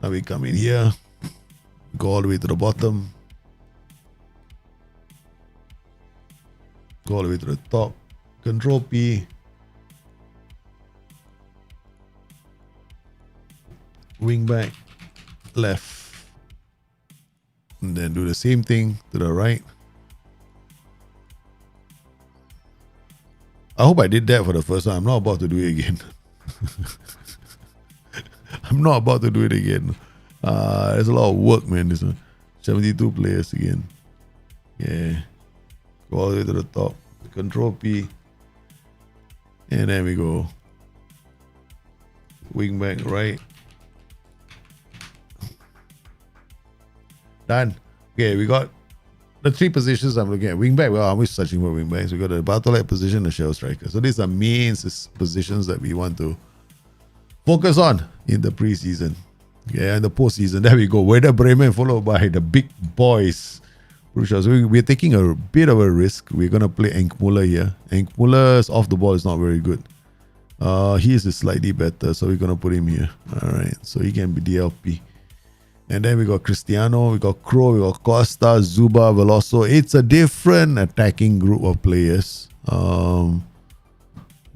Now we come in here. Go all the way to the bottom. Go all the way to the top. Control P. Wing back. Left. And then do the same thing to the right. I hope I did that for the first time. I'm not about to do it again. I'm not about to do it again. There's a lot of work, man. This one. 72 players again. Yeah. Go all the way to the top. Control P. And then we go. Wing back right. Done. Okay, we got the three positions I'm looking at. Wingback, well, I'm always searching for wingbacks. We got the Bartolette position, the shadow striker. So these are main positions that we want to focus on in the preseason. Okay, and the postseason. There we go. Werder Bremen followed by the big boys. So we're taking a bit of a risk. We're going to play Enkmuller here. Enkmuller's off the ball is not very good. He is slightly better, so we're going to put him here. All right, so he can be DLP. And then we got Cristiano, we got Kroos, we got Costa, Zuba, Veloso. It's a different attacking group of players.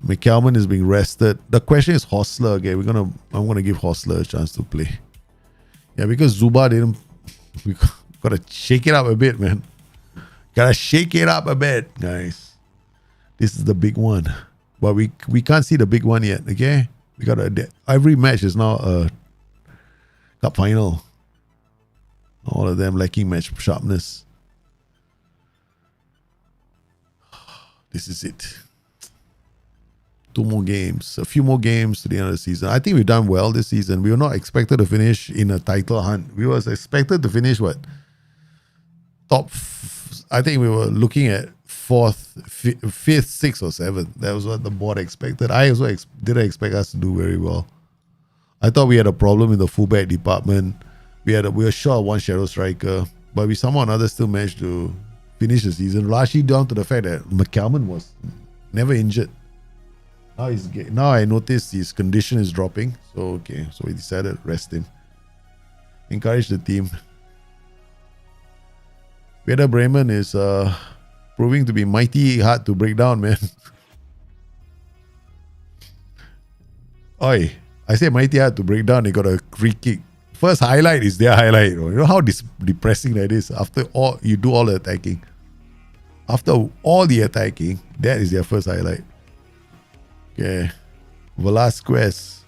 McCalman is being rested. The question is Hostler. Okay, I'm gonna give Hostler a chance to play. Yeah, because Zuba didn't. We gotta shake it up a bit, man. Gotta shake it up a bit, guys. This is the big one, but we can't see the big one yet. Okay, we got every match is now a cup final. All of them lacking match sharpness. This is it. 2 more games. A few more games to the end of the season. I think we've done well this season. We were not expected to finish in a title hunt. We was expected to finish what? I think we were looking at 4th, 5th, 6th or 7th. That was what the board expected. I also didn't expect us to do very well. I thought we had a problem in the fullback department. We were short of one shadow striker, but we somehow or another still managed to finish the season, largely down to the fact that McCalman was never injured. Now I noticed his condition is dropping, so we decided to rest him. Encourage the team. Werder Bremen is proving to be mighty hard to break down, man. Oi, I say mighty hard to break down. They got a free kick. First highlight is their highlight. You know how depressing that is. After all, you do all the attacking. After all the attacking, that is their first highlight. Okay. Velasquez.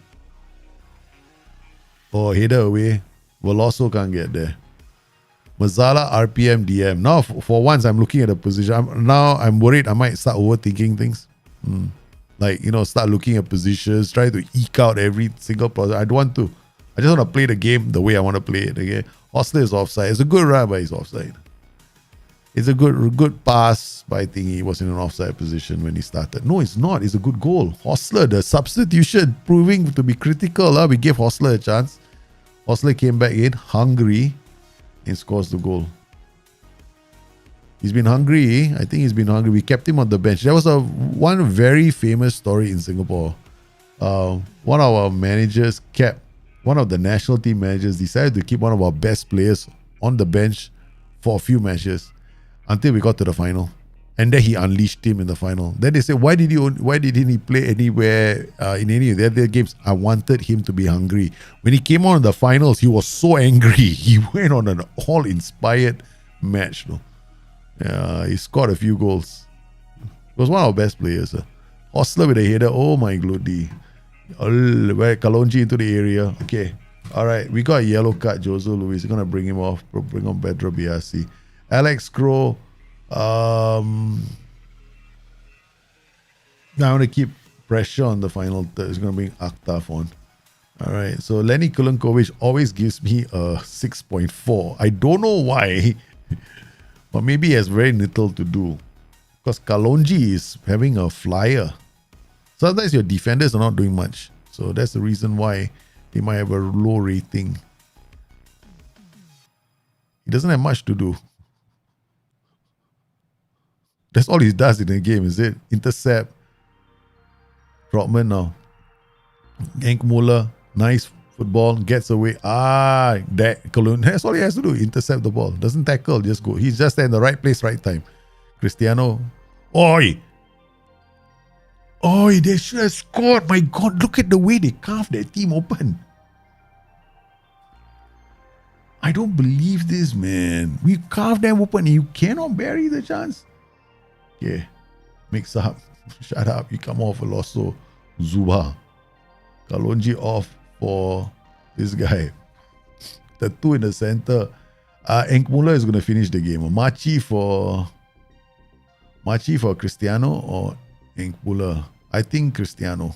Oh, header away. Veloso can't get there. Mazzala, RPM, DM. Now, for once, I'm looking at the position. I'm worried I might start overthinking things. Start looking at positions, try to eke out every single process. I don't want to. I just want to play the game the way I want to play it. Okay, Hostler is offside. It's a good run, but he's offside. It's a good pass, but I think he was in an offside position when he started. No, it's not. It's a good goal. Hostler, the substitution proving to be critical. We gave Hostler a chance. Hostler came back in hungry and scores the goal. He's been hungry. I think he's been hungry. We kept him on the bench. There was one very famous story in Singapore. One of our managers one of the national team managers decided to keep one of our best players on the bench for a few matches until we got to the final. And then he unleashed him in the final. Then they said, why didn't he play anywhere in any of the other games? I wanted him to be hungry. When he came on in the finals, he was so angry. He went on an all-inspired match. He scored a few goals. He was one of our best players. Hostler with a header. Oh my glory. Where Kalonji into the area. Okay. Alright. We got a yellow card. Jose Luis. We're going to bring him off. Bring on Pedro Biasi. Alex Crow. I'm going to keep pressure on the final third. It's going to bring Aktaf on. Alright. So Lenny Kulankovic always gives me a 6.4. I don't know why. But maybe he has very little to do. Because Kalonji is having a flyer. Sometimes your defenders are not doing much. So that's the reason why they might have a low rating. He doesn't have much to do. That's all he does in the game, is it? Intercept. Trotman now. Enkmuller. Nice football. Gets away. That's all he has to do. Intercept the ball. Doesn't tackle. Just go. He's just in the right place, right time. Cristiano. Oi! They should have scored. My God, look at the way they carved that team open. I don't believe this, man. We carved them open and you cannot bury the chance. Yeah. Mix up. Shut up. You come off Veloso. Zuba. Kalonji off for this guy. The two in the center. Enkmuller is going to finish the game. Machi for Cristiano or Enkmuller? I think Cristiano.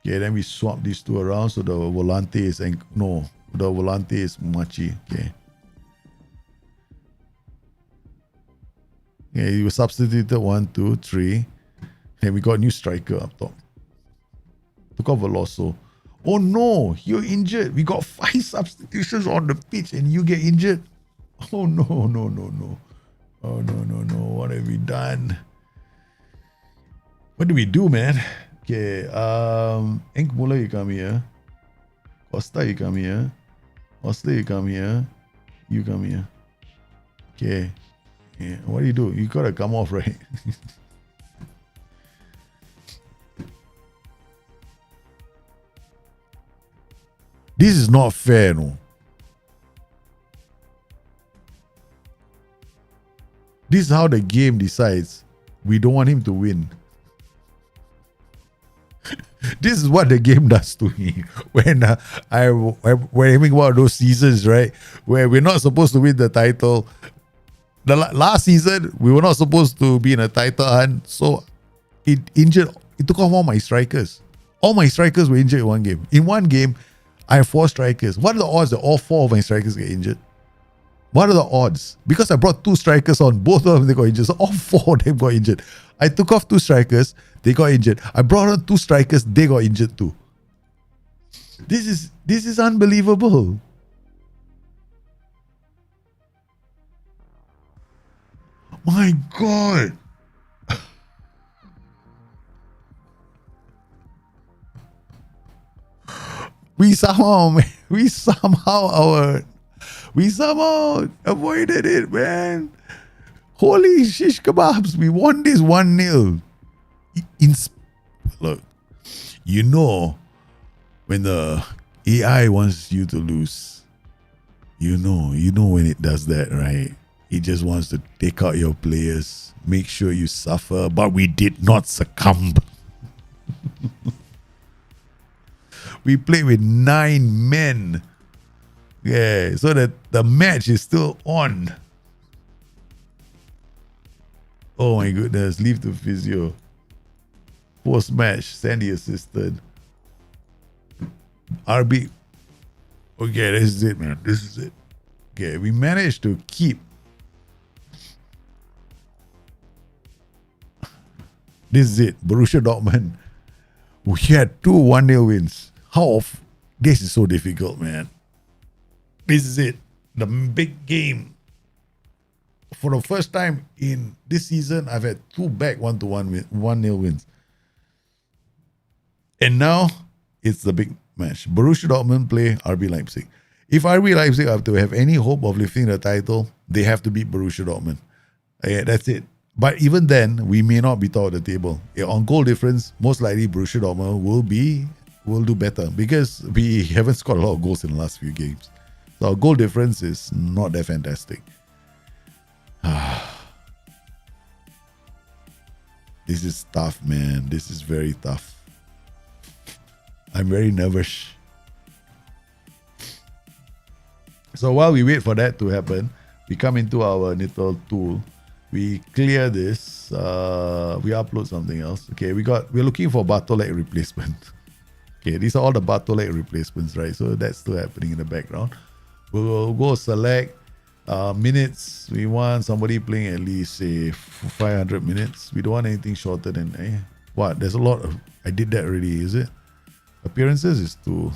Okay, then we swap these two around. So the Volante is Volante is Machi. Okay. Yeah, he was substituted 1, 2, 3. And we got a new striker up top. Took off Veloso. Oh no, you're injured. We got 5 substitutions on the pitch and you get injured. Oh no. Oh no. What have we done? What do we do, man? Okay, Enk Muller, you come here. Costa, you come here. Osler, you come here. You come here. Okay. Yeah. What do? You gotta come off, right? This is not fair, no. This is how the game decides. We don't want him to win. This is what the game does to me when we're having one of those seasons, right, where we're not supposed to win the title. The last season we were not supposed to be in a title hunt, so it took off all my strikers. All my strikers were injured in one game. In one game, I have 4 strikers. What are the odds that all 4 of my strikers get injured? What are the odds? Because I brought 2 strikers on, both of them they got injured. So all 4 of them got injured. I took off 2 strikers, they got injured. I brought on 2 strikers, they got injured too. This is unbelievable. My God. We somehow avoided it, man. Holy shish kebabs. We won this 1-0. Look, you know when the AI wants you to lose. You know when it does that, right? It just wants to take out your players, make sure you suffer, but we did not succumb. We played with 9 men. Yeah, so that the match is still on. Oh my goodness, leave the physio. Post-match, Sandy assisted. RB. Okay, this is it, man. This is it. Okay, we managed to keep. This is it. Borussia Dortmund. We had 2 1-0 wins. This is so difficult, man. This is it. The big game. For the first time in this season, I've had 2 back 1-0 wins. And now it's the big match. Borussia Dortmund play RB Leipzig. If RB Leipzig have to have any hope of lifting the title, they have to beat Borussia Dortmund. Yeah, that's it. But even then, we may not be top of the table. On goal difference, most likely Borussia Dortmund will do better because we haven't scored a lot of goals in the last few games. So our goal difference is not that fantastic. This is tough, man. This is very tough. I'm very nervous. So while we wait for that to happen, we come into our little tool. We clear this. We upload something else. Okay, we're looking for Bartolek replacement. Okay, these are all the Bartolek replacements, right? So that's still happening in the background. We'll go select minutes. We want somebody playing at least say 500 minutes. We don't want anything shorter than what? There's a lot of. I did that already. Is it? Appearances is 2.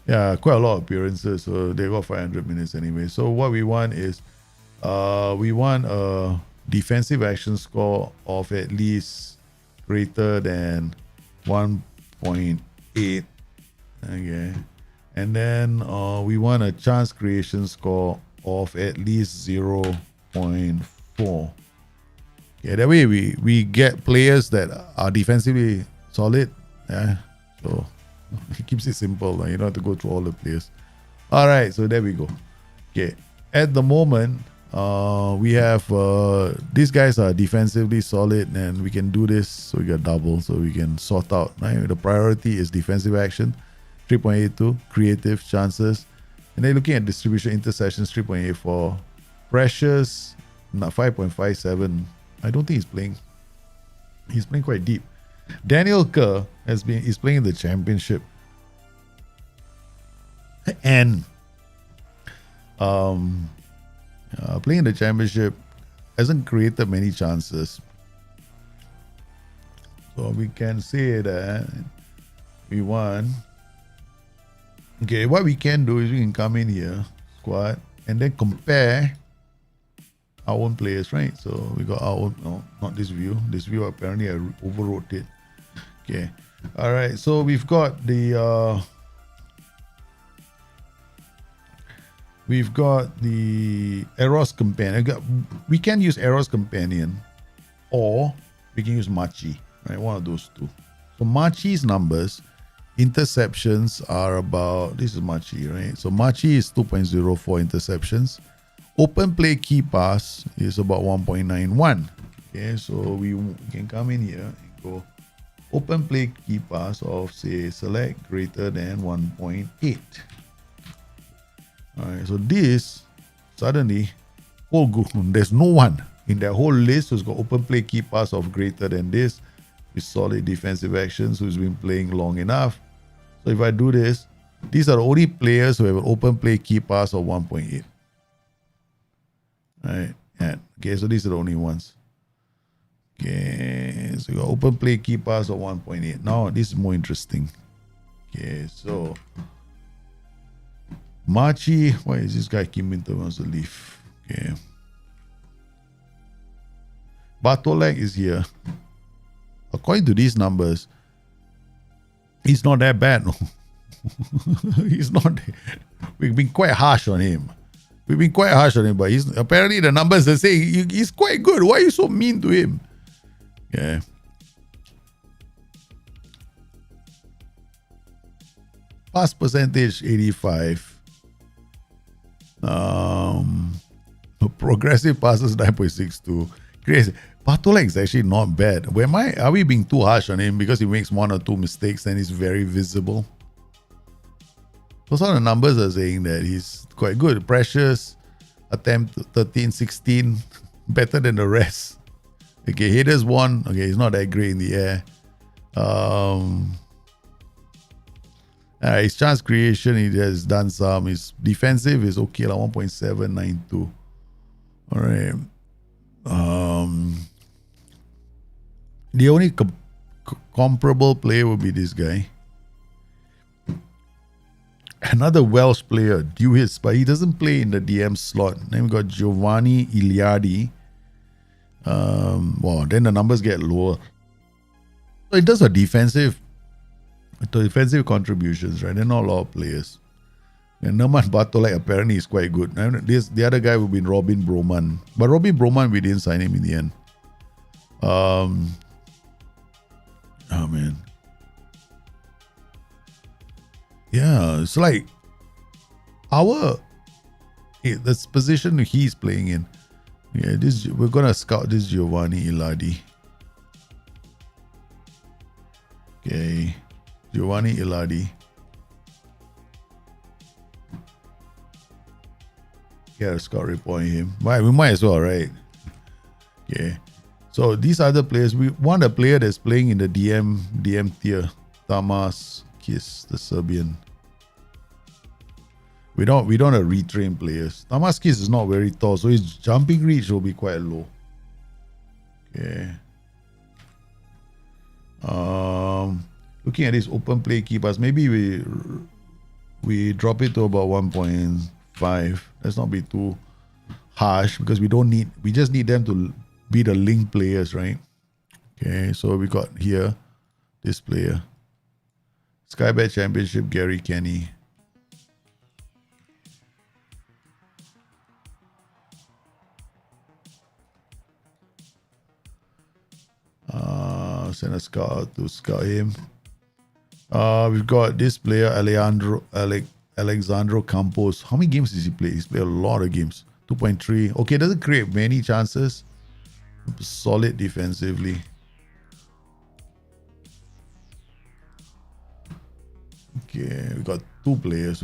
Yeah, quite a lot of appearances. So they got 500 minutes anyway. So what we want is, we want a defensive action score of at least greater than 1.8. Okay, and then we want a chance creation score of at least 0.4. Yeah, that way we get players that are defensively solid. Yeah, so it keeps it simple. You don't have to go through all the players. All right, so there we go. Okay, at the moment, we have these guys are defensively solid, and we can do this. So we got double, so we can sort out. Right, the priority is defensive action, 3.82, creative chances, and then looking at distribution, interceptions, 3.84, pressures, 5.57. I don't think he's playing. He's playing quite deep. Daniel Kerr is playing in the championship, and Playing the championship hasn't created many chances. So we can say that we won. Okay, what we can do is we can come in here, squad, and then compare our own players, right? So we got our own, no, not this view. This view apparently I overwrote it. Okay. All right. So we've got the Eros Companion. We can use Eros Companion, or we can use Machi, right? One of those two. So Machi's numbers, interceptions are about, this is Machi, right? So Machi is 2.04 interceptions. Open play key pass is about 1.91. Okay, so we can come in here and go open play key pass of, say, select greater than 1.8. All right, so this suddenly, oh, good, there's no one in that whole list who's got open play key pass of greater than this with solid defensive actions, who's been playing long enough. So if I do this, these are the only players who have an open play key pass of 1.8. Right, and okay, so these are the only ones. Okay, so you got open play key pass of 1.8. Now this is more interesting. Okay, so Machi, why is this guy Kim Minter wants to leave? Okay, Bartolek is here. According to these numbers, he's not that bad. No. He's not. We've been quite harsh on him. But he's apparently the numbers are saying he's quite good. Why are you so mean to him? Yeah. Pass percentage 85. Progressive passes 9.62. Crazy. Bartolek is actually not bad. Are we being too harsh on him because he makes one or two mistakes and he's very visible? So some of the numbers are saying that he's quite good. Precious, attempt 13, 16, better than the rest. Okay, headers 1. Okay, he's not that great in the air. His chance creation, he has done some. His defensive is okay, like 1.792. All right. The only comparable player will be this guy. Another Welsh player, Dewis, but he doesn't play in the DM slot. Then we got Giovanni Iliadi. Then the numbers get lower. So it does a defensive contributions, right? They're not a lot of players. And Norman Bartolek apparently is quite good. The other guy will be Robin Broman. But Robin Broman, we didn't sign him in the end. Oh man. Yeah, it's like this position he's playing in. Yeah, we're gonna scout this Giovanni Iladi. Okay, Giovanni Iladi. Get a scout report on him. We might as well, right? Okay. So these other players, we want a player that's playing in the DM tier. Tamas Kiss, the Serbian. We don't have retrained players. Tamas Kiss is not very tall, so his jumping reach will be quite low. Okay. Looking at his open play keepers, maybe we drop it to about 1.5. Let's not be too harsh because we just need them to be the link players, right? Okay, so we got here this player. Skybet Championship, Gary Kenny. Send a scout to scout him. We've got this player, Alexandro Campos. How many games does he play? He's played a lot of games. 2.3. Okay, doesn't create many chances. Solid defensively. Okay, we got two players.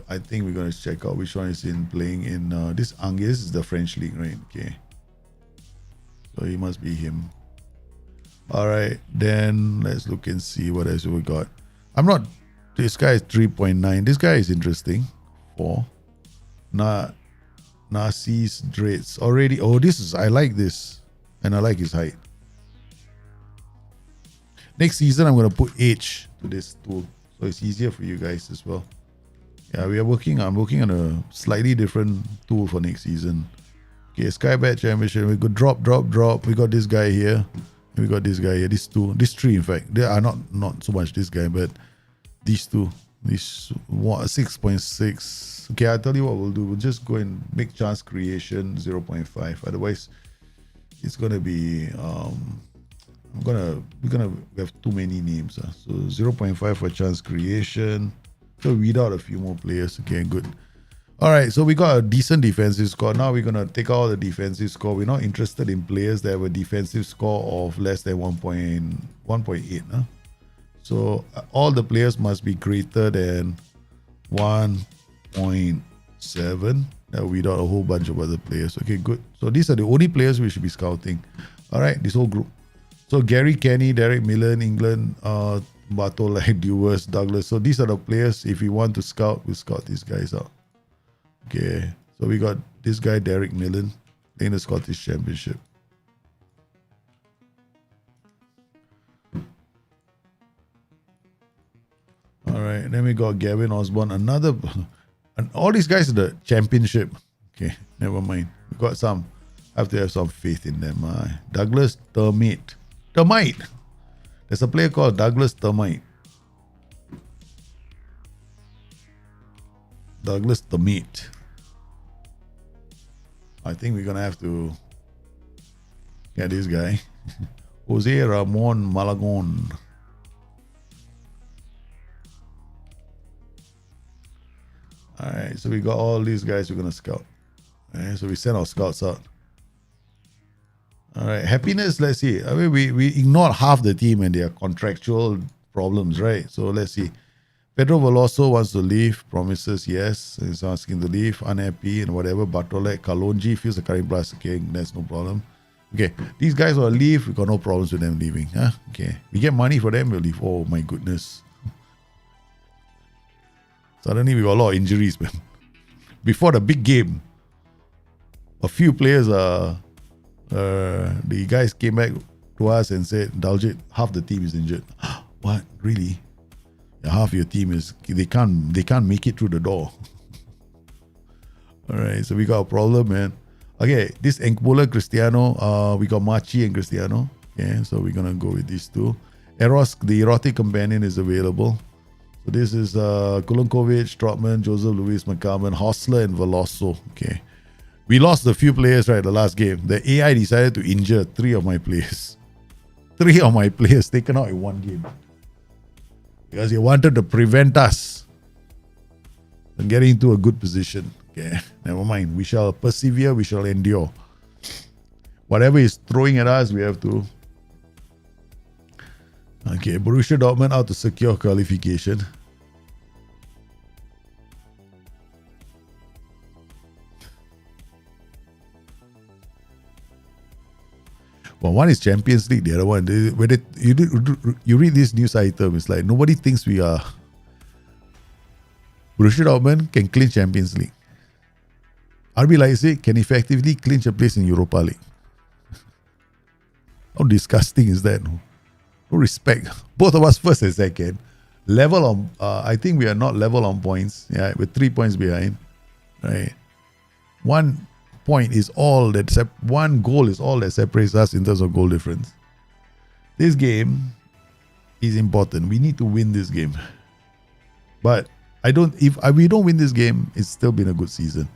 I think we're gonna check out which one is playing in this Angers. This is the French league, right? Okay, so he must be him. All right, then let's look and see what else we got. This guy is 3.9. This guy is interesting. 4. Narcis Dreads. Already. Oh, I like this. And I like his height. Next season, I'm going to put age to this tool. So it's easier for you guys as well. Yeah, I'm working on a slightly different tool for next season. Okay, Sky Bet Championship. We go drop. We got this guy here. We got this guy here. These three, in fact. They are not so much this guy, but these two. This 6.6. Okay, I'll tell you what we'll do. We'll just go and make chance creation 0.5. Otherwise, it's gonna be we're gonna have too many names. So 0.5 for chance creation. So read out a few more players. Okay, good. All right, so we got a decent defensive score. Now we're gonna take out the defensive score. We're not interested in players that have a defensive score of less than 1.8. So all the players must be greater than 1.7. That weed out a whole bunch of other players. Okay, good. So these are the only players we should be scouting. All right, this whole group. So Gary Kenny, Derek Millen, England, Bartolai, Dewars, Douglas. So these are the players. If we want to scout, we'll scout these guys out. Okay, so we got this guy, Derek Millen, playing the Scottish Championship. All right, then we got Gavin Osborne, and all these guys are the Championship. Okay, never mind. We got some. I have to have some faith in them. Douglas Termite. There's a player called Douglas Termite. Douglas Termite. I think we're gonna have to get this guy. Jose Ramon Malagon. Alright, so we got all these guys we're gonna scout. Alright, so we send our scouts out. Alright, happiness, let's see. I mean, we ignored half the team and their contractual problems, right? So let's see. Pedro Veloso wants to leave, promises yes, he's asking to leave, unhappy and whatever. Bartolek, Kalonji feels the current plus, okay, that's no problem. Okay, these guys will leave, we got no problems with them leaving. Huh? Okay, we get money for them, we'll leave. Oh my goodness. Suddenly we got a lot of injuries, man. Before the big game, a few players, the guys came back to us and said, Daljit, half the team is injured. What? Really? Half your team is they can't make it through the door. All right, so we got a problem, man. Okay, this Enkbola Cristiano, we got Machi and Cristiano. Okay, so we're gonna go with these two. Eros, the erotic companion, is available. So this is Kulankovic, Trotman, Joseph Luis McCarman, Hostler, and Veloso. Okay, we lost a few players, right? The last game, the AI decided to injure 3 of my players. 3 of my players taken out in one game. Because he wanted to prevent us from getting into a good position. Okay, never mind. We shall persevere, we shall endure. Whatever he's throwing at us, we have to. Okay, Borussia Dortmund out to secure qualification. Well, one is Champions League, the other one, you read this news item, it's like nobody thinks we are. Borussia Dortmund can clinch Champions League. RB Leipzig can effectively clinch a place in Europa League. How disgusting is that? No respect. Both of us first and second. Level on, I think we are not level on points. Yeah, with 3 points behind. Right. One goal is all that separates us in terms of goal difference. This game is important. We need to win this game. But if we don't win this game, it's still been a good season.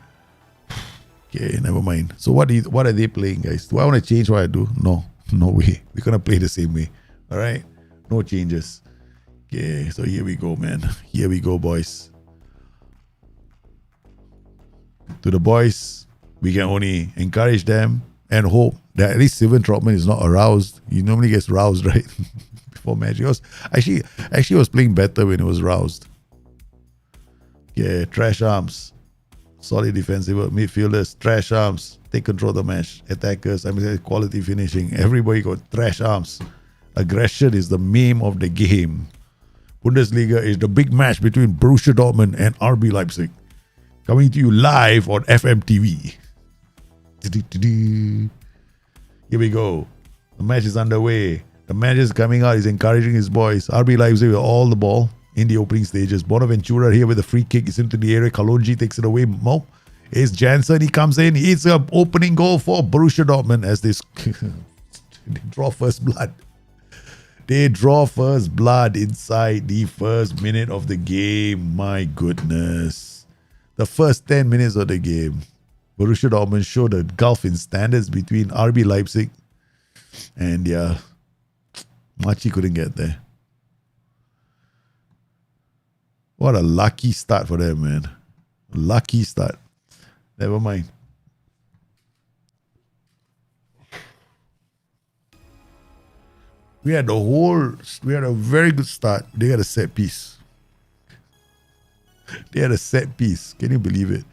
Okay, never mind. So what are they playing, guys? Do I want to change what I do? No way. We're gonna play the same way. All right, no changes. Okay, so here we go, man. Here we go, boys. To the boys, we can only encourage them and hope that at least Sylvan Trotman is not aroused. He normally gets roused, right? Before match. He was actually was playing better when he was roused. Yeah, trash arms. Solid defensive midfielders, trash arms. Take control of the match. Attackers, quality finishing. Everybody got trash arms. Aggression is the meme of the game. Bundesliga is the big match between Borussia Dortmund and RB Leipzig. Coming to you live on FM TV. Here we go. The match is underway. The manager is coming out. He's encouraging his boys. RB Leipzig with all the ball in the opening stages. Bonaventura here with the free kick. It's into the area. Kalonji takes it away. Mo. It's Jansen. He comes in. It's an opening goal for Borussia Dortmund as they draw first blood. They draw first blood inside the first minute of the game. My goodness. The first 10 minutes of the game. Borussia Dortmund showed a gulf in standards between RB Leipzig and Machi couldn't get there. What a lucky start for them, man. Lucky start. Never mind. We had a very good start. They had a set piece. Can you believe it?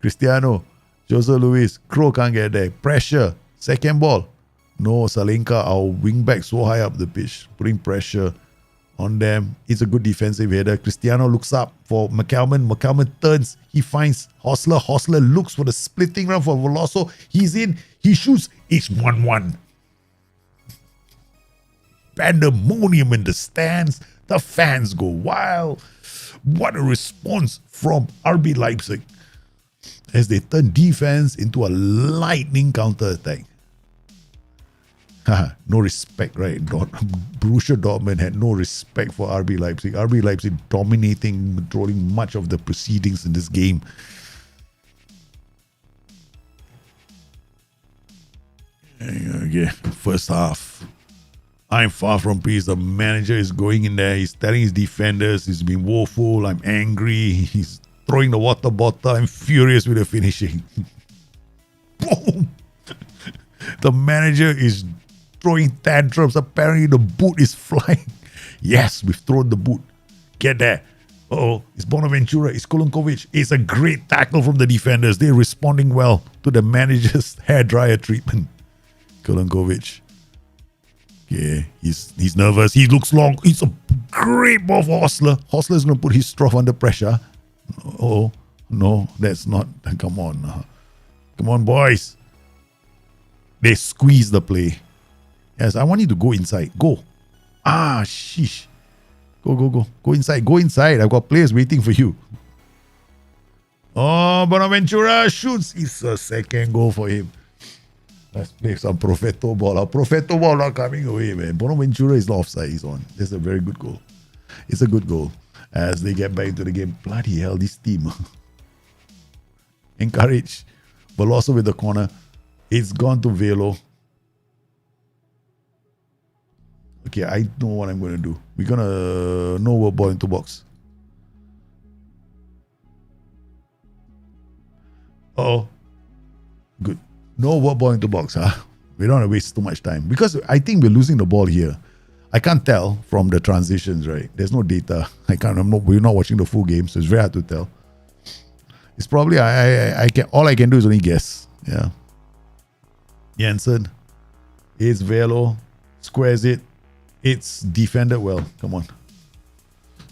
Cristiano, Jose Luis, Kroos can't get there. Pressure. Second ball. No, Salenka, our wing back so high up the pitch, putting pressure on them. It's a good defensive header. Cristiano looks up for McCalman. McCalman turns. He finds Hostler. Hostler looks for the splitting run for Veloso. He's in. He shoots. It's 1-1. Pandemonium in the stands. The fans go wild. What a response from RB Leipzig as they turn defense into a lightning counter-attack. No respect, right? Borussia Dortmund had no respect for RB Leipzig. RB Leipzig dominating, controlling much of the proceedings in this game. Okay, first half. I'm far from pleased. The manager is going in there. He's telling his defenders he's been woeful. I'm angry. He's throwing the water bottle. I'm furious with the finishing. Boom! The manager is throwing tantrums. Apparently the boot is flying. Yes, we've thrown the boot. Get there. Oh, it's Bonaventura. It's Kolunkovic. It's a great tackle from the defenders. They're responding well to the manager's hairdryer treatment. Kolunkovic. Yeah, he's nervous. He looks long. It's a great ball for Hostler. Hostler's going to put his stuff under pressure. Oh, no, that's not. Come on. Come on, boys. They squeeze the play. Yes, I want you to go inside. Go. Sheesh. Go. Go inside. Go inside. I've got players waiting for you. Oh, Bonaventura shoots. It's a second goal for him. Let's play some Profeto ball. Our Profeto ball not coming away, man. Bonaventura is not offside. He's on. That's a very good goal. It's a good goal. As they get back into the game. Bloody hell, this team. Encourage. Veloso with the corner. It's gone to Velo. Okay, I know what I'm going to do. We're going to no ball into box. Oh, good. No ball into box, huh? We don't want to waste too much time. Because I think we're losing the ball here. I can't tell from the transitions, right? There's no data. We're not watching the full game, so it's very hard to tell. It's probably, all I can do is only guess. Yeah. Jensen. It's Velo. Squares it. It's defended well. Come on.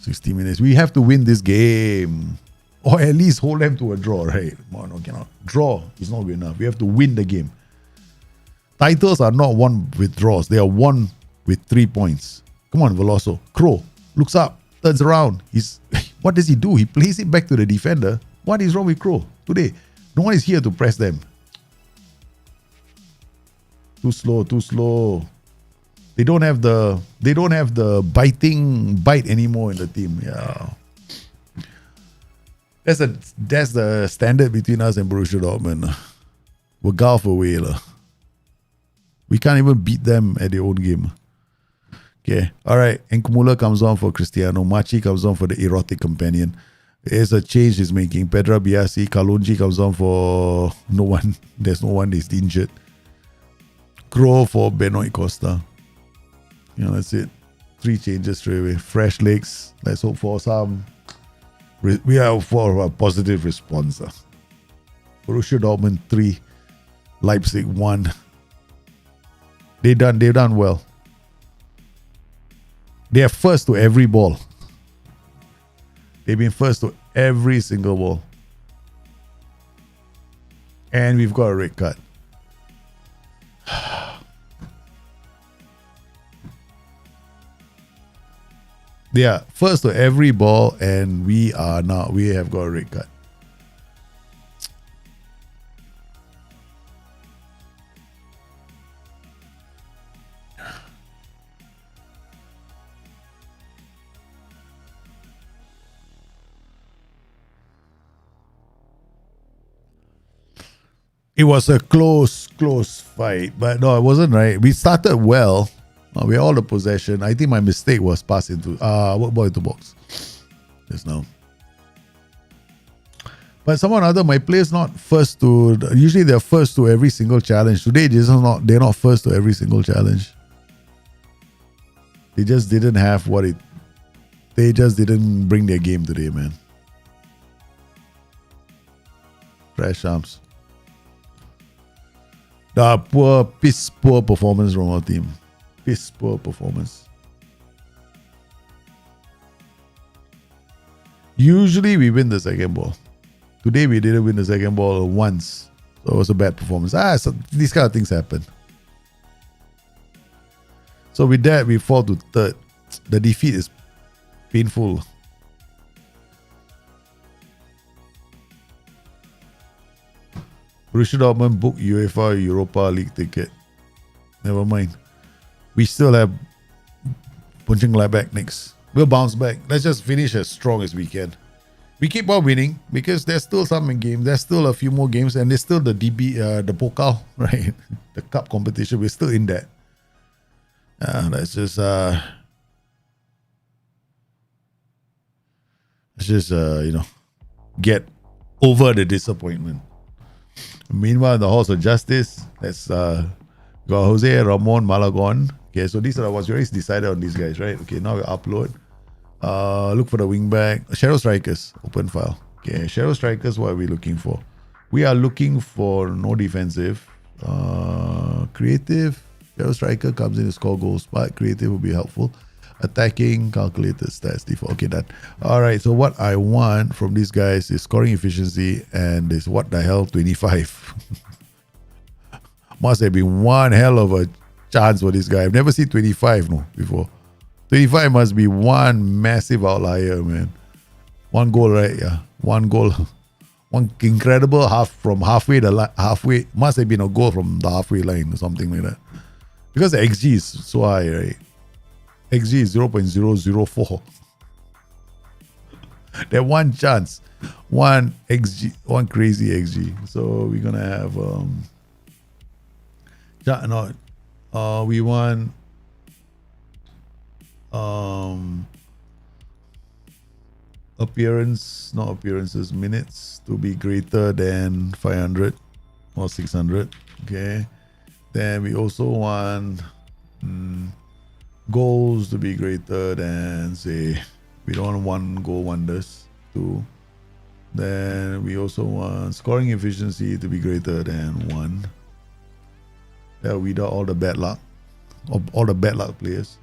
60 minutes. We have to win this game. Or at least hold them to a draw, right? No, cannot. Draw is not good enough. We have to win the game. Titles are not won with draws. They are won with 3 points. Come on, Veloso. Kroos looks up, turns around. What does he do? He plays it back to the defender. What is wrong with Kroos today? No one is here to press them. Too slow. They don't have the bite anymore in the team. Yeah. That's the standard between us and Borussia Dortmund. We're gulf away. We can't even beat them at their own game. Okay. All right. Nkumula comes on for Cristiano. Machi comes on for the erotic companion. There's a change he's making. Pedra Biasi. Kalonji comes on for no one. There's no one that's injured. Kroos for Benoit Costa. That's it. 3 changes straight away. Fresh legs. Let's hope for some. We are for a positive response. Borussia Dortmund 3, Leipzig 1. They've done well. They are first to every ball. They've been first to every single ball. And we've got a red card. Yeah, first to every ball, and we have got a red card. It was a close fight, but no, it wasn't right. We started well. We had all the possession. I think my mistake was pass into ball into box just now. But someone other, my players not first to. Usually they're first to every single challenge. Today they're not first to every single challenge. They just didn't have what it. They just didn't bring their game today, man. Trash arms. Poor performance from our team. Poor performance. Usually we win the second ball. Today we didn't win the second ball once. So it was a bad performance. So these kind of things happen. So with that, we fall to third. The defeat is painful. Borussia Dortmund booked UEFA Europa League ticket. Never mind. We still have Mönchengladbach next. We'll bounce back. Let's just finish as strong as we can. We keep on winning because there's still some in game. There's still a few more games, and there's still the the Pokal, right? The cup competition. We're still in that. Let's just get over the disappointment. Meanwhile, in the Halls of Justice, let's got Jose Ramon Malagon. Okay, so these are the ones we already decided on these guys, right? Okay, now we upload. Look for the wingback. Shadow Strikers, open file. Okay, Shadow Strikers, what are we looking for? We are looking for no defensive. Creative. Shadow Striker comes in to score goals, but creative will be helpful. Attacking, calculated stats, default. Okay, done. All right, so what I want from these guys is scoring efficiency and this what the hell 25. Must have been one hell of a chance for this guy. I've never seen 25 before. 25 must be one massive outlier, man. One goal, right? Yeah, one goal. One incredible halfway. Must have been a goal from the halfway line or something like that. Because the XG is so high, right? XG is 0.004. That one chance, one XG, one crazy XG. So we're gonna have we want minutes to be greater than 500 or 600. Okay. Then we also want goals to be greater than, say, we don't want one goal wonders. 2. Then we also want scoring efficiency to be greater than 1. That without all the bad luck, all the bad luck players.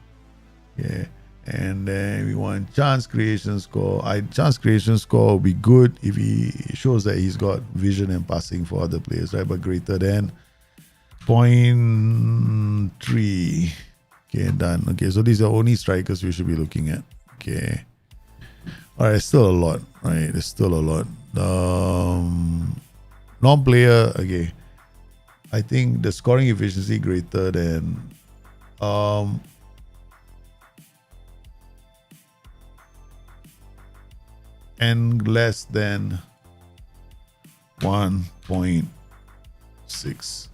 Yeah. And then we want chance creation score. Chance creation score will be good if he shows that he's got vision and passing for other players, right? But greater than 0.3. Okay, done. Okay, so these are only strikers we should be looking at. Okay. All right, still a lot. Right, there's still a lot. Non-player. Okay, I think the scoring efficiency greater than and less than 1.6.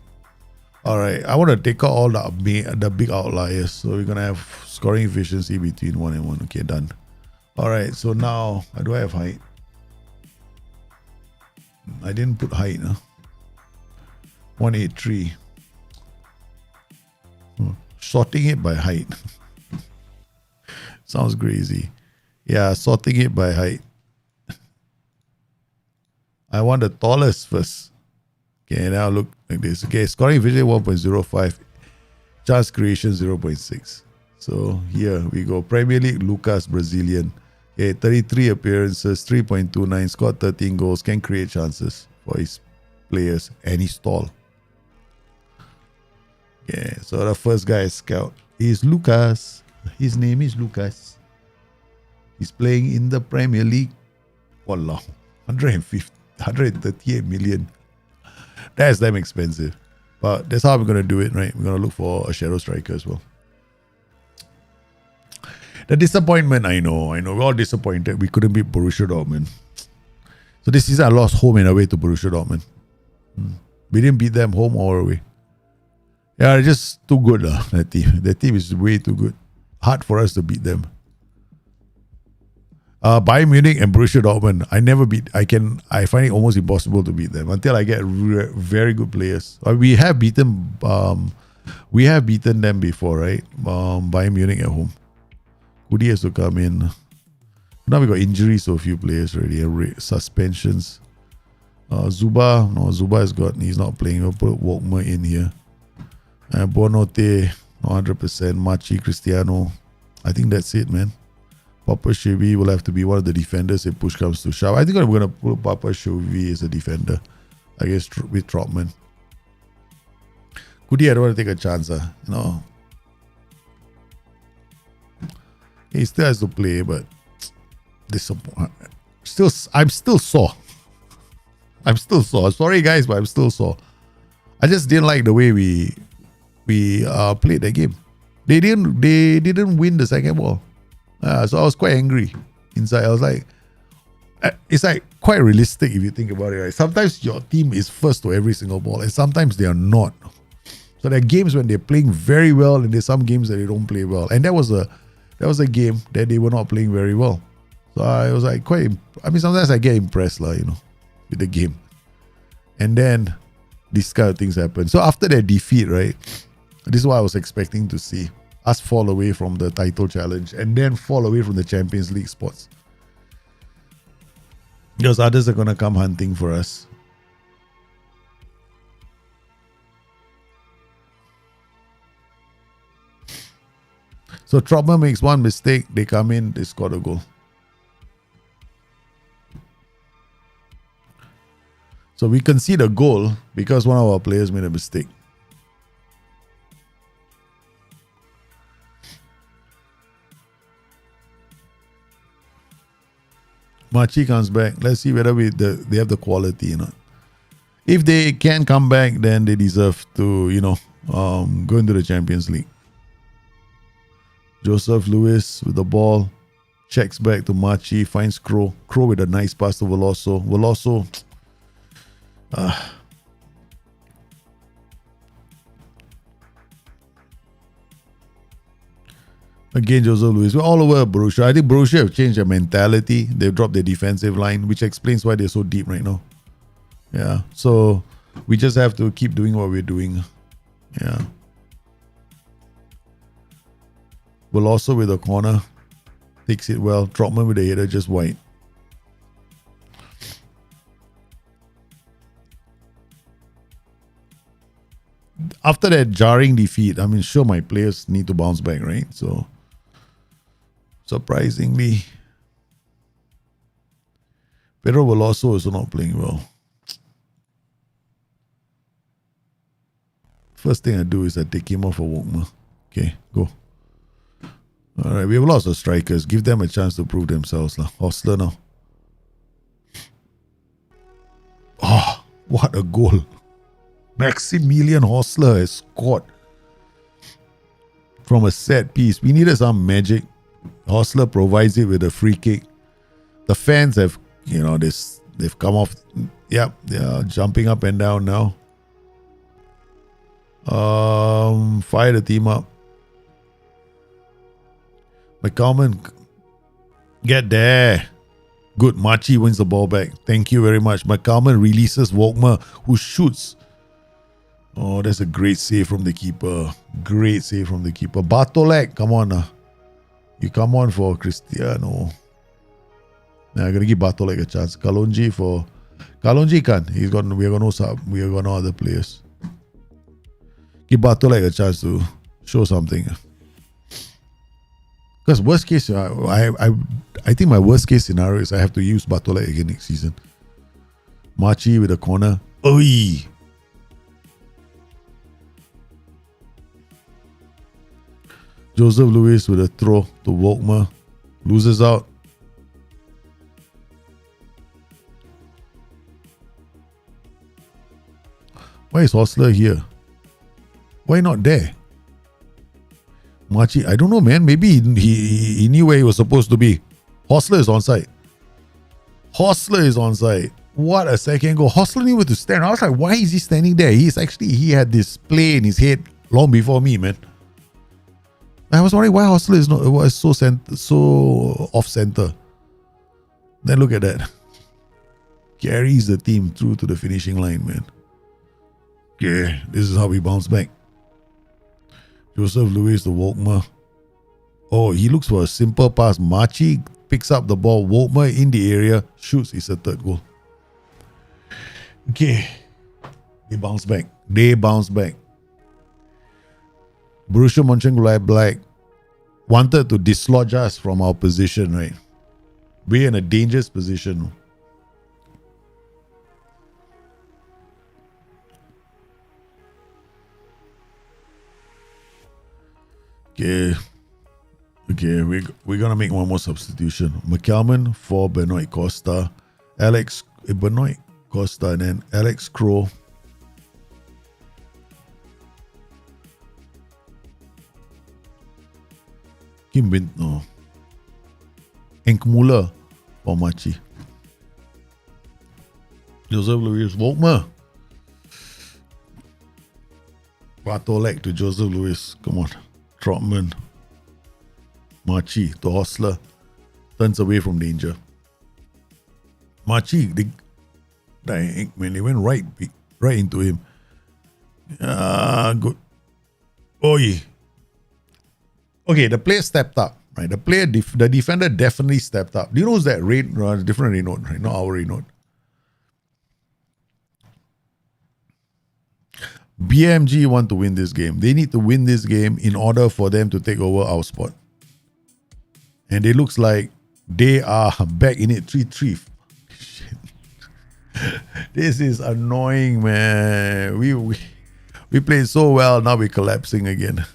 All right, I want to take out all the big outliers. So we're gonna have scoring efficiency between 1 and 1. Okay, done. All right, so now do I have height? I didn't put height. 183. Sorting it by height. Sounds crazy. Yeah, sorting it by height. I want the tallest first. Okay, now look like this. Okay, scoring efficiency 1.05. Chance creation 0.6. So here we go. Premier League, Lucas, Brazilian. Okay, 33 appearances, 3.29, scored 13 goals, can create chances for his players, and he's tall. Yeah, so the first guy is scout is Lucas. His name is Lucas. He's playing in the Premier League. Wallah, 138 million. That's damn expensive. But that's how we're going to do it, right? We're going to look for a shadow striker as well. The disappointment, I know. We're all disappointed. We couldn't beat Borussia Dortmund. So this season I lost home and away to Borussia Dortmund. We didn't beat them home or away. Yeah, they're just too good, that team. That team is way too good. Hard for us to beat them. Bayern Munich and Borussia Dortmund, I find it almost impossible to beat them until I get very good players. We have beaten them before, right? Bayern Munich at home. Kudi has to come in. Now we got injuries to a few players already. Suspensions. Zuba he's not playing. We'll put Walkmer in here. Bonote, 100%. Machi, Cristiano. I think that's it, man. Papa Chevy will have to be one of the defenders if push comes to shove. I think we're going to put Papa Chevy as a defender. I guess with Trotman. Kudi, I don't want to take a chance. He still has to play, but I'm still sore. Sorry guys, but I'm still sore. I just didn't like the way we played that game. They didn't win the second ball. So I was quite angry inside. I was like, it's like quite realistic if you think about it, right? Sometimes your team is first to every single ball, and sometimes they are not. So there are games when they're playing very well, and there's some games that they don't play well. And that was a game that they were not playing very well. So I was like sometimes I get impressed, with the game. And then these kind of things happen. So after that defeat, right, this is what I was expecting to see. Us fall away from the title challenge and then fall away from the Champions League spots. Because others are going to come hunting for us. So Trotman makes one mistake, they come in, they score a goal. So we concede a goal because one of our players made a mistake. Machi comes back. Let's see whether they have the quality or not. If they can come back, then they deserve to, go into the Champions League. Joseph Lewis with the ball. Checks back to Machi. Finds Crow. Crow with a nice pass to Veloso. Veloso. Again, Joseph Lewis. We're all over Borussia. I think Borussia have changed their mentality. They've dropped their defensive line, which explains why they're so deep right now. Yeah. So we just have to keep doing what we're doing. Yeah. Veloso with a corner. Takes it well. Trotman with a header, just wide. After that jarring defeat, sure my players need to bounce back, right? So, surprisingly, Pedro Veloso is not playing well. First thing I do is I take him off a Walkmer. Okay, go. All right, we have lots of strikers. Give them a chance to prove themselves. Hostler now. Oh, what a goal. Maximilian Hostler has scored from a set piece. We needed some magic. Hostler provides it with a free kick. The fans have, they've come off. Yep, they are jumping up and down now. Fire the team up. McCalman, get there. Good. Machi wins the ball back. Thank you very much. McCalman releases Walkmer, who shoots. Oh, that's a great save from the keeper. Great save from the keeper. Bartolek, come on now. You come on for Cristiano. Now I'm gonna give Bartolek a chance. Kalonji can't. We have no other players. Give Bartolek a chance to show something. Because worst case, I think my worst case scenario is I have to use Bartolek again next season. Machi with a corner. Oi! Joseph Luis with a throw to Volkmer. Loses out. Why is Hostler here? Why not there? Machi, I don't know, man. Maybe he knew where he was supposed to be. Hostler is onside. Hostler is onside. What a second goal. Hostler knew where to stand. I was like, why is he standing there? He had this play in his head long before me, man. I was wondering why Hostler is not was so off center. Then look at that. Carries the team through to the finishing line, man. Okay, this is how we bounce back. Joseph Luis to Volkmer. Oh, he looks for a simple pass. Machi picks up the ball. Volkmer in the area. Shoots. It's a third goal. Okay. They bounce back. Borussia Mönchengladbach wanted to dislodge us from our position, right? We're in a dangerous position. Okay, we're gonna make one more substitution. McCalman for Benoit Costa, Benoit Costa, and then Alex Crow. Kim Bint, Enkmuller for Machi. Joseph Luis Volkmer. Bartolek to Joseph Luis. Come on. Trotman. Machi to Hostler. Turns away from danger. Machi, they went right into him. Good. Oi. Okay, the player stepped up, right? The defender definitely stepped up. Do you know who's that? Different Renault, right? Not our Renault. BMG want to win this game. They need to win this game in order for them to take over our spot. And it looks like they are back in it 3-3. Shit. This is annoying, man. We played so well, now we're collapsing again.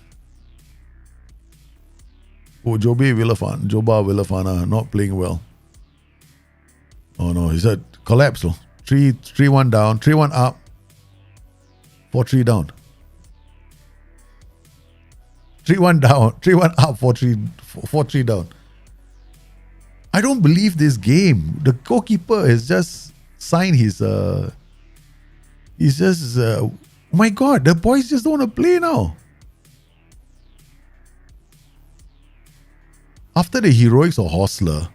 Oh, Joba Villafana not playing well. Oh no, he said collapse. 3-1 down, 3-1 up, 4-3 down. 3-1 down, 3-1 up, 4-3 down. I don't believe this game. The goalkeeper has just signed his he's just oh my god, the boys just don't want to play now. After the heroics of Hostler,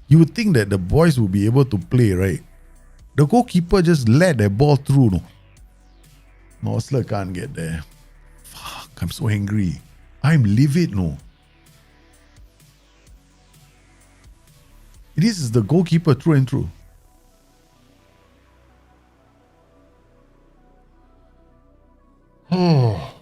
you would think that the boys would be able to play, right? The goalkeeper just let the ball through. No, Hostler can't get there. Fuck, I'm so angry. I'm livid, no. This is the goalkeeper through and through. Oh.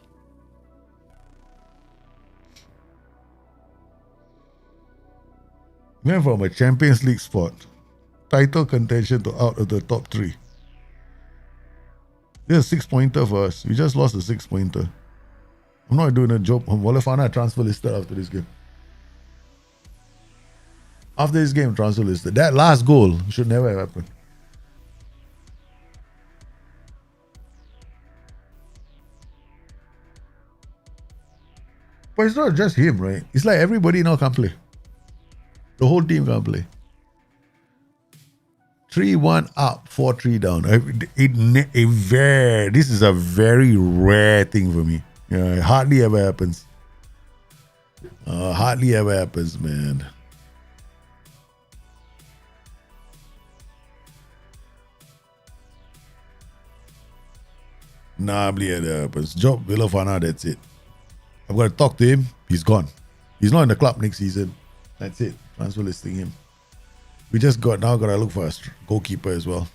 Went from a Champions League spot, title contention, to out of the top 3. There's a 6-pointer for us. We just lost a 6-pointer. I'm not doing a joke. Wolefana transfer listed after this game. After this game, transfer listed. That last goal should never have happened. But it's not just him, right? It's like everybody now can't play. The whole team can't play. 3-1 up, 4-3 down. This is a very rare thing for me. It hardly ever happens. Hardly ever happens, man. Hardly ever happens. Job Villafana, that's it. I've got to talk to him. He's gone. He's not in the club next season. That's it. Transfer listing him. We just got to look for a goalkeeper as well.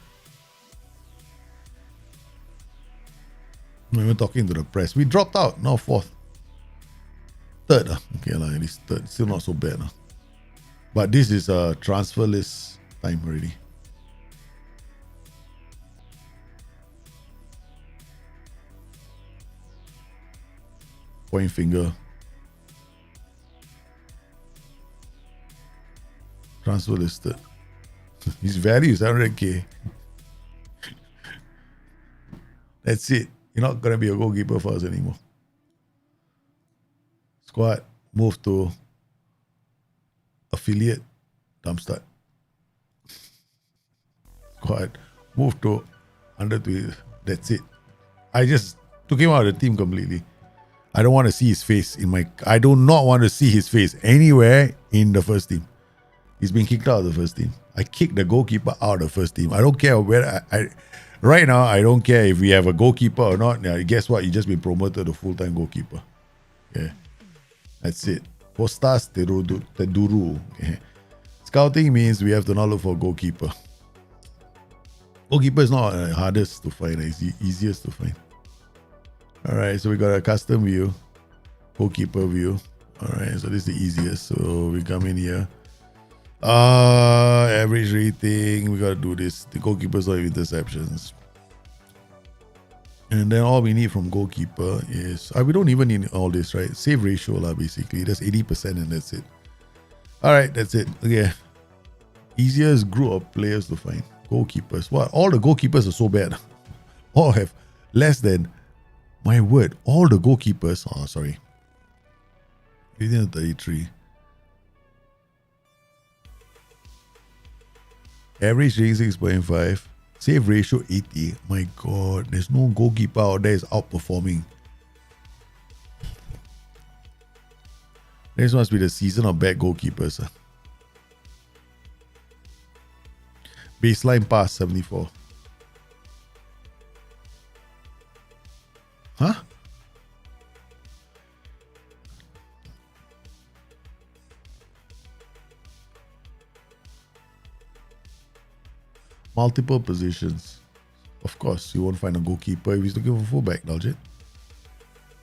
We were talking to the press. We dropped out. Now 4th. 3rd. Okay, at least 3rd. Still not so bad. But this is a transfer list time already. Point finger. Transfer listed. His value is 100k. That's it. You're not going to be a goalkeeper for us anymore. Squad, move to affiliate, Darmstadt. Squad, move to under 20. That's it. I just took him out of the team completely. I don't want to see his face I do not want to see his face anywhere in the first team. He's been kicked out of the first team. I kicked the goalkeeper out of the first team. I don't care where right now, I don't care if we have a goalkeeper or not. Now, guess what? You just been promoted to full-time goalkeeper. Yeah. That's it. Postas Teduru. Okay. Scouting means we have to now look for a goalkeeper. Goalkeeper is not the hardest to find. It's the easiest to find. Alright, so we got a custom view. Goalkeeper view. Alright, so this is the easiest. So we come in here. Average rating. We got to do this. The goalkeepers or interceptions. And then all we need from goalkeeper is... we don't even need all this, right? Save ratio, basically. That's 80% and that's it. Alright, that's it. Okay. Easiest group of players to find. Goalkeepers. What? All the goalkeepers are so bad. All have less than... My word. All the goalkeepers... Oh, sorry. 33. Average rating 6.5. Save ratio 80. My God. There's no goalkeeper out there is outperforming. This must be the season of bad goalkeepers. Baseline pass 74. Huh? Multiple positions. Of course, you won't find a goalkeeper if he's looking for fullback, Daljit.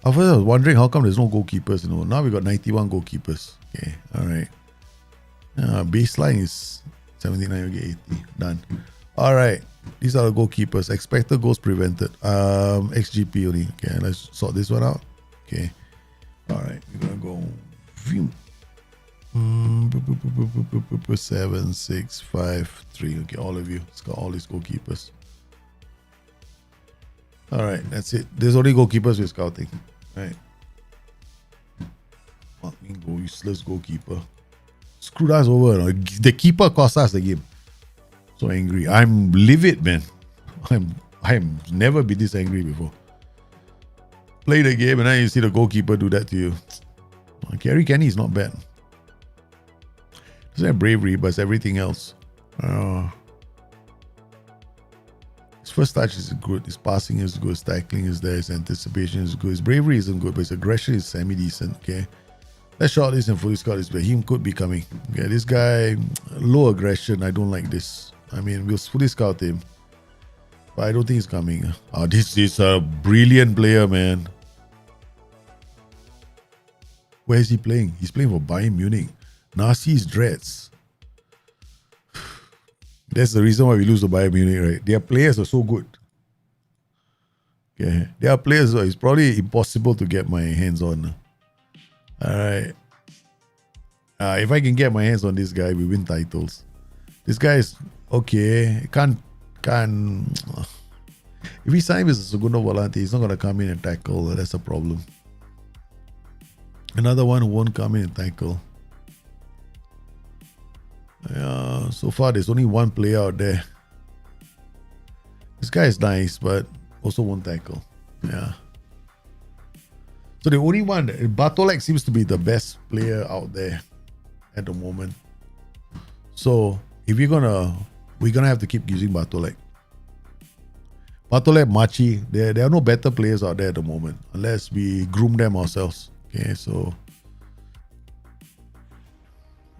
At first, I was wondering how come there's no goalkeepers. Now we got 91 goalkeepers. Okay, alright. Baseline is 79, okay, 80. Done. Alright. These are the goalkeepers. Expected goals prevented. XGP only. Okay, let's sort this one out. Okay. Alright, we're gonna go. 7, 6, 5, 3. Okay, all of you. It's got all these goalkeepers. Alright, that's it. There's only goalkeepers with scouting. Right. Fucking useless goalkeeper. Screwed us over. The keeper cost us the game. So angry. I'm livid, man. I'm never been this angry before. Play the game and then you see the goalkeeper do that to you. Kerry Kenny is not bad. Doesn't have bravery, but it's everything else. His first touch is good. His passing is good. His tackling is there. His anticipation is good. His bravery isn't good, but his aggression is semi-decent. Okay. Let's short this and fully scout this, but he could be coming. Okay, this guy, low aggression. I don't like this. I mean, we'll fully scout him, but I don't think he's coming. This is a brilliant player, man. Where is he playing? He's playing for Bayern Munich. Narcis Dreads. That's the reason why we lose to Bayern Munich, right? Their players are so good. Okay, their players it's probably impossible to get my hands on. Alright. If I can get my hands on this guy, we win titles. This guy is okay. Can't. If he signs as a segundo volante, he's not gonna come in and tackle. That's a problem. Another one who won't come in and tackle. Yeah, so far there's only one player out there. This guy is nice, but also won't tackle. Yeah. So the only one, Bartolek seems to be the best player out there at the moment. So if we're gonna have to keep using Bartolek. Bartolek, Machi, there are no better players out there at the moment unless we groom them ourselves. Okay, so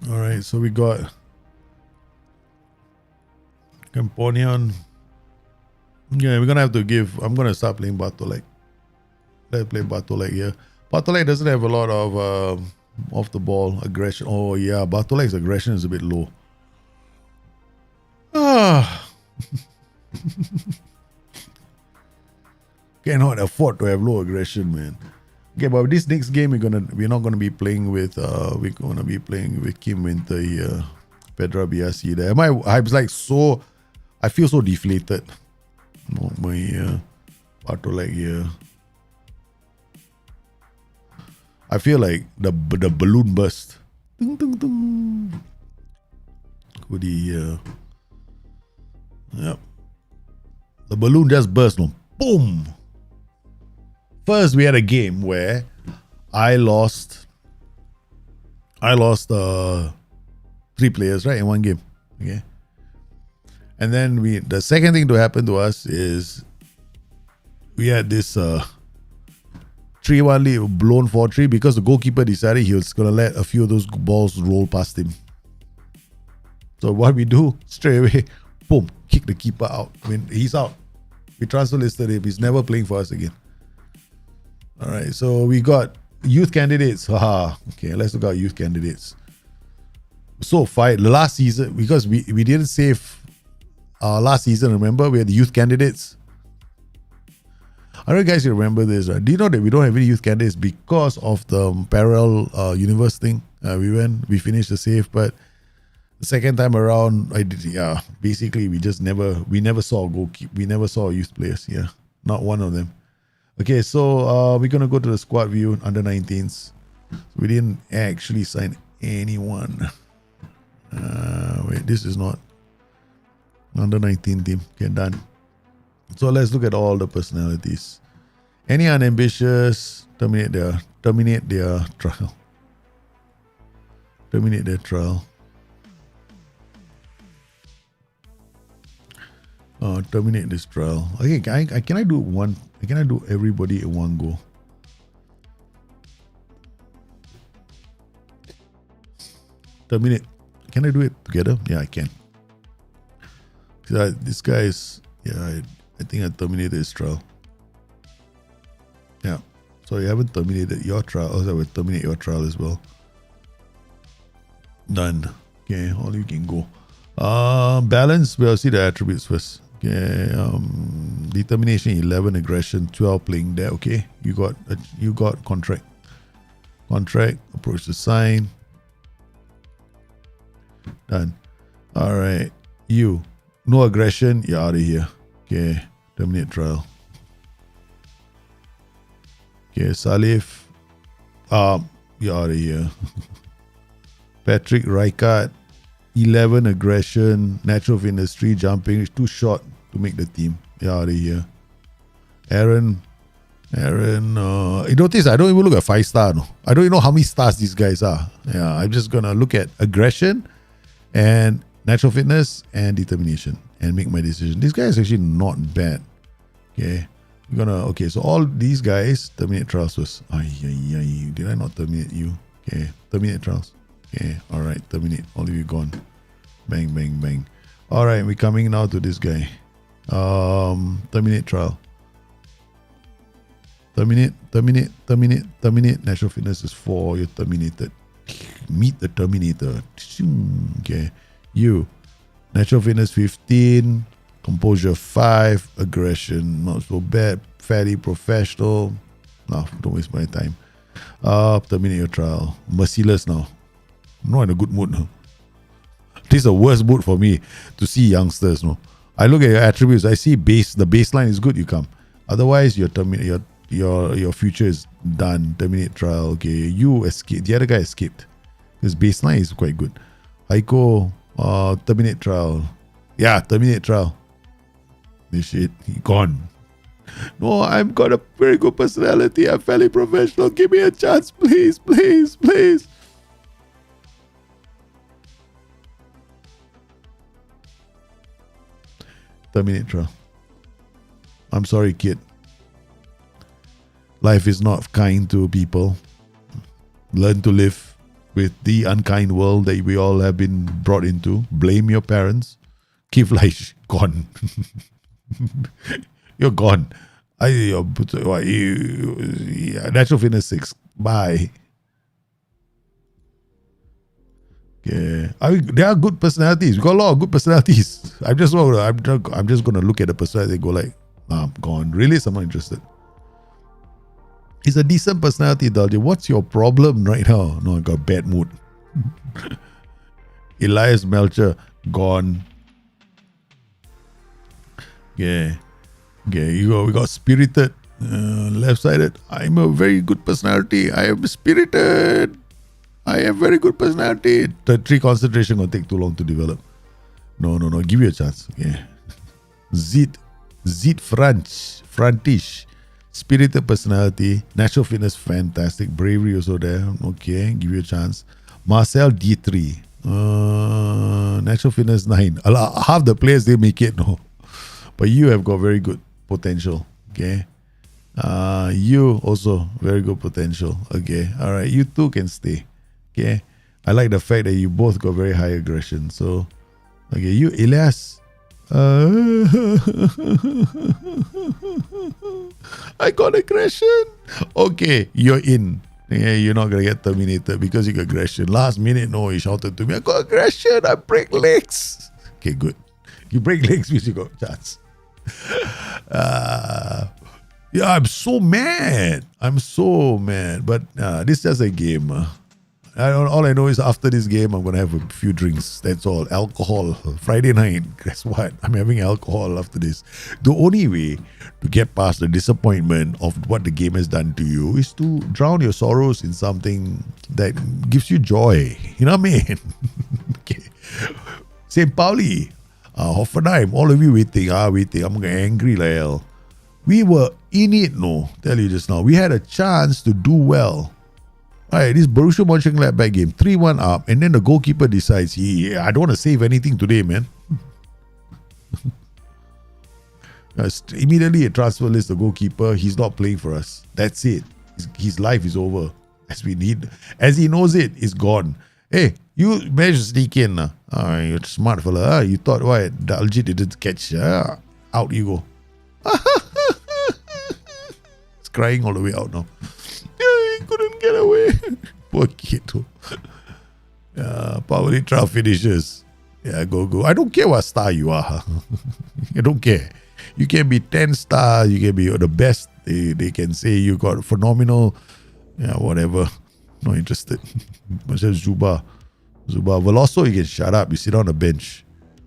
all right, so we got Camponian. Yeah, we're gonna have to give. I'm gonna start playing Bartolek. Let's play Bartolek here. Bartolek doesn't have a lot of off the ball aggression. Oh yeah, Bartolek's aggression is a bit low. Cannot afford to have low aggression, man. Okay, but this next game we're not gonna be playing with Kim Winter here. Pedra Biasi there. I was like I feel so deflated. Oh, my auto lag here. I feel like the balloon burst. Ding, ding, ding. Goodie here. Yep. The balloon just burst. No, boom. First, we had a game where I lost 3 players, right, in one game. Okay. And then the second thing to happen to us is we had this 3-1 lead blown 4-3 because the goalkeeper decided he was going to let a few of those balls roll past him. So what we do, straight away, boom, kick the keeper out. When he's out, we transfer listed him. He's never playing for us again. All right, so we got youth candidates. Haha. Okay, let's look at youth candidates. So fight last season, because we didn't save last season, remember? We had the youth candidates. I don't know if you guys remember this, right? Do you know that we don't have any youth candidates because of the parallel universe thing? We finished the save, but the second time around, basically we never saw a goalkeeper. We never saw youth players. Yeah, not one of them. Okay, so we're gonna go to the squad view under 19s. We didn't actually sign anyone. Wait, this is not under 19 team. Okay, done. So let's look at all the personalities. Any unambitious, terminate their trial. Terminate their trial. Terminate this trial. Okay, can I do everybody in one go? Terminate. Can I do it together? Yeah, I can. This guy is, I think I terminated his trial. Yeah. So you haven't terminated your trial. Also, I will terminate your trial as well. Done. Okay, all you can go. Balance, we'll see the attributes first. Okay, determination 11, aggression 12, playing there. Okay, you got contract. Approach the sign. Done. All right, you no aggression, you're out of here. Okay, terminate trial. Okay, Salif, you're out of here. Patrick Rijkaard, 11 aggression, natural fitness 3, jumping, it's too short to make the team. You're out of here. Aaron, you notice I don't even look at 5-star. No, I don't even know how many stars these guys are. Yeah, I'm just gonna look at aggression and natural fitness and determination and make my decision. This guy is actually not bad. Okay, so all these guys terminate trials first. Did I not terminate you? Okay, terminate trials. Okay, all right, terminate. All of you gone. Bang, bang, bang. All right, we're coming now to this guy. Terminate trial. Terminate. Natural fitness is 4. You're terminated. Meet the Terminator. Okay, you. Natural fitness 15. Composure 5. Aggression not so bad. Fairly professional. No, don't waste my time. Terminate your trial. Merciless now. I'm not in a good mood now. This is the worst mood for me to see youngsters. No, I look at your attributes. I see the baseline is good. You come. Otherwise, your future is done. Terminate trial. Okay, you escape. The other guy escaped. His baseline is quite good. Heiko, terminate trial. Yeah, terminate trial. This shit, he gone. No, I've got a very good personality. I'm fairly professional. Give me a chance, please, please, please. Terminate trial. I'm sorry, kid. Life is not kind to people. Learn to live with the unkind world that we all have been brought into. Blame your parents. Keep life gone. You're gone. Natural fitness 6. Bye. Okay. There are good personalities. We got a lot of good personalities. I'm just gonna look at the personality and go like, I'm gone. Really, someone interested? He's a decent personality, Dalji. What's your problem right now? No, I got a bad mood. Elias Melcher, gone. Yeah. Okay, we got Spirited. Left-sided. I'm a very good personality. I am spirited. I have very good personality. The 3 concentration gonna take too long to develop. No. Give you a chance. Okay. Zit Frantish. Spirited personality. Natural fitness, fantastic. Bravery also there. Okay, give you a chance. Marcel D3. Natural fitness 9. Half the players, they make it, no. But you have got very good potential. Okay. You also very good potential. Okay. All right. You two can stay. Okay. I like the fact that you both got very high aggression. So, okay. You, Elias. I got aggression. Okay. You're in. Yeah, you're not going to get terminated because you got aggression. Last minute, no, he shouted to me, I got aggression. I break legs. Okay, good. You break legs means you got a chance. Yeah, I'm so mad. But this is just a game. All I know is after this game, I'm going to have a few drinks. That's all. Alcohol. Friday night. Guess what? I'm having alcohol after this. The only way to get past the disappointment of what the game has done to you is to drown your sorrows in something that gives you joy. You know what I mean? Okay. St. Pauli. Hoffenheim. All of you waiting. I'm angry like hell. We were in it, no. Tell you just now. We had a chance to do well. Alright, this Borussia Mönchengladbach game, 3-1 up, and then the goalkeeper decides, I don't want to save anything today, man. Immediately a transfer list, the goalkeeper, he's not playing for us. That's it. His life is over. As he knows it, it's gone. Hey, you managed to sneak in. You're a smart fella. You thought, why? Daljit didn't catch. Out you go. It's crying all the way out now. He couldn't get away. Poor kid. Power trial finishes. Yeah, go. I don't care what star you are. I don't care. You can be 10 stars. You can be the best. They can say you got phenomenal. Yeah, whatever. Not interested. But Zuba. Veloso, you can shut up. You sit on the bench.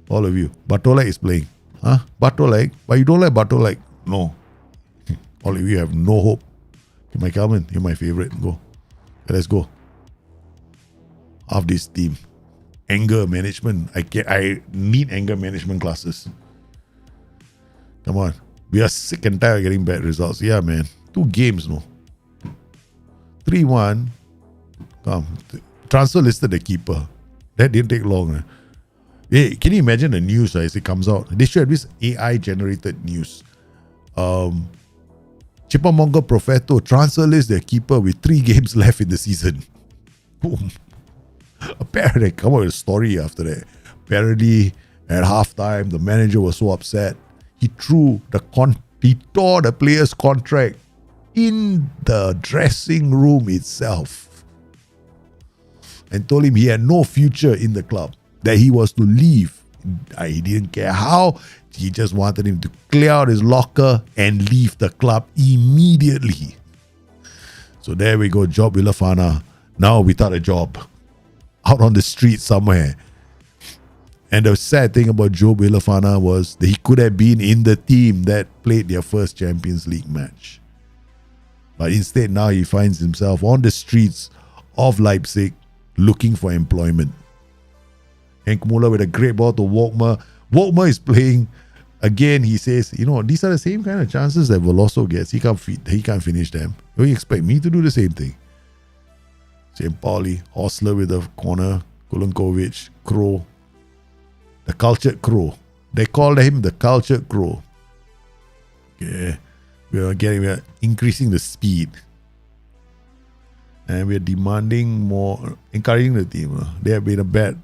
All of you. Bartolek is playing. Huh? Bartolek? But you don't like Bartolek? No. All of you have no hope. My Calvin, you're my favorite. Go. Okay, let's go. Of this team. Anger management. I need anger management classes. Come on. We are sick and tired of getting bad results. Yeah, man. 2 games, no. 3-1. Come. Transfer listed the keeper. That didn't take long. Hey, can you imagine the news as it comes out? They should have this AI generated news. Chipamanga Profeto transfer list their keeper with 3 games left in the season. Boom. Apparently, come up with a story after that. Apparently, at halftime, the manager was so upset. He tore the player's contract in the dressing room itself and told him he had no future in the club, that he was to leave. He didn't care how. He just wanted him to clear out his locker and leave the club immediately. So there we go, Job Villafana, now without a job, out on the street somewhere. And the sad thing about Job Villafana was that he could have been in the team that played their first Champions League match. But instead now he finds himself on the streets of Leipzig looking for employment. Henk Muller with a great ball to Wolkmer. Wolkmer is playing. Again, he says, these are the same kind of chances that Veloso gets. He can't finish them. You expect me to do the same thing? St. Pauli, Hostler with the corner, Kulankovic, Crow. The cultured Crow. They called him the cultured Crow. Okay. We are increasing the speed. And we are demanding more, encouraging the team. They have been a bad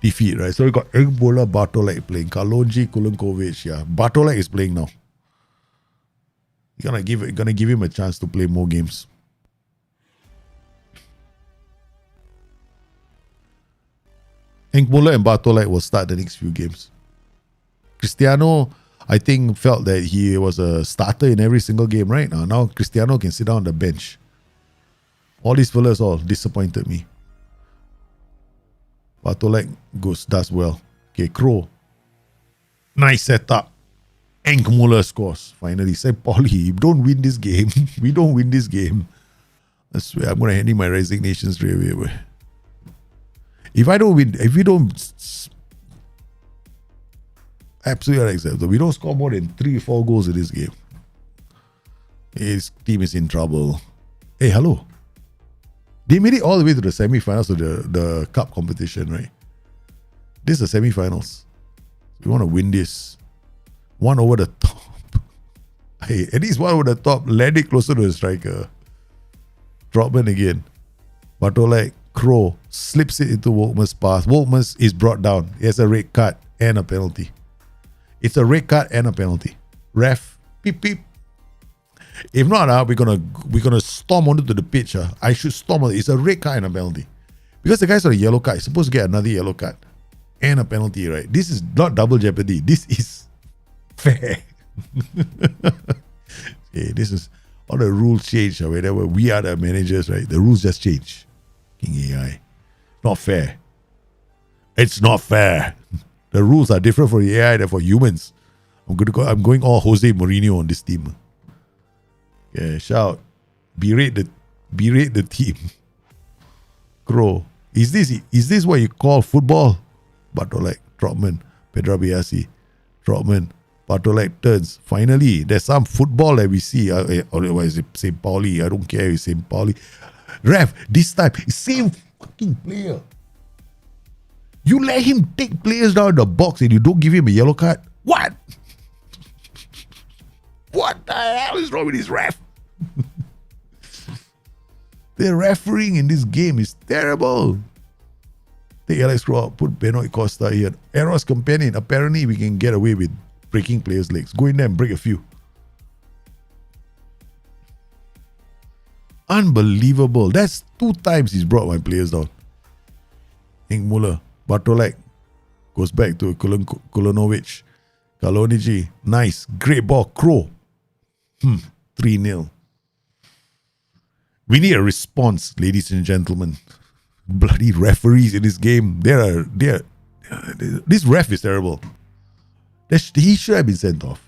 defeat, right? So we got Engbola Bartolek playing, Kalonji, Kulankovic. Yeah, Bartolek is playing now. You're gonna give him a chance to play more games. Engbola and Bartolek will start the next few games. Cristiano, I think, felt that he was a starter in every single game, right? Now Cristiano can sit down on the bench. All these fellas all disappointed me. Bartolek does well. Okay, Crow. Nice setup. Enkmuller scores. Finally, St. Pauli, you don't win this game. We don't win this game. I swear, I'm going to hand in my resignation straight away. If we don't, absolutely unacceptable. We don't score more than 3-4 goals in this game. His team is in trouble. Hey, hello. They made it all the way to the semi-finals of the cup competition, right? This is the semi-finals. We want to win this. One over the top. Hey, at least one over the top. Land it closer to the striker. Trotman again. Bartolek, Crow, slips it into Volkmer's pass. Volkmer is brought down. He has a red card and a penalty. It's a red card and a penalty. Ref, beep beep. If not, we're gonna storm onto the pitch. I should storm on it. It's a red card and a penalty. Because the guy's on a yellow card, he's supposed to get another yellow card. And a penalty, right? This is not double jeopardy. This is fair. Okay, this is all the rules change. Whenever we are the managers, right? The rules just change. King AI. Not fair. It's not fair. The rules are different for the AI than for humans. I'm going all Jose Mourinho on this team. Yeah, shout. Berate the team. Crow. Is this what you call football? Bartolek, Trotman, Pedro Biasi, Trotman, Bartolek turns. Finally, there's some football that we see. Otherwise, it's St. Pauli. I don't care. It's St. Pauli. Ref, this time, same fucking player. You let him take players down the box and you don't give him a yellow card? What? What the hell is wrong with this ref? The refereeing in this game is terrible. Take Alex Crow out, put Benoit Costa here. Eros companion. Apparently, we can get away with breaking players' legs. Go in there and break a few. Unbelievable. That's 2 times he's brought my players down. Enkmuller. Bartolek goes back to Kolonovic. Kaloniji. Nice. Great ball. Crow. 3-0. We need a response, ladies and gentlemen. Bloody referees in this game. This ref is terrible. He should have been sent off.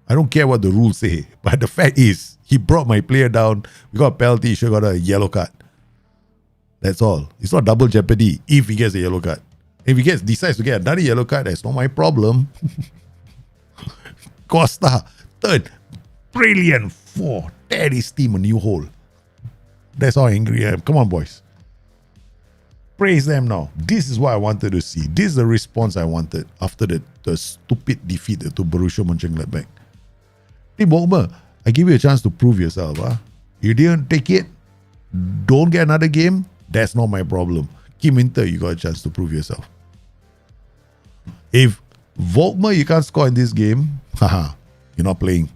I don't care what the rules say, but the fact is, he brought my player down. We got a penalty. He should have got a yellow card. That's all. It's not double jeopardy if he gets a yellow card. If he decides to get another yellow card, that's not my problem. Costa, third. Brilliant 4. Tear his team a new hole. That's how angry I am. Come on, boys. Praise them now. This is what I wanted to see. This is the response I wanted after the stupid defeat to Borussia Mönchengladbach. Hey, Volkmer, I give you a chance to prove yourself. You didn't take it. Don't get another game. That's not my problem. Kim Inter, you got a chance to prove yourself. If Volkmer, you can't score in this game, you're not playing.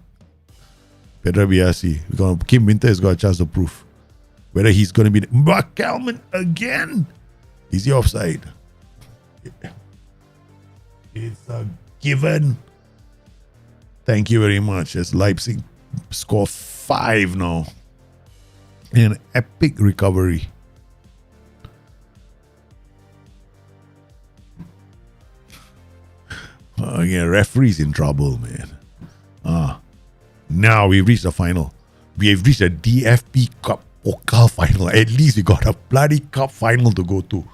Pedro Biasi, Kim Winter has got a chance to prove whether he's going to be Mark Kalman again. Is he offside? It's a given. Thank you very much. As Leipzig score 5 now in an epic recovery. Again, referee's in trouble, man. Now we've reached the final. We have reached a DFB Cup Pokal final. At least we got a bloody cup final to go to.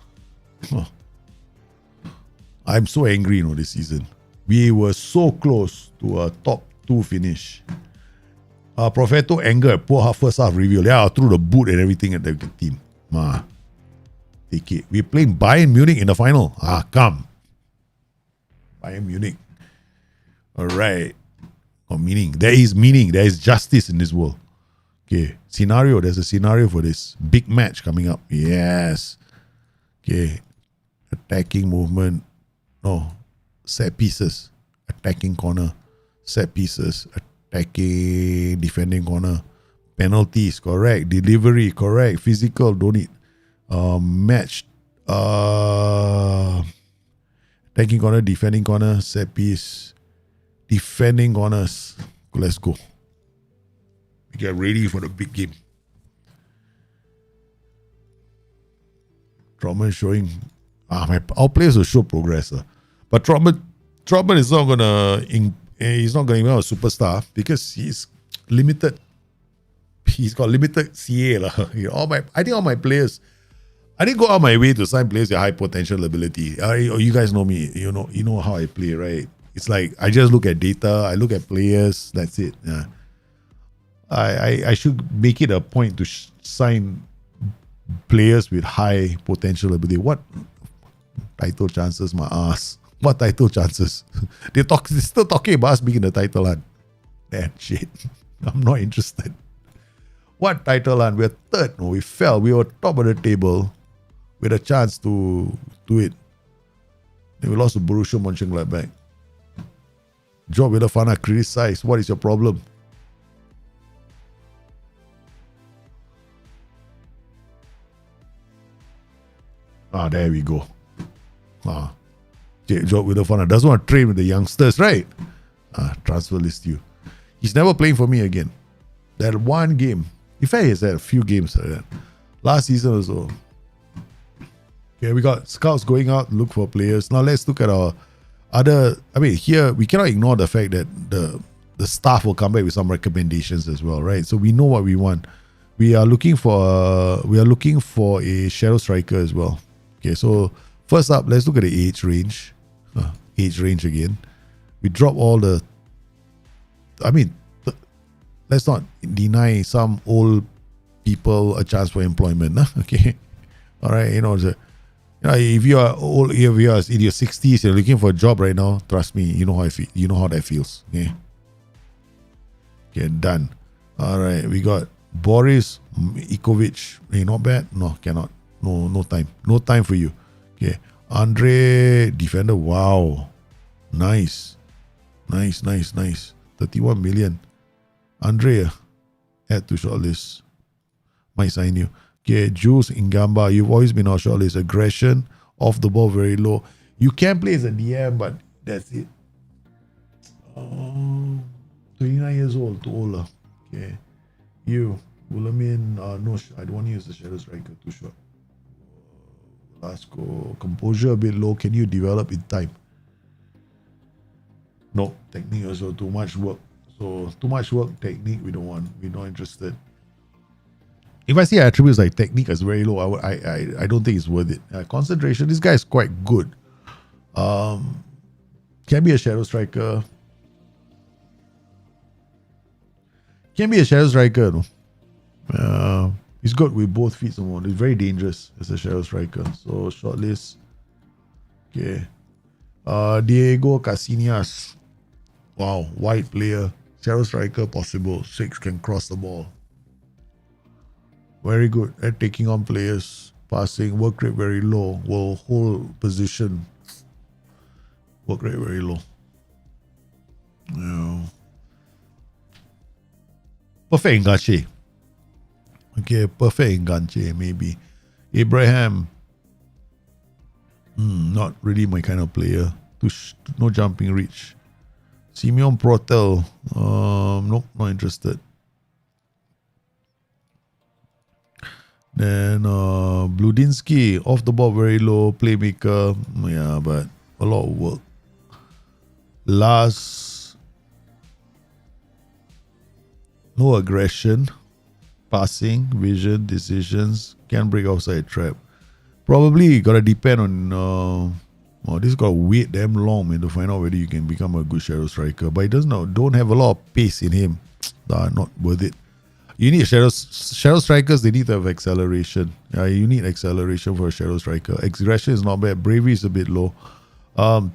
I'm so angry, this season. We were so close to a top 2 finish. Profeto anger, poor first half review. Yeah, threw the boot and everything at the team. Take it. We're playing Bayern Munich in the final. Come. Bayern Munich. All right. Meaning. There is meaning. There is justice in this world. Okay. Scenario. There's a scenario for this. Big match coming up. Yes. Okay. Attacking movement. No. Set pieces. Attacking corner. Set pieces. Attacking. Defending corner. Penalties. Correct. Delivery. Correct. Physical. Don't need. Match. Attacking corner. Defending corner. Set piece. Defending corners. Let's go. We get ready for the big game. Trotman showing our players will show progress. But Trotman is not gonna he's not gonna become a superstar because he's limited. He's got limited CA lah. I think all my players. I didn't go out my way to sign players with high potential ability. You guys know me. You know how I play, right? It's like I just look at data. I look at players. That's it. Yeah. I should make it a point to sign players with high potential ability. What title chances, my ass? What title chances? They're still talking about us being in the title hunt. That shit. I'm not interested. What title hunt? We're third. No, we fell. We were top of the table with a chance to do it. Then we lost to Borussia Mönchengladbach. Job with a fana criticized. What is your problem? There we go. Job with a fana doesn't want to train with the youngsters, right? Transfer list you. He's never playing for me again. That one game. In fact, he's had a few games like that. Last season also. Okay, we got scouts going out to look for players. Now let's look at our other. Here we cannot ignore the fact that the staff will come back with some recommendations as well, right? So we know what we want. We are looking for a shadow striker as well. Okay, so first up, let's look at the age range. Age range again. We drop all the. Let's not deny some old people a chance for employment. Okay, all right. If you are old, if you are in your 60s, you're looking for a job right now. Trust me, you know how I feel. You know how that feels. Okay, done. All right, we got Boris Ikovic. Not bad. No, cannot. No time. No time for you. Okay, Andre defender. Wow, nice. 31 million. Andrea, add to shortlist. Might sign you. Okay, Jules Ingamba, you've always been on shortlist. Aggression, off the ball, very low. You can play as a DM, but that's it. 29 years old, too old. Okay. You, Wulamin, no, I don't want to use the shadow striker, too short. Velasco, composure a bit low. Can you develop in time? No, technique also too much work. So too much work, technique we don't want. We're not interested. If I see attributes like technique as very low, I don't think it's worth it. Concentration, this guy is quite good. Can be a shadow striker. Can be a shadow striker. No? He's good with both feet and one. He's very dangerous as a shadow striker. So shortlist. Okay. Diego Casillas. Wow, wide player. Shadow striker possible. 6 can cross the ball. Very good at taking on players. Passing. Work rate very low. Will hold position. Work rate very low. Yeah. Perfect enganche. Okay, perfect enganche maybe. Abraham. Not really my kind of player. No jumping reach. Simeon Protel. Nope, not interested. Then Bludinsky, off the ball very low, playmaker. Yeah, but a lot of work. Last, no aggression, passing, vision, decisions, can break outside trap. Probably gotta depend on this got to wait damn long, man, to find out whether you can become a good shadow striker. But he don't have a lot of pace in him. Not worth it. You need shadow strikers, they need to have acceleration. You need acceleration for a shadow striker. Aggression is not bad. Bravery is a bit low. Not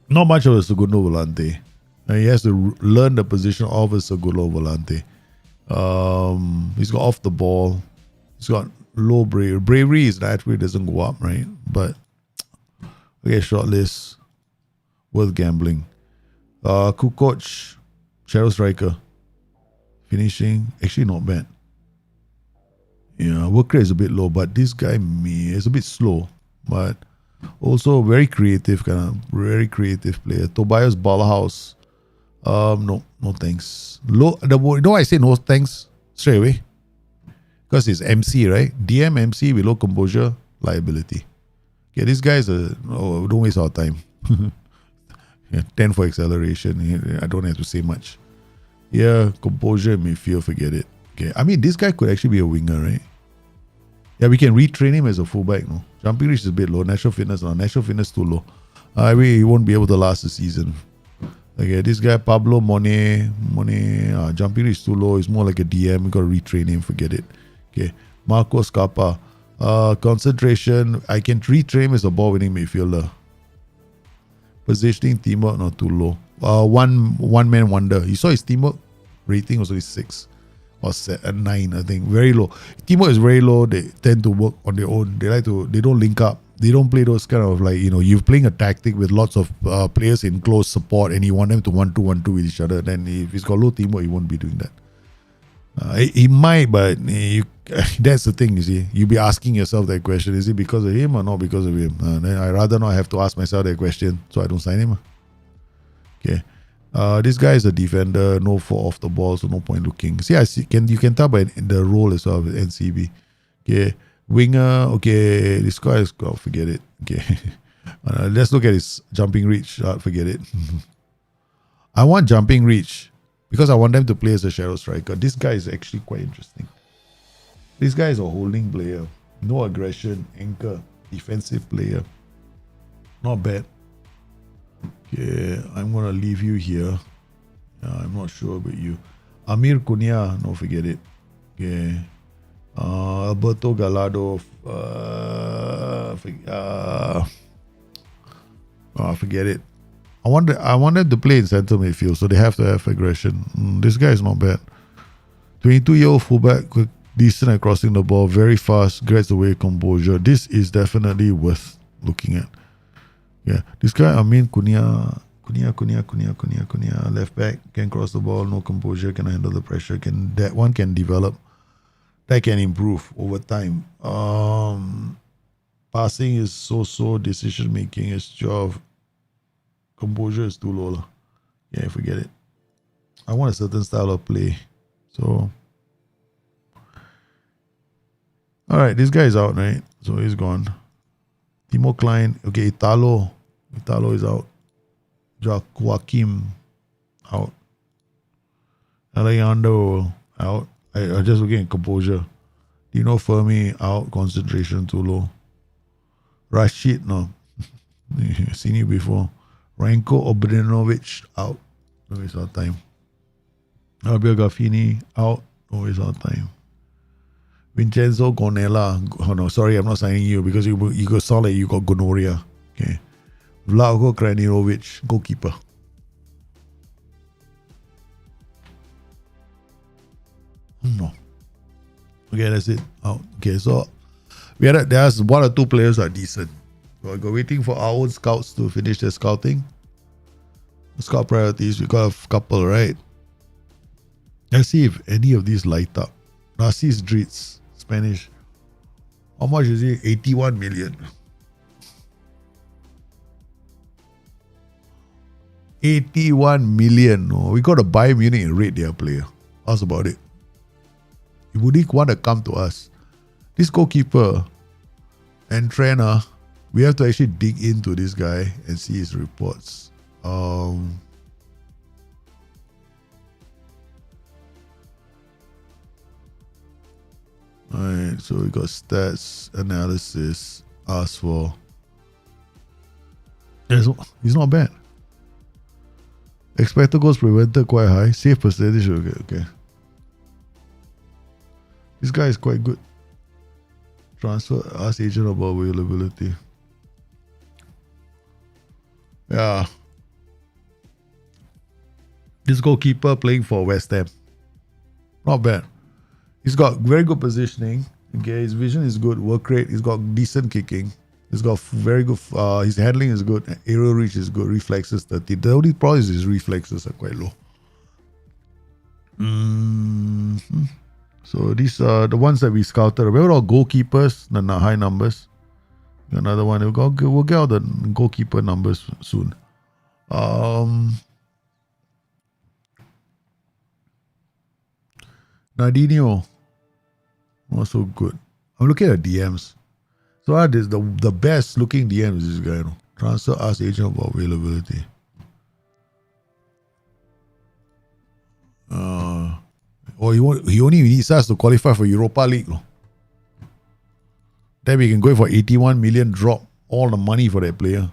much of a segundo volante. He has to learn the position of a segundo volante. He's got off the ball. He's got low bravery. Bravery is naturally doesn't go up, right? But okay, shortlist. Worth gambling. Kukoc, shadow striker. Finishing, actually not bad. Yeah, work rate is a bit low, but this guy is a bit slow, but also very creative, very creative player. Tobias Ballhaus. No thanks. Low. I say no thanks straight away because it's MC, right? DM MC with low composure, liability. Okay, this guy's don't waste our time. Yeah, 10 for acceleration. I don't have to say much. Yeah, composure, midfield, forget it. Okay, I mean, this guy could actually be a winger, right? Yeah, we can retrain him as a fullback. No, jumping reach is a bit low. Natural fitness too low. I mean, he won't be able to last the season. Okay, this guy Pablo Monet, jumping reach too low. He's more like a DM. We gotta retrain him. Forget it. Okay, Marcos Capa, concentration. I can retrain him as a ball-winning midfielder. Positioning, teamwork not too low. One man wonder. You saw his teamwork rating was only 6 or 9, I think. Very low. Teamwork is very low. They tend to work on their own. They don't link up. They don't play those kind of like, you're playing a tactic with lots of players in close support and you want them to 1-2-1-2 with each other. Then if he's got low teamwork, he won't be doing that. He might, but that's the thing, you see. You'll be asking yourself that question. Is it because of him or not because of him? Then I'd rather not have to ask myself that question, so I don't sign him. Okay. This guy is a defender, no fall off the ball, so no point looking. See, you can tell by the role as well with NCB. Okay. Winger, okay. This guy is, forget it. Okay. Let's look at his jumping reach. Forget it. I want jumping reach because I want them to play as a shadow striker. This guy is actually quite interesting. This guy is a holding player. No aggression, anchor, defensive player. Not bad. Okay, I'm going to leave you here. I'm not sure about you. Amir Cunha, no, forget it. Okay. Alberto Gallardo, forget it. I want them to play in centre midfield, so they have to have aggression. This guy is not bad. 22-year-old fullback, decent at crossing the ball, very fast, gets away composure. This is definitely worth looking at. Yeah, this guy, Cunha, left back, can cross the ball, no composure, can handle the pressure, that one can develop, that can improve over time. Passing is so, decision making is 12. Composure is too low. Yeah, forget it. I want a certain style of play. So, alright, this guy is out, right? So he's gone. Timo Klein. Okay, Italo is out. Joaquim out. Alejandro out. I just looking at composure. Dino Fermi out. Concentration too low. Rashid, no. Seen you before. Ranko Obrenovic out. No waste our time. Albio Gaffini out. No waste our time. Vincenzo Gonella. Oh no, sorry, I'm not signing you because you sound like you got gonorrhea. Okay. Vlako Kranirovic, goalkeeper. No. Okay, that's it. Out. Okay, so there's 1 or 2 players are decent. So we're waiting for our own scouts to finish their scouting. Scout priorities, we got a couple, right? Let's see if any of these light up. Narcis Dritz, Spanish. How much is he? 81 million. 81 million. No, we got to buy Munich and rate their player. How's about it? Would he want to come to us? This goalkeeper and trainer, we have to actually dig into this guy and see his reports. Alright, so we got stats, analysis, ask for. He's not bad. Expected goals prevented quite high. Save percentage, okay. This guy is quite good. Transfer, ask agent about availability. Yeah. This goalkeeper playing for West Ham. Not bad. He's got very good positioning. Okay, his vision is good. Work rate. He's got decent kicking. He's got very good. His handling is good. Aerial reach is good. Reflexes 30. The only problem is his reflexes are quite low. So these are the ones that we scouted. Remember all goalkeepers, the high numbers. Another one. We'll get all the goalkeeper numbers soon. Nadinho. Also good. I'm looking at DMs. So this the best looking DM is this guy. You know? Transfer ask agent about availability. He only needs us to qualify for Europa League. No? Then we can go for 81 million drop all the money for that player.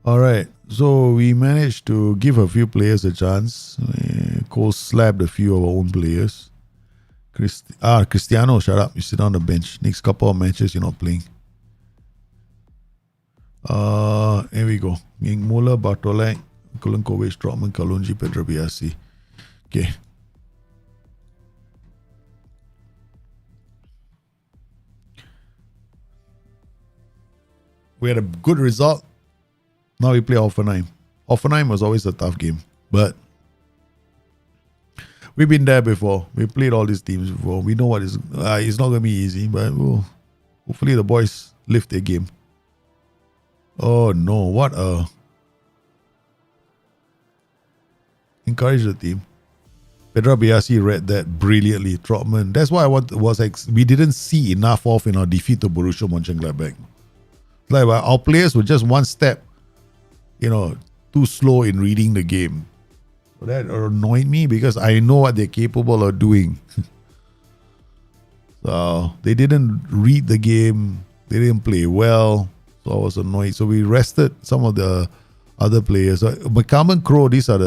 Alright, so we managed to give a few players a chance. Cold slapped a few of our own players. Cristiano, shut up. You sit on the bench. Next couple of matches, you're not playing. Here we go. Muller, Bartolek, Kulankovic, Trotman, Kalunji, Pedro Biasi. Okay. We had a good result. Now we play Hoffenheim. Hoffenheim was always a tough game, but we've been there before. We played all these teams before. We know what is. It's not gonna be easy, but hopefully the boys lift their game. Oh no! What a encourage the team. Pedro Biasi read that brilliantly. Trotman. That's why we didn't see enough of in our defeat to Borussia Mönchengladbach. Like our players were just one step, too slow in reading the game. So that annoyed me because I know what they're capable of doing. So they didn't read the game. They didn't play well. So I was annoyed. So we rested some of the other players. McCalman, Crow, these are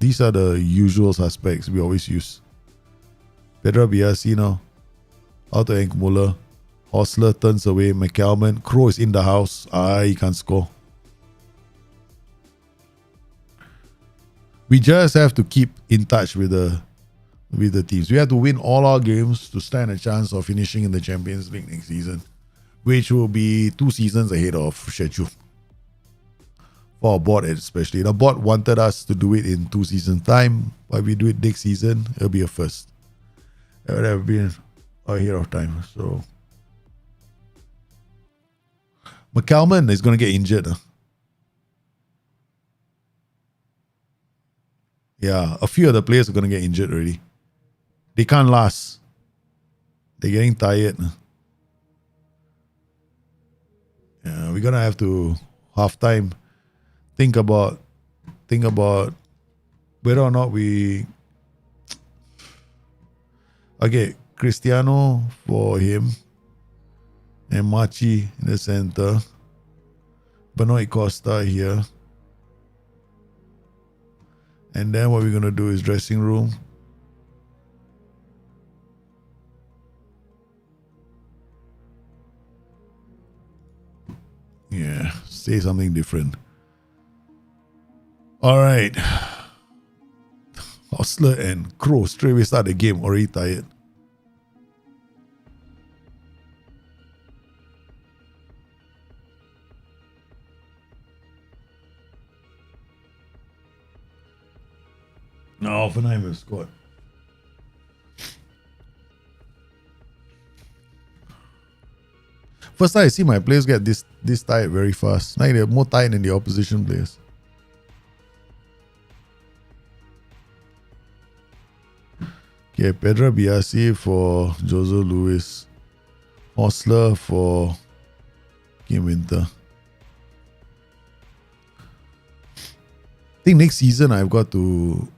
the usual suspects we always use. Pedro Biasi now. Out to Henk Muller. Hostler turns away. McCalman. Crow is in the house. He can't score. We just have to keep in touch with the teams. We have to win all our games to stand a chance of finishing in the Champions League next season, which will be 2 seasons ahead of schedule. For our board especially. The board wanted us to do it in 2 seasons time, but if we do it next season, it'll be a first. It would have been ahead of time. So McCalman is going to get injured. Yeah, a few of the players are going to get injured already. They can't last. They're getting tired. Yeah, we're going to have to halftime think about whether or not we... Okay, Cristiano for him. And Machi in the center. Benoit Costa here. And then what we're going to do is dressing room. Yeah, say something different. All right. Hostler and Crow straight away start the game, already tired. No, Hoffenheim has scored. First time I see my players get this tired very fast. Now they're more tired than the opposition players. Okay, Pedro Biasi for Jose Luis. Hostler for Kim Winter. I think next season I've got to...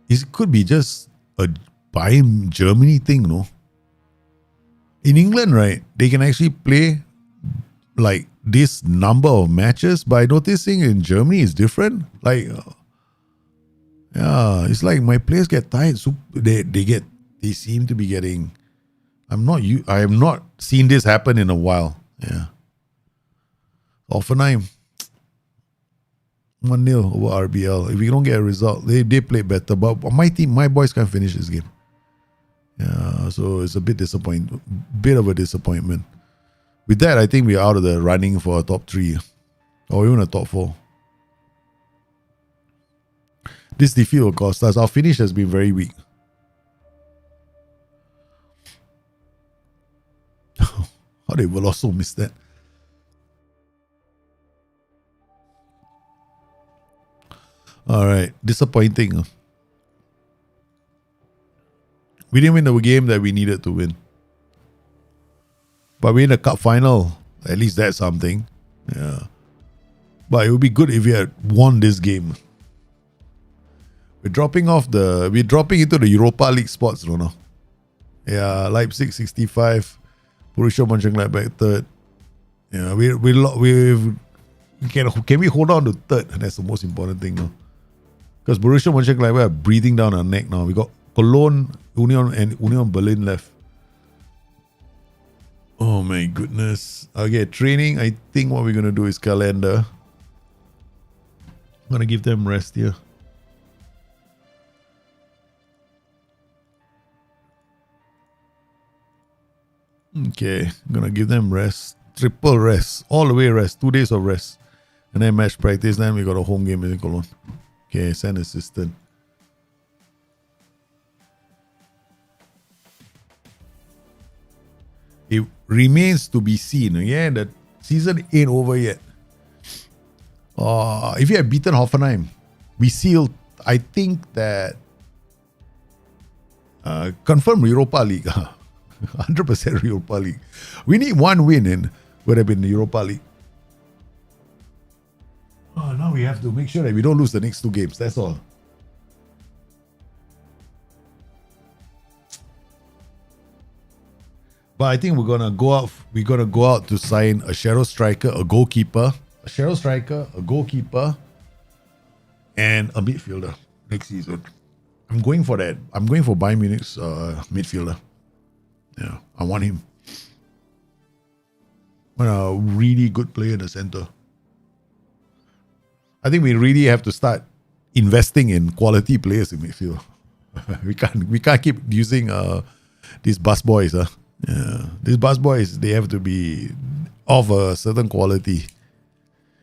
It could be just a Bayern Germany thing, no? In England, right, they can actually play like this number of matches, but I noticing in Germany is different. Like, yeah, it's like my players get tired. So they seem to be getting... I have not seen this happen in a while. Yeah. Offenheim 1-0 over RBL. If we don't get a result, they play better. But my boys can't finish this game. Yeah, so it's a bit of a disappointment. With that, I think we're out of the running for a top 3 or even a top 4. This defeat will cost us. Our finish has been very weak. How they will also miss that. All right, disappointing. We didn't win the game that we needed to win. But we're in the cup final. At least that's something. Yeah. But it would be good if we had won this game. We're dropping into the Europa League spots, no? Yeah, Leipzig 65, Borussia Mönchengladbach third. Yeah, can we hold on to third? That's the most important thing now. Because Borussia Mönchengladbach are breathing down our neck now. We got Cologne, Union Berlin left. Oh my goodness. Okay, training. I think what we're gonna do is calendar. I'm gonna give them rest here. Okay, I'm gonna give them rest. Triple rest. All the way rest. 2 days of rest. And then match practice. Then we got a home game in Cologne. Okay, send assistant. It remains to be seen. Yeah, the season ain't over yet. If you had beaten Hoffenheim, we sealed, I think that confirmed Europa League. 100% Europa League. We need one win and would have been the Europa League. Now we have to make sure that we don't lose the next 2 games. That's all. But I think we're gonna go out. We're gonna go out to sign a shadow striker, a goalkeeper, and a midfielder next season. I'm going for that. I'm going for Bayern Munich's midfielder. Yeah, I want him. A really good player in the center. I think we really have to start investing in quality players in midfield. we can't keep using these bus boys. Yeah, these bus boys, they have to be of a certain quality.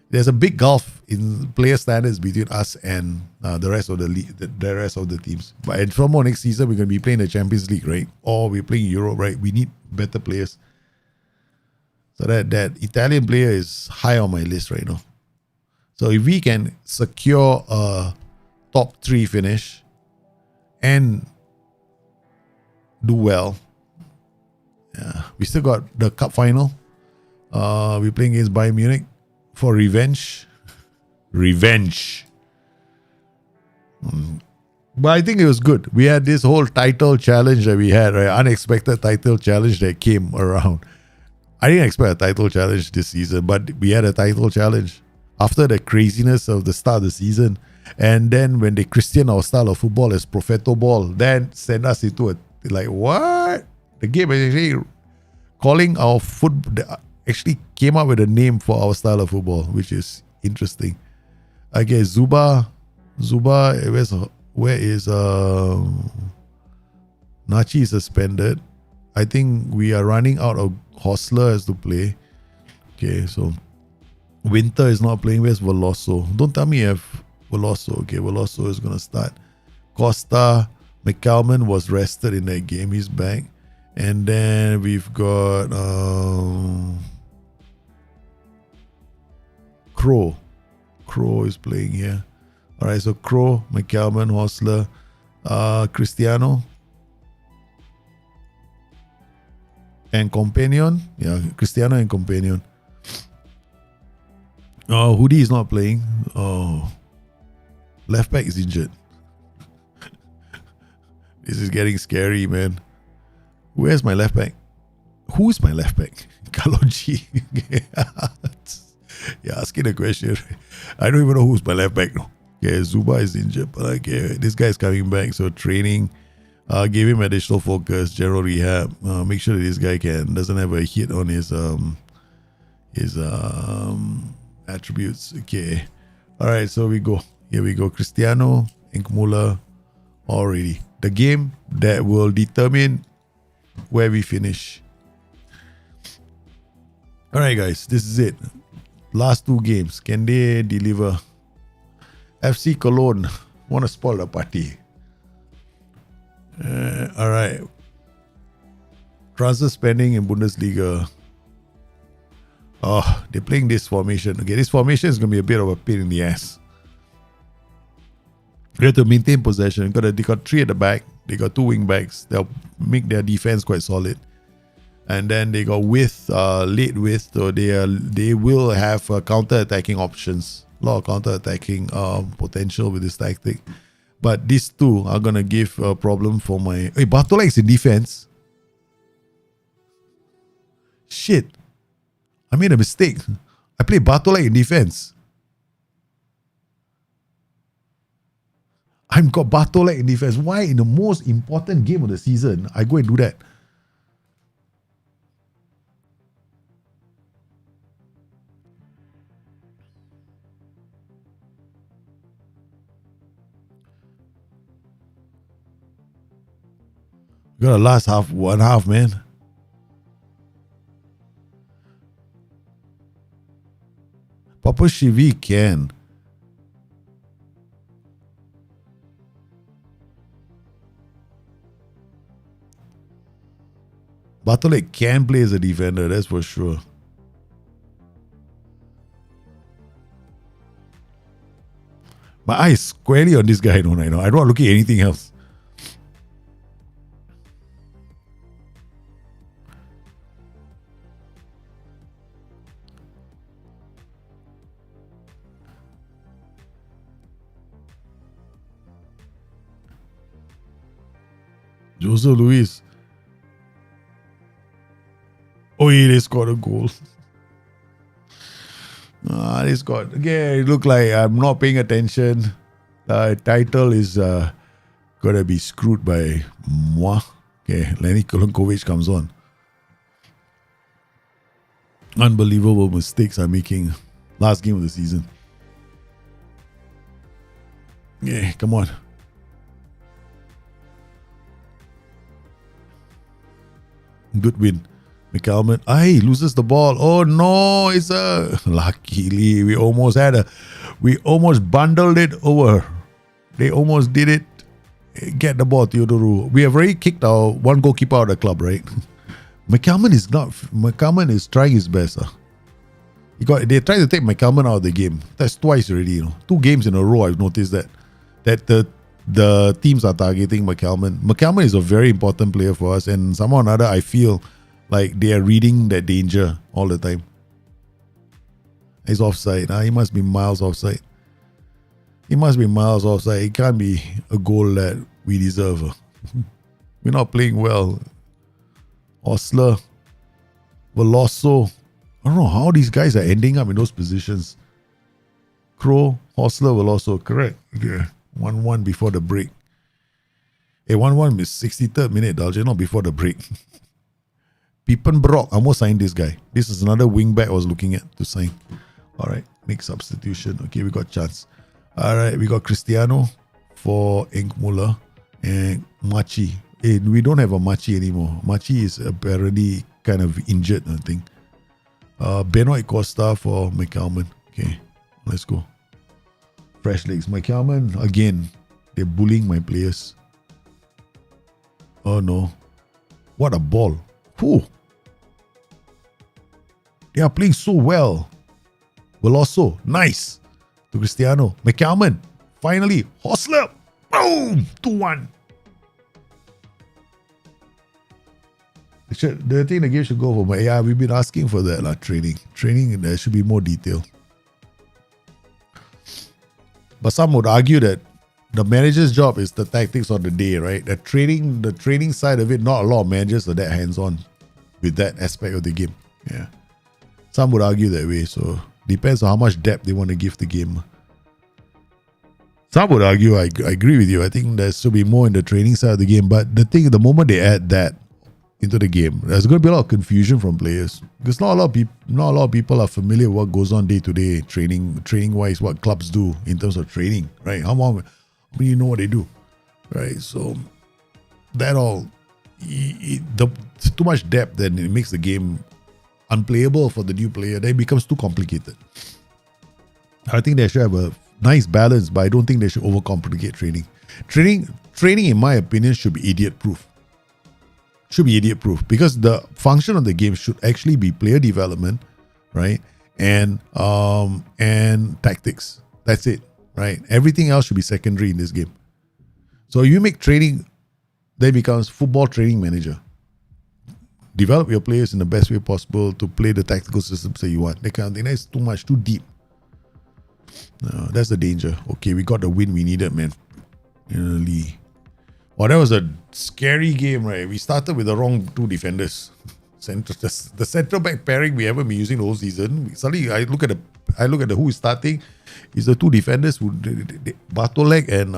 There's a big gulf in player standards between us and the rest of the league, the rest of the teams. But from next season, we're going to be playing the Champions League, right? Or we're playing Europe, right? We need better players. So that Italian player is high on my list right now. So if we can secure a top 3 finish and do well, yeah, we still got the cup final. We're playing against Bayern Munich for revenge. But I think it was good. We had this whole title challenge that we had, right? Unexpected title challenge that came around. I didn't expect a title challenge this season, but we had a title challenge after the craziness of the start of the season. And then when they christen our style of football as Profeto Ball, then send us into what? The game is actually calling our football, actually came up with a name for our style of football, which is interesting. Okay, Zuba, where is Nachi suspended. I think we are running out of Hostler as to play. Okay, so Winter is not playing. Where's Veloso? Don't tell me if Veloso. Okay, Veloso is going to start. Costa, McCalman was rested in that game. He's back. And then we've got Crow. Crow is playing here. All right, so Crow, McCalman, Hostler, Cristiano, and Companion. Yeah, Cristiano and Companion. Oh, Hoodie is not playing. Oh, left back is injured. This is getting scary, man. Where's my left back? Who's my left back? Kalonji. You're asking a question. I don't even know who's my left back now. Okay, Zuba is injured, but okay, this guy is coming back. So training, give him additional focus, general rehab. Make sure that this guy doesn't have a hit on his attributes. Okay, all right. So here we go. Cristiano, Inkmuller, already the game that will determine where we finish. All right, guys, this is it. Last 2 games, can they deliver? FC Cologne want to spoil the party. All right. Transfer spending in Bundesliga. Oh, they're playing this formation. Okay, this formation is going to be a bit of a pain in the ass. They have to maintain possession. They got 3 at the back. They got two wing backs. They'll make their defense quite solid. And then they got width, late width, so they will have counter-attacking options. A lot of counter-attacking potential with this tactic. But these two are going to give a problem for my... Hey, Bartolek's in defense. Shit. I made a mistake. I played Bartolek in defense. I've got Bartolek in defense. Why in the most important game of the season, I go and do that? Got a last one half, man. Papa Shivi can. Bartolek can play as a defender, that's for sure. My eye is squarely on this guy, don't I know? I don't want to look at anything else. Jose Luis. Oh, they scored a goal. They scored. Again, it looked like I'm not paying attention. The title is gonna be screwed by moi. Okay, Lenny Kolonkovic comes on. Unbelievable mistakes I'm making. Last game of the season. Yeah, come on. Good win. McAlmont. Loses the ball. Oh no, it's a... Luckily, we almost bundled it over. They almost did it. Get the ball, Theodoru. We have already kicked our one goalkeeper out of the club, right? McAlmont is trying his best. They tried to take McAlmont out of the game. That's twice already, 2 games in a row I've noticed that the teams are targeting McAlmont. McAlmont is a very important player for us, and somehow or another I feel like they are reading that danger all the time. He's offside. He must be miles offside. It can't be a goal that we deserve. We're not playing well. Osler, Veloso. I don't know how these guys are ending up in those positions. Crow, Osler, Veloso. Correct. Okay. 1-1 before the break. 1-1 is 63rd minute, Dalje, not before the break. Piepenbrock, I almost signed this guy. This is another wing back I was looking at to sign. Alright, make substitution. Okay, we got chance. Alright, we got Cristiano for Enkmuller and Machi. We don't have a Machi anymore. Machi is apparently kind of injured, I think. Benoit Costa for McAlmont. Okay, let's go. Fresh legs. McAlmont, again, they're bullying my players. Oh no. What a ball. Whew. They are playing so well. Veloso, nice. To Cristiano. McAlmont, finally. Hostler, boom, 2-1. The thing the game should go for. Yeah, we've been asking for that. Training, there should be more detail. But some would argue that the manager's job is the tactics on the day, right? The training side of it, not a lot of managers are that hands-on with that aspect of the game. Yeah. Some would argue that way, so depends on how much depth they want to give the game. Some would argue, I agree with you, I think there should be more in the training side of the game, but the moment they add that into the game, there's going to be a lot of confusion from players, because not a lot of people are familiar with what goes on day to day training wise, what clubs do in terms of training, right? How many you know what they do, right? So that all, too much depth, then it makes the game unplayable for the new player. Then it becomes too complicated. I think they should have a nice balance, but I don't think they should overcomplicate training. Training, in my opinion, should be idiot-proof. Because the function of the game should actually be player development, right? And tactics. That's it, right? Everything else should be secondary in this game. So you make training then becomes football training manager. Develop your players in the best way possible to play the tactical systems that you want. That kind of thing. That's too much, too deep. No, that's the danger. Okay, we got the win we needed, man. Early. Well, that was a scary game, right? We started with the wrong two defenders. The central back pairing we haven't been using the whole season. Suddenly, I look at the who is starting. It's the two defenders who Bartolek and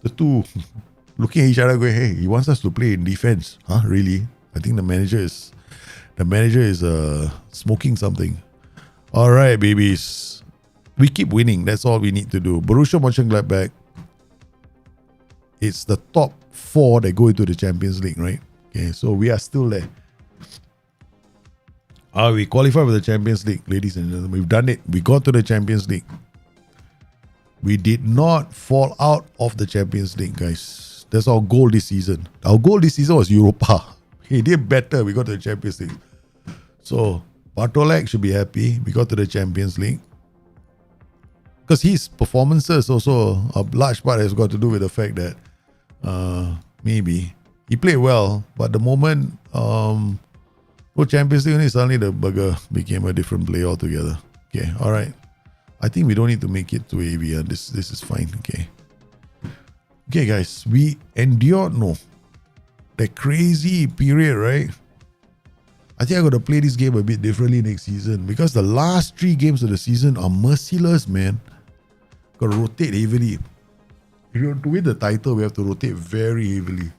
the two looking at each other, going, "Hey, he wants us to play in defense, huh? Really?" I think the manager is smoking something. All right, babies, we keep winning. That's all we need to do. Borussia Mönchengladbach. It's the top 4 that go into the Champions League, right? Okay, so we are still there. We qualified for the Champions League, ladies and gentlemen. We've done it. We got to the Champions League. We did not fall out of the Champions League, guys. That's our goal this season. Our goal this season was Europa. He did better. We got to the Champions League. So, Bartolek should be happy. We got to the Champions League. Because his performances also, a large part has got to do with the fact that maybe he played well, but the moment for Champions League, suddenly the burger became a different player altogether. Okay, all right. I think we don't need to make it to AV. This is fine. Okay, guys, we endured that crazy period, right? I think I got to play this game a bit differently next season because the last 3 games of the season are merciless, man. Got to rotate heavily. If you want to win the title, we have to rotate very heavily.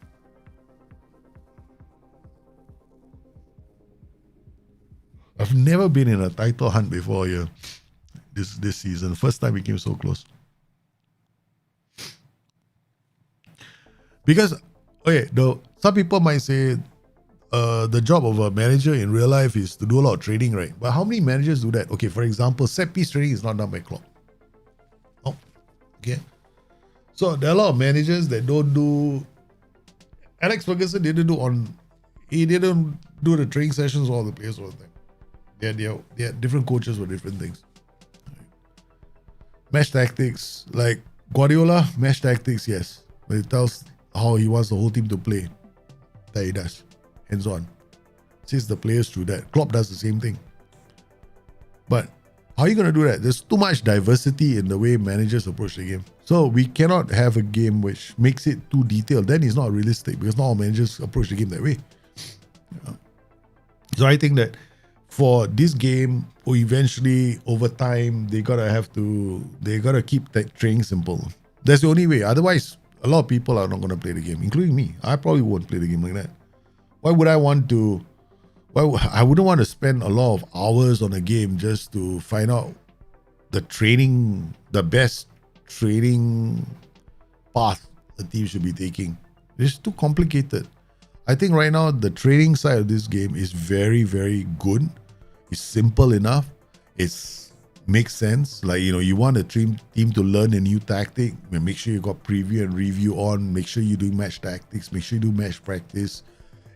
I've never been in a title hunt before here. This season. First time we came so close. Because, okay, some people might say the job of a manager in real life is to do a lot of training, right? But how many managers do that? Okay, for example, set piece training is not done by Klopp. Oh, okay. So there are a lot of managers that don't do. Alex Ferguson didn't do the training sessions with all the players all the time. They had different coaches for different things. Match tactics, like Guardiola, match tactics, yes. But he tells how he wants the whole team to play. That he does. Hands on. Sees the players through that. Klopp does the same thing. But how are you going to do that? There's too much diversity in the way managers approach the game. So we cannot have a game which makes it too detailed. Then it's not realistic because not all managers approach the game that way. So I think that for this game, or eventually over time, they gotta keep that training simple. That's the only way. Otherwise, a lot of people are not gonna play the game, including me. I probably won't play the game like that. Why would I want to? I wouldn't want to spend a lot of hours on a game just to find out the best training path the team should be taking. It's too complicated. I think right now the training side of this game is very, very good. It's simple enough. It makes sense. Like, you want a team to learn a new tactic. Make sure you got preview and review on. Make sure you do match tactics. Make sure you do match practice.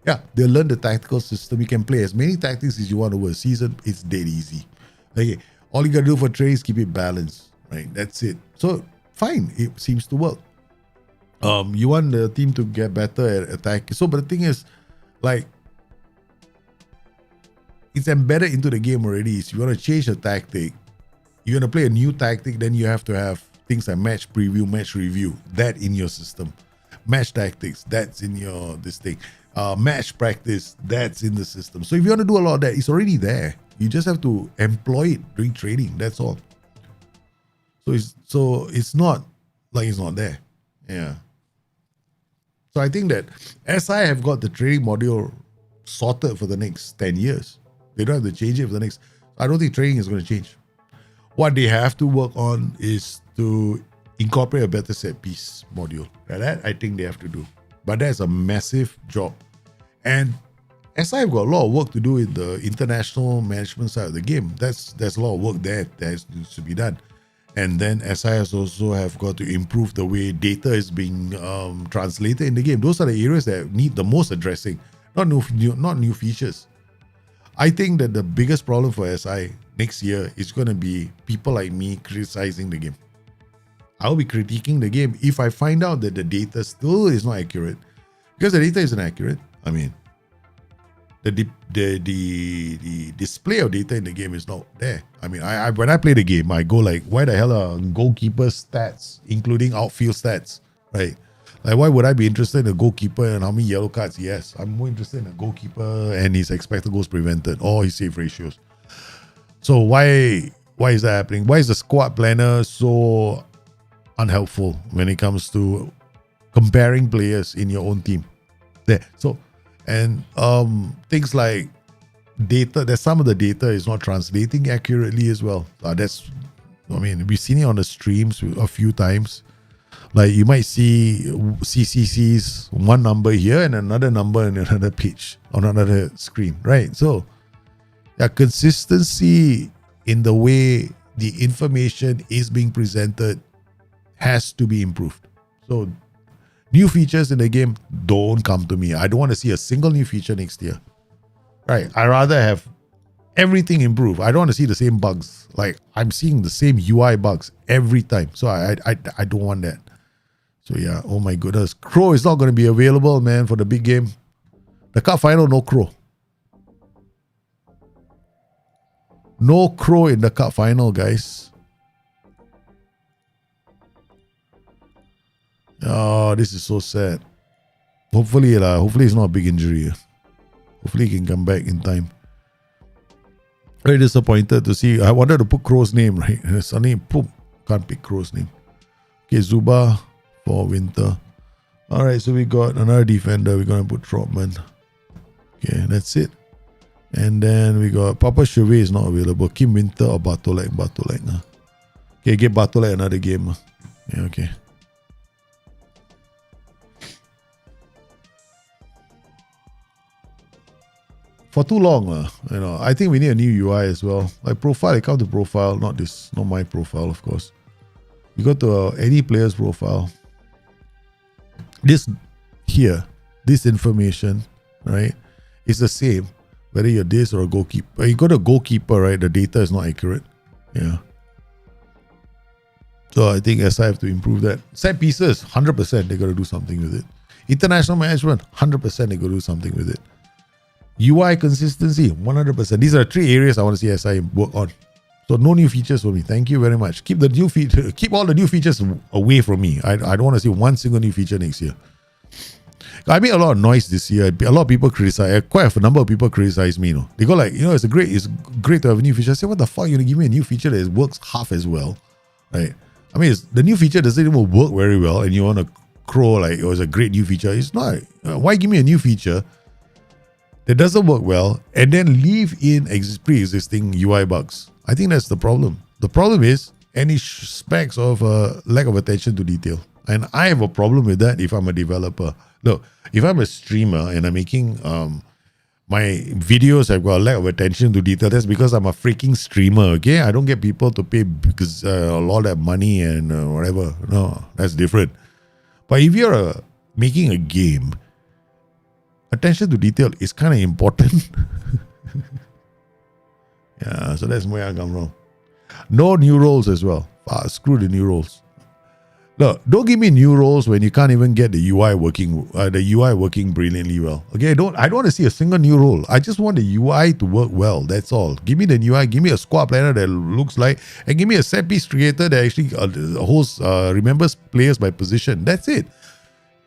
Yeah, they'll learn the tactical system. You can play as many tactics as you want over a season. It's dead easy. Okay, all you gotta do for training is keep it balanced. Right, that's it. So fine, it seems to work. You want the team to get better at attack. So, but the thing is, like, it's embedded into the game already. So you want to change the tactic. You're going to play a new tactic, then you have to have things like match preview, match review, that in your system. Match tactics, that's in your thing. Match practice, that's in the system. So if you want to do a lot of that, it's already there. You just have to employ it during training. That's all. So it's not like it's not there. Yeah. So I think that SI have got the training module sorted for the next 10 years. They don't have to change it for the next. I don't think training is going to change. What they have to work on is to incorporate a better set piece module. That I think they have to do. But that's a massive job. And SI have got a lot of work to do in the international management side of the game. There's a lot of work there that needs to be done. And then SIs also have got to improve the way data is being translated in the game. Those are the areas that need the most addressing, not new features. I think that the biggest problem for SI next year is going to be people like me criticizing the game. I'll be critiquing the game if I find out that the data still is not accurate. Because the data isn't accurate. I mean, the display of data in the game is not there. I mean, I when I play the game, I go like, why the hell are goalkeeper stats, including outfield stats, right? Like, why would I be interested in a goalkeeper and how many yellow cards he has? I'm more interested in a goalkeeper and his expected goals prevented or his save ratios. So why is that happening? Why is the squad planner so unhelpful when it comes to comparing players in your own team? There. So, and things like data, that some of the data is not translating accurately as well. We've seen it on the streams a few times. Like, you might see CCC's one number here and another number in another page on another screen, right? So, yeah, consistency in the way the information is being presented has to be improved. So, new features in the game, don't come to me. I don't want to see a single new feature next year. Right? I rather have everything improve. I don't want to see the same bugs. Like, I'm seeing the same UI bugs every time. So I don't want that. So yeah, oh my goodness. Crow is not going to be available, man, for the big game. The cup final, no Crow. No Crow in the cup final, guys. Oh, this is so sad. Hopefully it's not a big injury. Hopefully he can come back in time. Very disappointed to see. I wanted to put Crow's name, right? And suddenly, boom, can't pick Crow's name. Okay, Zuba for Winter. Alright, so we got another defender. We're going to put Trotman. Okay, that's it. And then we got Papa Chauvet is not available. Kim Winter or Bartolek. Okay, get Bartolek another game. Yeah, okay. For too long, I think we need a new UI as well. Like profile, I come to profile, not my profile, of course. You go to any player's profile. This information, right, is the same whether you're this or a goalkeeper. You go to a goalkeeper, right, the data is not accurate. Yeah. So I think SI have to improve that. Set pieces, 100% they got to do something with it. International management, 100% they got to do something with it. UI consistency, 100%. These are 3 areas I want to see SI work on. So no new features for me. Thank you very much. Keep all the new features away from me. I don't want to see one single new feature next year. I made a lot of noise this year. A lot of people criticize. Quite a number of people criticize me. They go like, it's great to have a new feature. I say, what the fuck? You're gonna give me a new feature that works half as well, right? I mean, the new feature doesn't even work very well, and you want to crow like it was a great new feature. It's not. Why give me a new feature that doesn't work well and then leave in pre-existing UI bugs? I think that's the problem. The problem is any specs of lack of attention to detail. And I have a problem with that if I'm a developer. Look, if I'm a streamer and I'm making my videos have got a lack of attention to detail, that's because I'm a freaking streamer, okay? I don't get people to pay because a lot of money and whatever. No, that's different. But if you're making a game, attention to detail is kind of important. Yeah, so that's where I come from. No new roles as well. Screw the new roles. Look, don't give me new roles when you can't even get the UI working brilliantly well. Okay, I don't want to see a single new role. I just want the UI to work well. That's all. Give me the UI. Give me a squad planner that looks like, and give me a set piece creator that actually remembers players by position. That's it.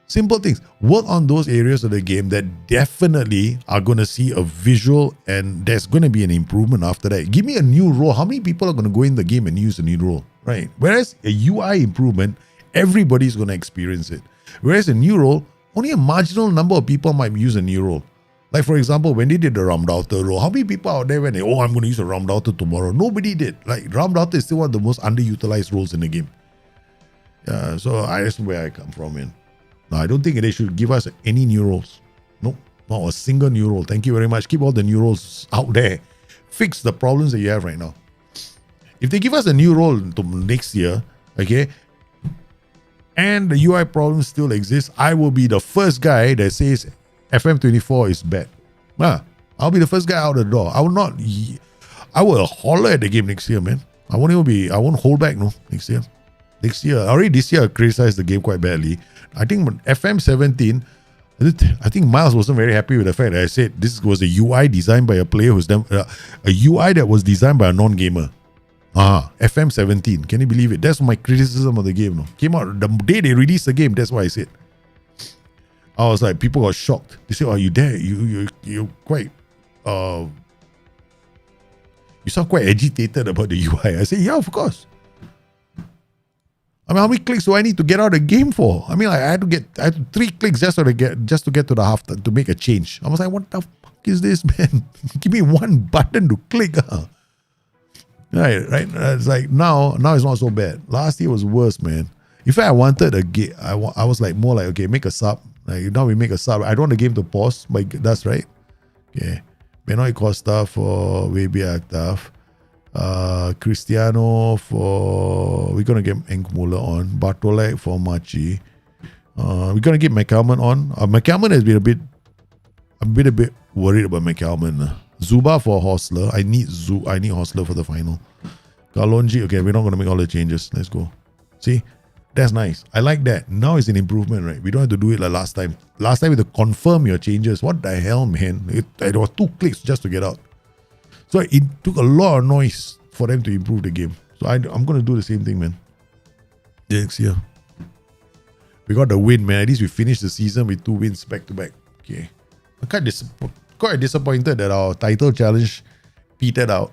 Simple things. Work on those areas of the game that definitely are going to see a visual, and there's going to be an improvement after that. Give me a new role. How many people are going to go in the game and use a new role, right? Whereas a UI improvement, everybody's going to experience it. Whereas a new role, only a marginal number of people might use a new role. Like, for example, when they did the Ramdauter role, how many people out there when I'm going to use a Ramdauter tomorrow? Nobody did. Like, Ramdauter is still one of the most underutilized roles in the game. Yeah, so that's where I come from, man. No, I don't think they should give us any new roles. No, not a single new role. Thank you very much. Keep all the new roles out there. Fix the problems that you have right now. If they give us a new role to next year, okay, and the UI problems still exist, I will be the first guy that says FM24 is bad. I'll be the first guy out the door. I will holler at the game next year, man. I won't hold back, no, next year. This year I criticized the game quite badly. I think FM17, I think Miles wasn't very happy with the fact that I said this was a UI designed by a player who's done a UI that was designed by a non-gamer. FM17. Can you believe it? That's my criticism of the game. No? Came out the day they released the game. That's why I said. I was like, people got shocked. They said, "Are you there? You're quite you sound quite agitated about the UI." I said, "Yeah, of course." I mean, how many clicks do I need to get out of the game for? I mean, like, I had 3 clicks just to get to the half to make a change. I was like, what the fuck is this, man? Give me one button to click. Right. It's like now it's not so bad. Last year was worse, man. In fact, I wanted a game. I was like more like, okay, make a sub. Like now we make a sub. I don't want the game to pause, but that's right. Okay. Benoit Costa for Webi Actaf. Cristiano for, we're gonna get Enkmuller on. Bartolek for Machi. We're gonna get McCalman on. McCalman has been a bit worried about McCalman. Zuba for Hostler. I need Hostler for the final. Kalonji, okay, we're not gonna make all the changes. Let's go. See, that's nice. I like that. Now it's an improvement, right? We don't have to do it like last time. Last time we had to confirm your changes. What the hell, man? It was 2 clicks just to get out. So it took a lot of noise for them to improve the game. So I'm going to do the same thing, man. Next year. We got the win, man. At least we finished the season with 2 wins back to back. Okay. I'm quite disappointed that our title challenge petered out.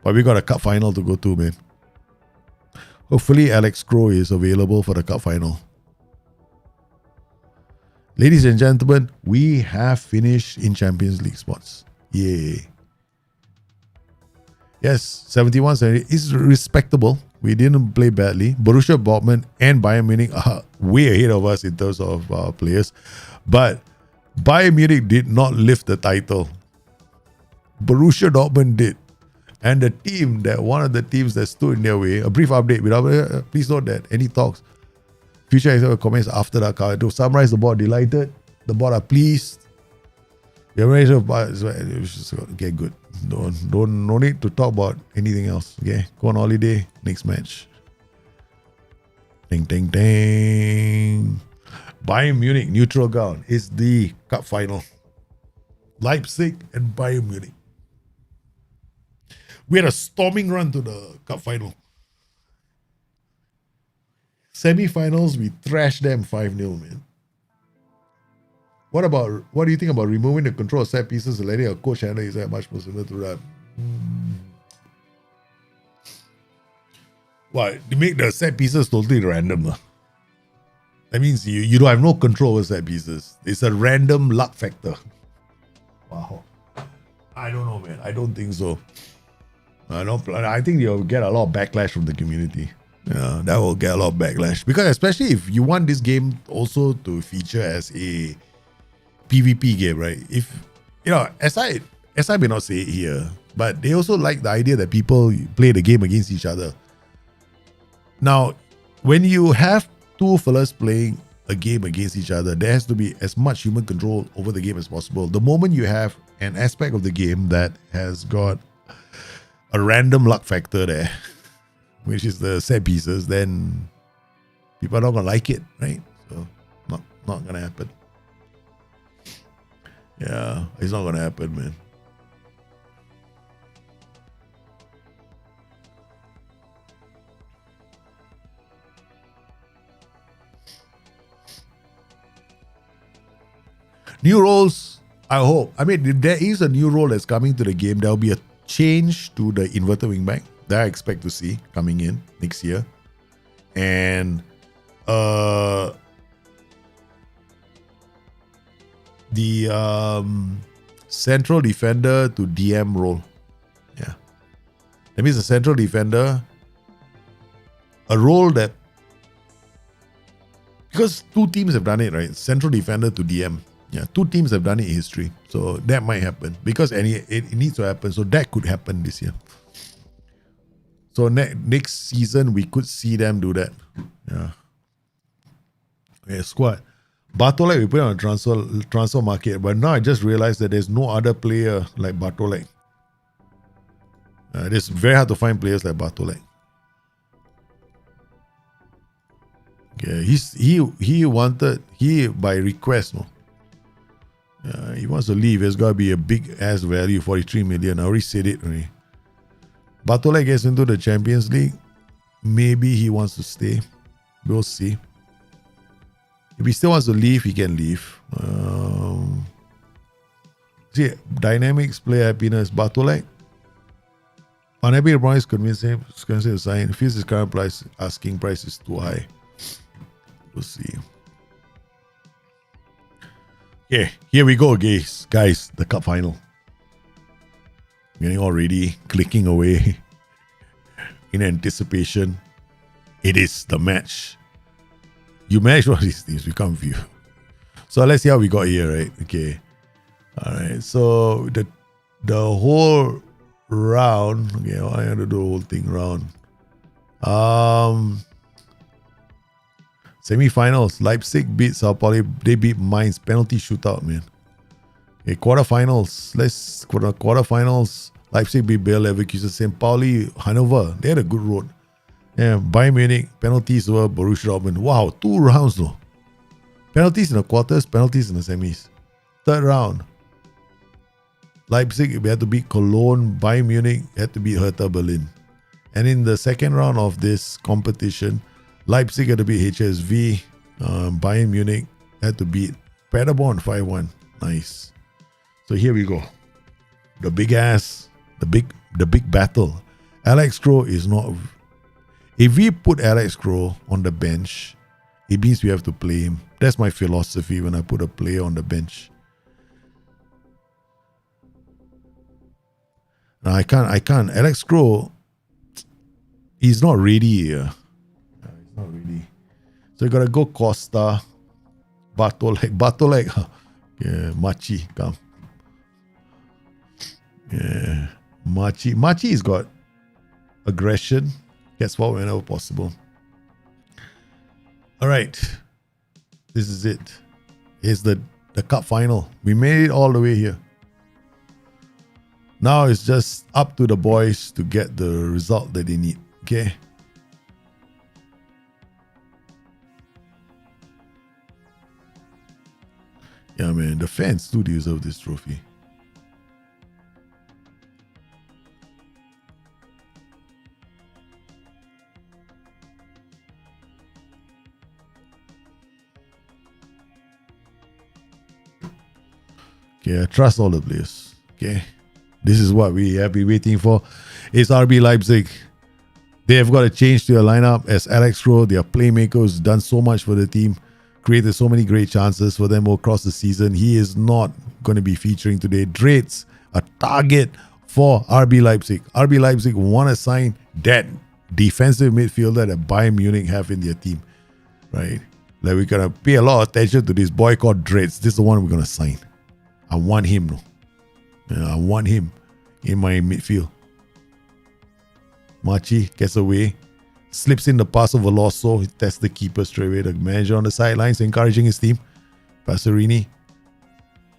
But we got a cup final to go to, man. Hopefully Alex Crow is available for the cup final. Ladies and gentlemen, we have finished in Champions League spots. Yay. Yes, 71-70 is respectable. We didn't play badly. Borussia Dortmund and Bayern Munich are way ahead of us in terms of players. But Bayern Munich did not lift the title. Borussia Dortmund did. And the team, one of the teams that stood in their way, a brief update. Please note that any talks, future comments after that. To summarize, the board delighted. The board are pleased. Okay, good. No need to talk about anything else. Okay, go on holiday. Next match. Ding, ding, ding. Bayern Munich neutral ground is the cup final. Leipzig and Bayern Munich. We had a storming run to the cup final. Semi-finals, we thrashed them 5-0, man. What do you think about removing the control of set pieces and letting a coach handle is that much more similar to that? What? You make the set pieces totally random. That means you don't have no control over set pieces. It's a random luck factor. Wow. I don't know, man. I don't think so. I think you'll get a lot of backlash from the community. Yeah, that will get a lot of backlash. Because especially if you want this game also to feature as a PvP game, right? If SI may not say it here, but they also like the idea that people play the game against each other. Now, when you have 2 fellas playing a game against each other, there has to be as much human control over the game as possible. The moment you have an aspect of the game that has got a random luck factor there, which is the set pieces, then people are not gonna like it, right? So not gonna happen. Yeah, it's not gonna happen, man. New roles, I hope. I mean, if there is a new role that's coming to the game, there'll be a change to the inverted wingback that I expect to see coming in next year. And the central defender to DM role. Yeah. That means a central defender, a role that, because 2 teams have done it, right? Central defender to DM. Yeah, 2 teams have done it in history. So that might happen because it needs to happen. So that could happen this year. So next season, we could see them do that. Yeah. Okay, squad. Bartolek, we put on a transfer market, but now I just realized that there's no other player like Bartolek. It's very hard to find players like Bartolek. Yeah, he by request, no. He wants to leave. It's got to be a big ass value, 43 million. I already said it already. Bartolek gets into the Champions League. Maybe he wants to stay. We'll see. If he still wants to leave, he can leave. See, dynamics, player happiness. Bartolek, unhappy the price, convince him to sign. Feels his current price, asking price is too high. We'll see. Yeah, here we go, guys. The cup final. Getting all ready, clicking away in anticipation. It is the match. You manage one of these things, we come with you. So let's see how we got here, right? Okay. Alright, so the whole round. Okay, I'm gonna do the whole thing round. Semi-finals, Leipzig beat Sao Paulo. They beat Mainz. Penalty shootout, man. Okay, quarterfinals. Quarterfinals. Leipzig beat Bayer Leverkusen. St. Pauli, Hanover. They had a good road. Yeah, Bayern Munich. Penalties were Borussia Dortmund. Wow, 2 rounds though. Penalties in the quarters, penalties in the semis. Third round. Leipzig had to beat Cologne. Bayern Munich had to beat Hertha Berlin. And in the second round of this competition, Leipzig had to beat HSV. Bayern Munich had to beat Paderborn 5-1. Nice. So here we go. The big battle. Alex Kroh is not. If we put Alex Kroh on the bench, it means we have to play him. That's my philosophy when I put a player on the bench. Now I can't. Alex Kroh, he's not ready here. He's not ready. So you gotta go Costa, Bartolek. Yeah, Machi, come. Yeah, Machi's got aggression. Gets forward whenever possible. All right, this is it. Here's the cup final. We made it all the way here. Now it's just up to the boys to get the result that they need. Okay. Yeah, man, the fans do deserve this trophy. Okay, I trust all the players. Okay. This is what we have been waiting for. It's RB Leipzig. They have got to change their lineup as Alex Kroh, their playmaker, who's done so much for the team, created so many great chances for them across the season. He is not going to be featuring today. Drates, a target for RB Leipzig. RB Leipzig want to sign that defensive midfielder that Bayern Munich have in their team. Right? Like, we're going to pay a lot of attention to this boy called Drates. This is the one we're going to sign. I want him. No. I want him in my midfield. Machi gets away, slips in the pass of Veloso. He tests the keeper straight away. The manager on the sidelines encouraging his team. Passerini,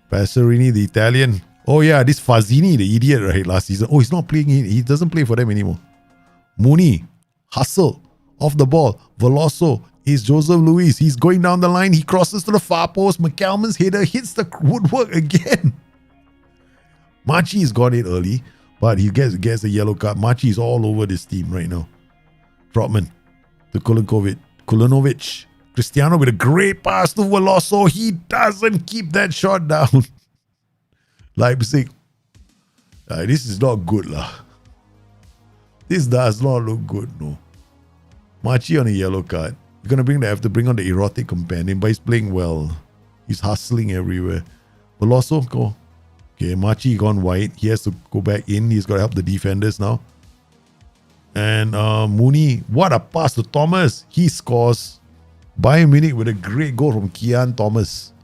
the Italian. Oh yeah, this Fazzini, the idiot, right, last season. Oh, he's not playing. He doesn't play for them anymore. Mooney, hustle, off the ball. Veloso is Joseph Luis. He's going down the line. He crosses to the far post. McCalman's header hits the woodwork again. Machi's got it early, but he gets a yellow card. Machi is all over this team right now. Trotman to Kulinovic. Cristiano with a great pass to Veloso. He doesn't keep that shot down. Leipzig. This is not good, lah. This does not look good, no. Machi on a yellow card. You're gonna have to bring on the erotic companion, but he's playing well. He's hustling everywhere. Veloso, go. Okay, Machi gone wide. He has to go back in. He's got to help the defenders now. And Mooney, what a pass to Thomas. He scores. Bayern Munich with a great goal from Kian Thomas.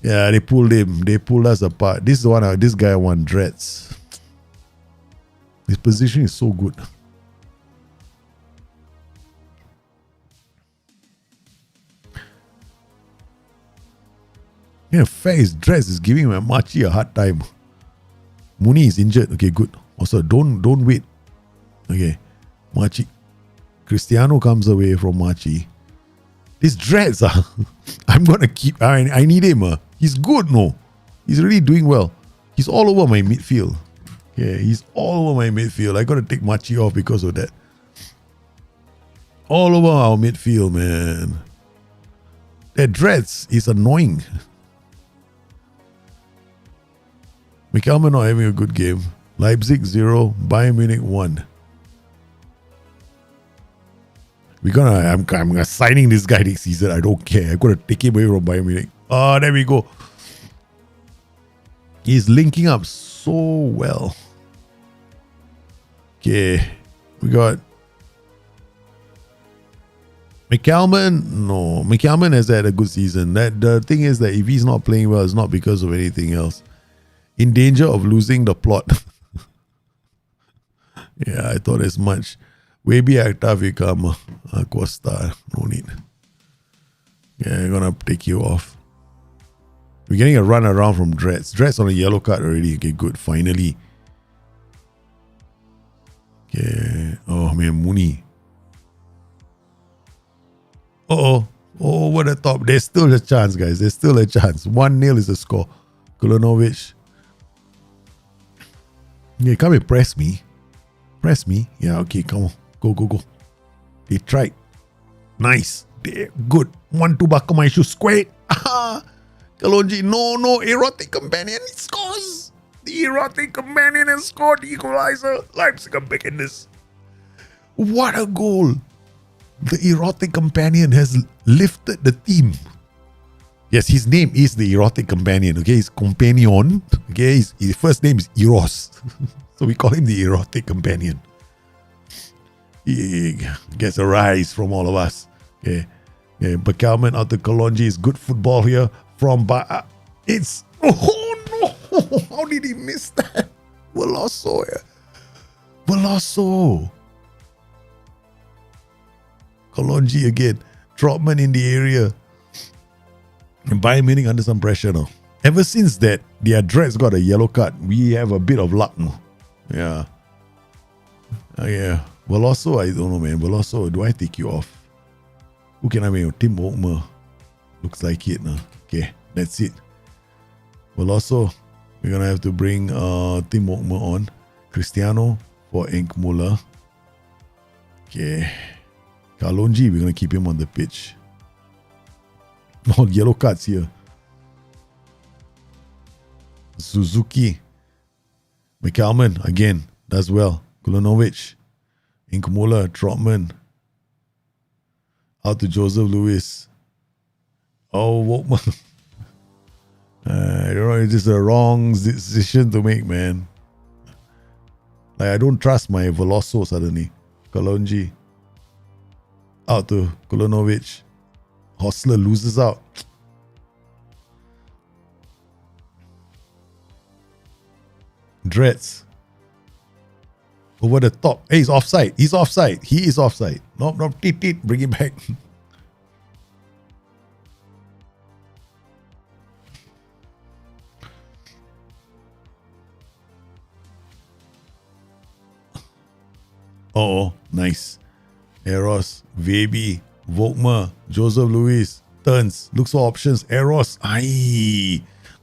Yeah, they pulled him. They pulled us apart. This is the one. This guy won dreads. His position is so good. Yeah, fact his dress is giving Machi a hard time. Mooney is injured. Okay, good. Also, don't wait. Okay, Machi. Cristiano comes away from Machi. These dreads are. I'm gonna keep. I need him. He's good, no. He's really doing well. He's all over my midfield. Yeah, he's all over my midfield. I gotta take Machi off because of that. All over our midfield, man. That dreads is annoying. Mikelman not having a good game. Leipzig 0, Bayern Munich 1. I'm signing this guy next season. I don't care. I'm gonna take him away from Bayern Munich. Oh, there we go. He's linking up so well. Okay, we got Mikelman. No, Mikelman has had a good season. The thing is that if he's not playing well, it's not because of anything else. In danger of losing the plot. Yeah, I thought as much. Maybe Octavio Costa. No need. Yeah, I'm gonna take you off. We're getting a run around from Dreads. Dreads on a yellow card already. Okay, good. Finally. Okay. Oh man, Mooney. Oh, over the top. There's still a chance, guys. There's still a chance. 1-0 is the score. Kulanovic. Yeah, come and press me. Press me. Yeah, okay, come on. Go. They tried. Nice. Good. 1-2 buckle my shoe. Square. Kalonji. No. Erotic companion. He scores. The erotic companion has scored the equalizer. Leipzig are back in this. What a goal. The erotic companion has lifted the team. Yes, his name is the erotic companion. Okay, his companion. Okay, his first name is Eros. So we call him the erotic companion. He gets a rise from all of us. Okay. Bakalman out to Kalonji is good football here from it's oh no! How did he miss that? Veloso. Kalonji again. Trotman in the area. And Bayern Munich under some pressure now. Ever since that their dreads got a yellow card, we have a bit of luck now. Yeah. Yeah. Veloso, I don't know, man. Veloso, do I take you off? Who can I make? Tim Oakmer. Looks like it now. Okay, that's it. Veloso, we're going to have to bring Tim Oakmer on. Cristiano for Enkmuller. Okay. Kalonji, we're going to keep him on the pitch. All yellow cards here. Suzuki. Mikelman, again, does well. Kulanovic. Inkmuller, Trotman. Out to Joseph Lewis. Oh, Wokman. I don't know, it's just a wrong decision to make, man. Like, I don't trust my Veloso suddenly. Kalonji. Out to Kulanovic. Hostler loses out. Dreads. Over the top. Hey, he's offside. He is offside. No, bring him back. Oh, nice. Eros, Vaby, Volkmer, Joseph Lewis, turns, looks for options. Eros,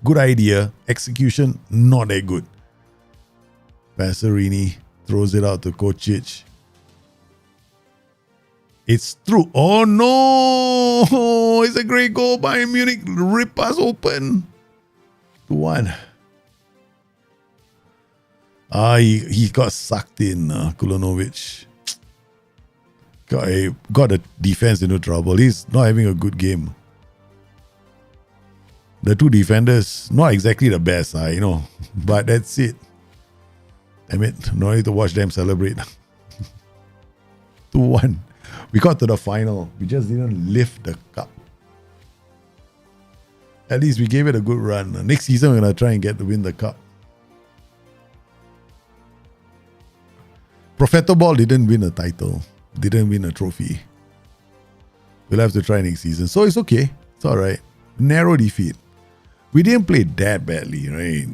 good idea. Execution, not that good. Passerini throws it out to Kocic. It's through. Oh no! It's a great goal by Munich. Rip us open. 2-1. He got sucked in, Kulanovic. Got the defense into trouble. He's not having a good game. The two defenders, not exactly the best, but that's it. Damn it, no need to watch them celebrate. 2-1. We got to the final. We just didn't lift the cup. At least we gave it a good run. Next season, we're going to try and get to win the cup. Profeto Ball didn't win a title. Didn't win a trophy. We'll have to try next season. So it's okay. It's alright. Narrow defeat. We didn't play that badly, right?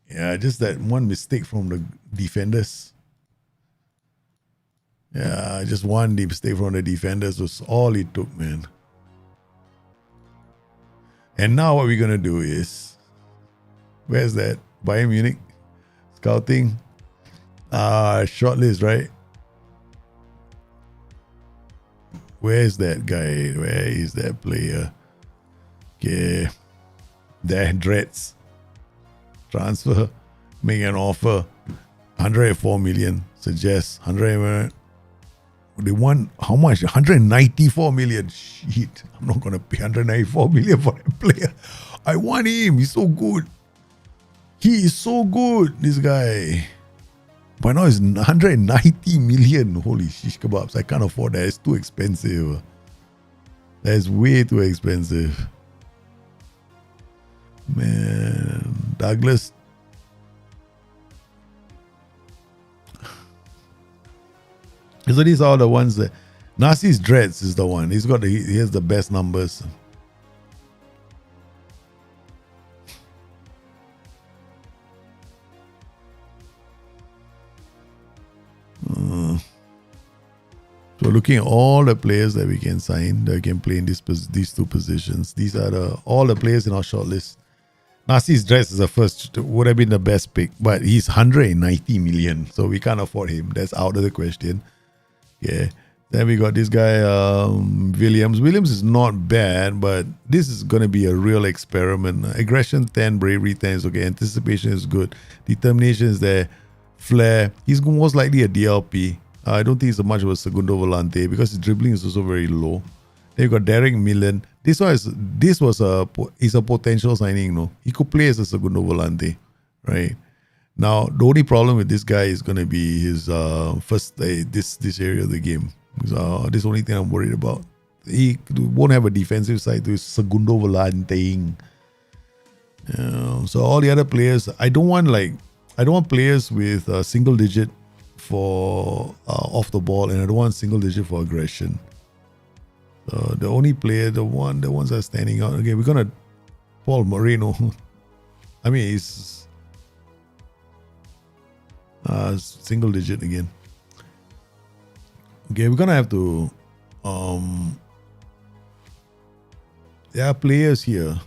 Yeah, just that one mistake from the defenders. Yeah, just one deep mistake from the defenders was all it took, man. And now what we're gonna do is, where's that? Bayern Munich scouting, shortlist, right? Where's that guy? Where is that player? Okay, there, Dreads. Transfer, make an offer, 104 million. Suggest 100. They want how much? 194 million. Shit, I'm not gonna pay 194 million for that player. I want him. He's so good. He is so good, this guy. But now it's 190 million. Holy shish kebabs. I can't afford that. It's too expensive. That's way too expensive. Man, Douglas. So these are the ones that Nasi's Dreads is the one. He has the best numbers. So looking at all the players that we can sign, that can play in these two positions. These are all the players in our shortlist. Nasi's Dress is the first, would have been the best pick, but he's 190 million, so we can't afford him. That's out of the question. Yeah. Then we got this guy, Williams. Williams is not bad, but this is going to be a real experiment. Aggression 10, bravery 10 is okay. Anticipation is good. Determination is there. Flair. He's most likely a DLP. I don't think he's much of a Segundo Volante because his dribbling is also very low. Then you got Derek Millen. Is a potential signing, no? He could play as a Segundo Volante, right? Now the only problem with this guy is gonna be his first this area of the game. This is the only thing I'm worried about. He won't have a defensive side to his Segundo Volante. So all the other players, I don't want players with a single digit for off the ball, and I don't want single digit for aggression. The only player, the ones that are standing out. Okay, we're gonna Paul Moreno. I mean, he's single digit again. Okay, we're gonna have to. There are players here,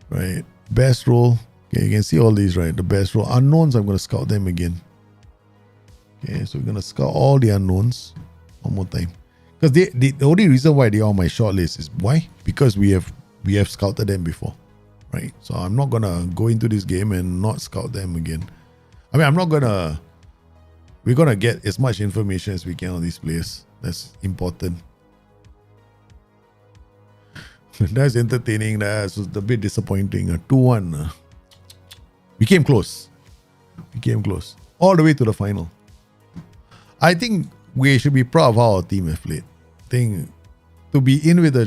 right? Best role. Okay, you can see all these, right? The best role. Unknowns, I'm gonna scout them again. Okay, so we're gonna scout all the unknowns one more time. Because the only reason why they are on my shortlist is why? Because we have scouted them before, right? So I'm not gonna go into this game and not scout them again. I mean, we're gonna get as much information as we can on these players. That's important. That's entertaining. That's a bit disappointing. 2-1. We came close. All the way to the final. I think we should be proud of how our team has played. I think to be in with the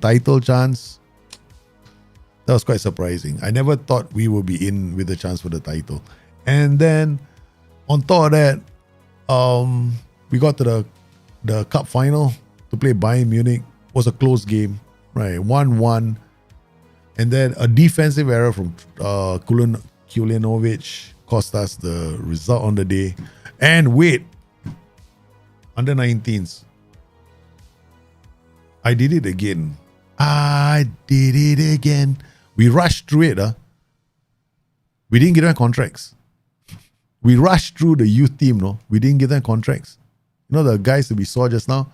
title chance, that was quite surprising. I never thought we would be in with the chance for the title. And then on top of that, we got to the cup final to play Bayern Munich. It was a close game, right? 1-1. And then a defensive error from Kulinovic cost us the result on the day. And wait, under 19s. I did it again. We rushed through it. We didn't get them contracts. We rushed through the youth team, no? We didn't get them contracts. You know the guys that we saw just now?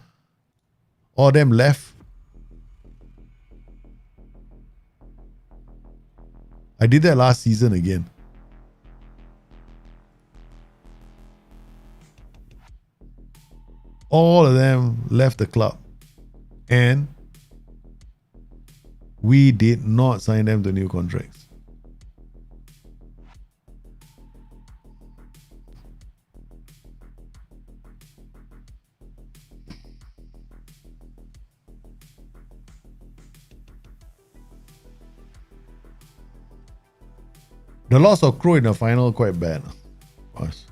All of them left. I did that last season again. All of them left the club. And we did not sign them to new contracts. The loss of Crow in the final quite bad. Was.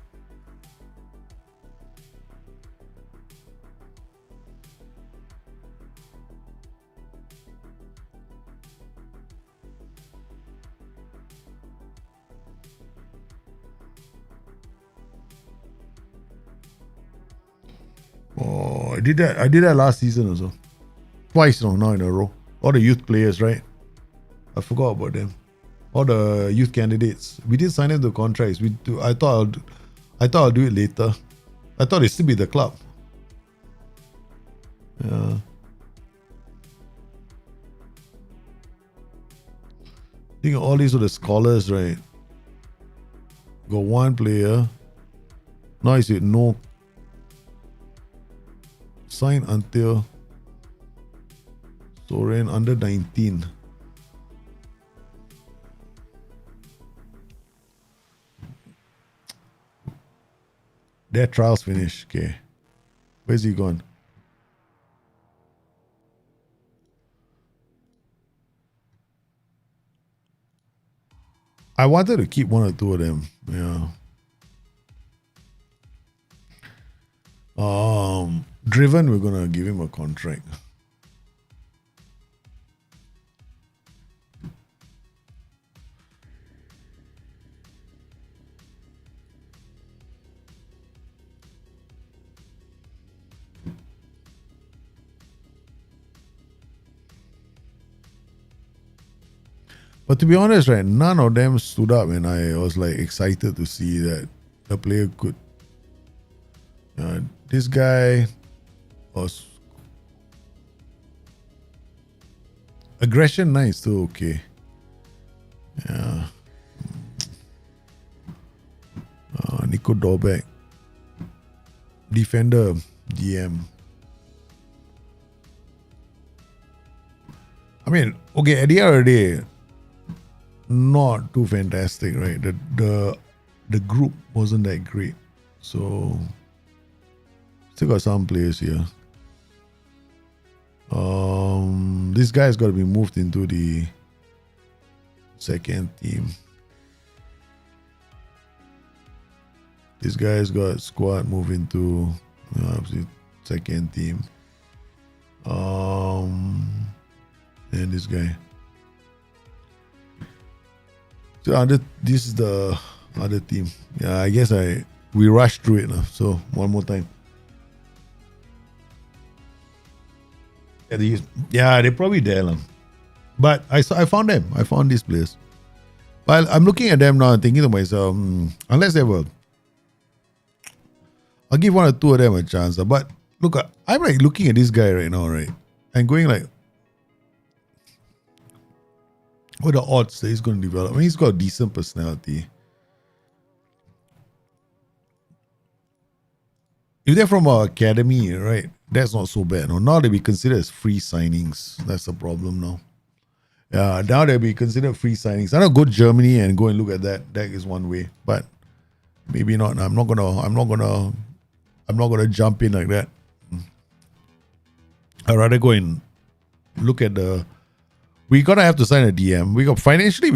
Oh, I did that last season also. Twice now in a row. All the youth players, right? I forgot about them. All the youth candidates. We didn't sign them to contracts. I thought I'll do it later. I thought it still be the club. Yeah. I think all these are the scholars, right? Got one player. Now is it no sign until Soren under 19. Their trials finished. Okay. Where's he gone? I wanted to keep one or two of them. Yeah. Driven, we're gonna give him a contract. But to be honest, right, none of them stood up, and I was like excited to see that the player could. This guy was aggression, nice too. Okay, yeah. Nico Dorbeck, defender, DM. I mean, okay, at the end of the day, not too fantastic, right? The group wasn't that great, so still got some players here. This guy's got to be moved into the second team. This guy's got squad move into second team. And this guy. So this is the other team. Yeah, I guess we rushed through it now. So one more time. Yeah, they're probably there. But I found them. I found these players. But I'm looking at them now and thinking to myself, unless they were, I'll give one or two of them a chance. But look, I'm like looking at this guy right now, right? And going like, what are the odds that he's going to develop? I mean, he's got a decent personality. If they're from our academy, right, that's not so bad. Now they be considered as free signings. That's the problem now. Yeah, now they'll be considered free signings. I don't go to Germany and go and look at that. That is one way, but maybe not. I'm not gonna jump in like that. I'd rather go and look at we gotta have to sign a DM. We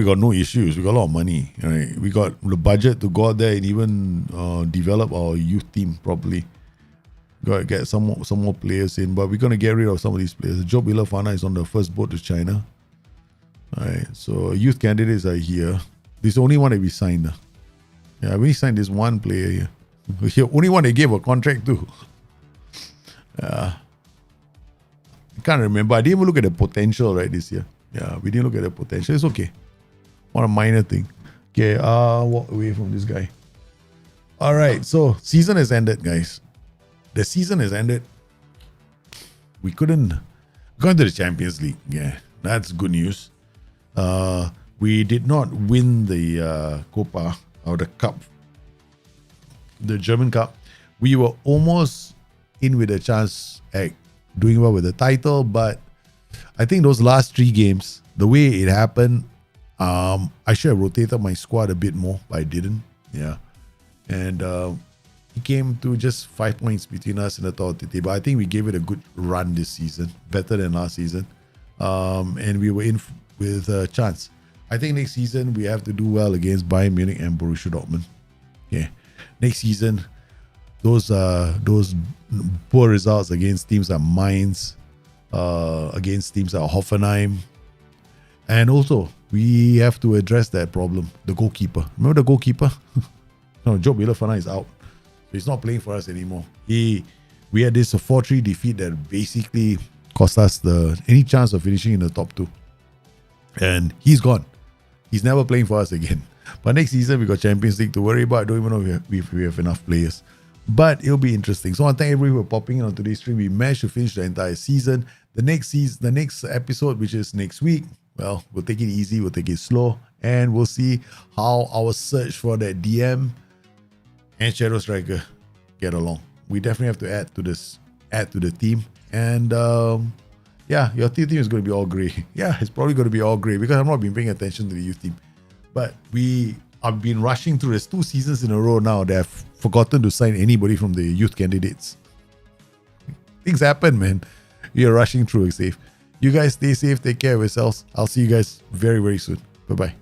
got no issues. We got a lot of money. Right? We got the budget to go out there and even develop our youth team properly. Got to get some more players in, but we're gonna get rid of some of these players. Joe Bilafana is on the first boat to China. All right, so youth candidates are here. This is the only one that we signed. Yeah, we signed this one player here. The only one they gave a contract to. I can't remember. I didn't even look at the potential right this year. Yeah, we didn't look at the potential. It's okay. What a minor thing. Okay, walk away from this guy. All right, so season has ended, guys. The season has ended. We couldn't go into the Champions League. Yeah, that's good news. We did not win the Copa or the Cup, the German Cup. We were almost in with a chance at doing well with the title, but I think those last three games, the way it happened, I should have rotated my squad a bit more, but I didn't. Yeah, and it came to just 5 points between us and the top of the table. I think we gave it a good run this season, better than last season, and we were in with a chance. I think next season we have to do well against Bayern Munich and Borussia Dortmund. Okay, next season those poor results against teams like Mainz, against teams like Hoffenheim, and also we have to address that problem. The goalkeeper. Remember the goalkeeper? No, Joe Bilafana is out. He's not playing for us anymore. we had this 4-3 defeat that basically cost us any chance of finishing in the top 2. And he's gone. He's never playing for us again. But next season, we got Champions League to worry about. I don't even know if we have enough players. But it'll be interesting. So I thank everybody for popping in on today's stream. We managed to finish the entire season. The next episode, which is next week, well, we'll take it easy, we'll take it slow, and we'll see how our search for that DM and Shadow Striker get along. We definitely have to add to the team. And yeah, your team is going to be all grey. Yeah, it's probably going to be all grey because I've not been paying attention to the youth team. But I've been rushing through. There's 2 seasons in a row now that I've forgotten to sign anybody from the youth candidates. Things happen, man. You're rushing through it safe. You guys stay safe, take care of yourselves. I'll see you guys very, very soon. Bye-bye.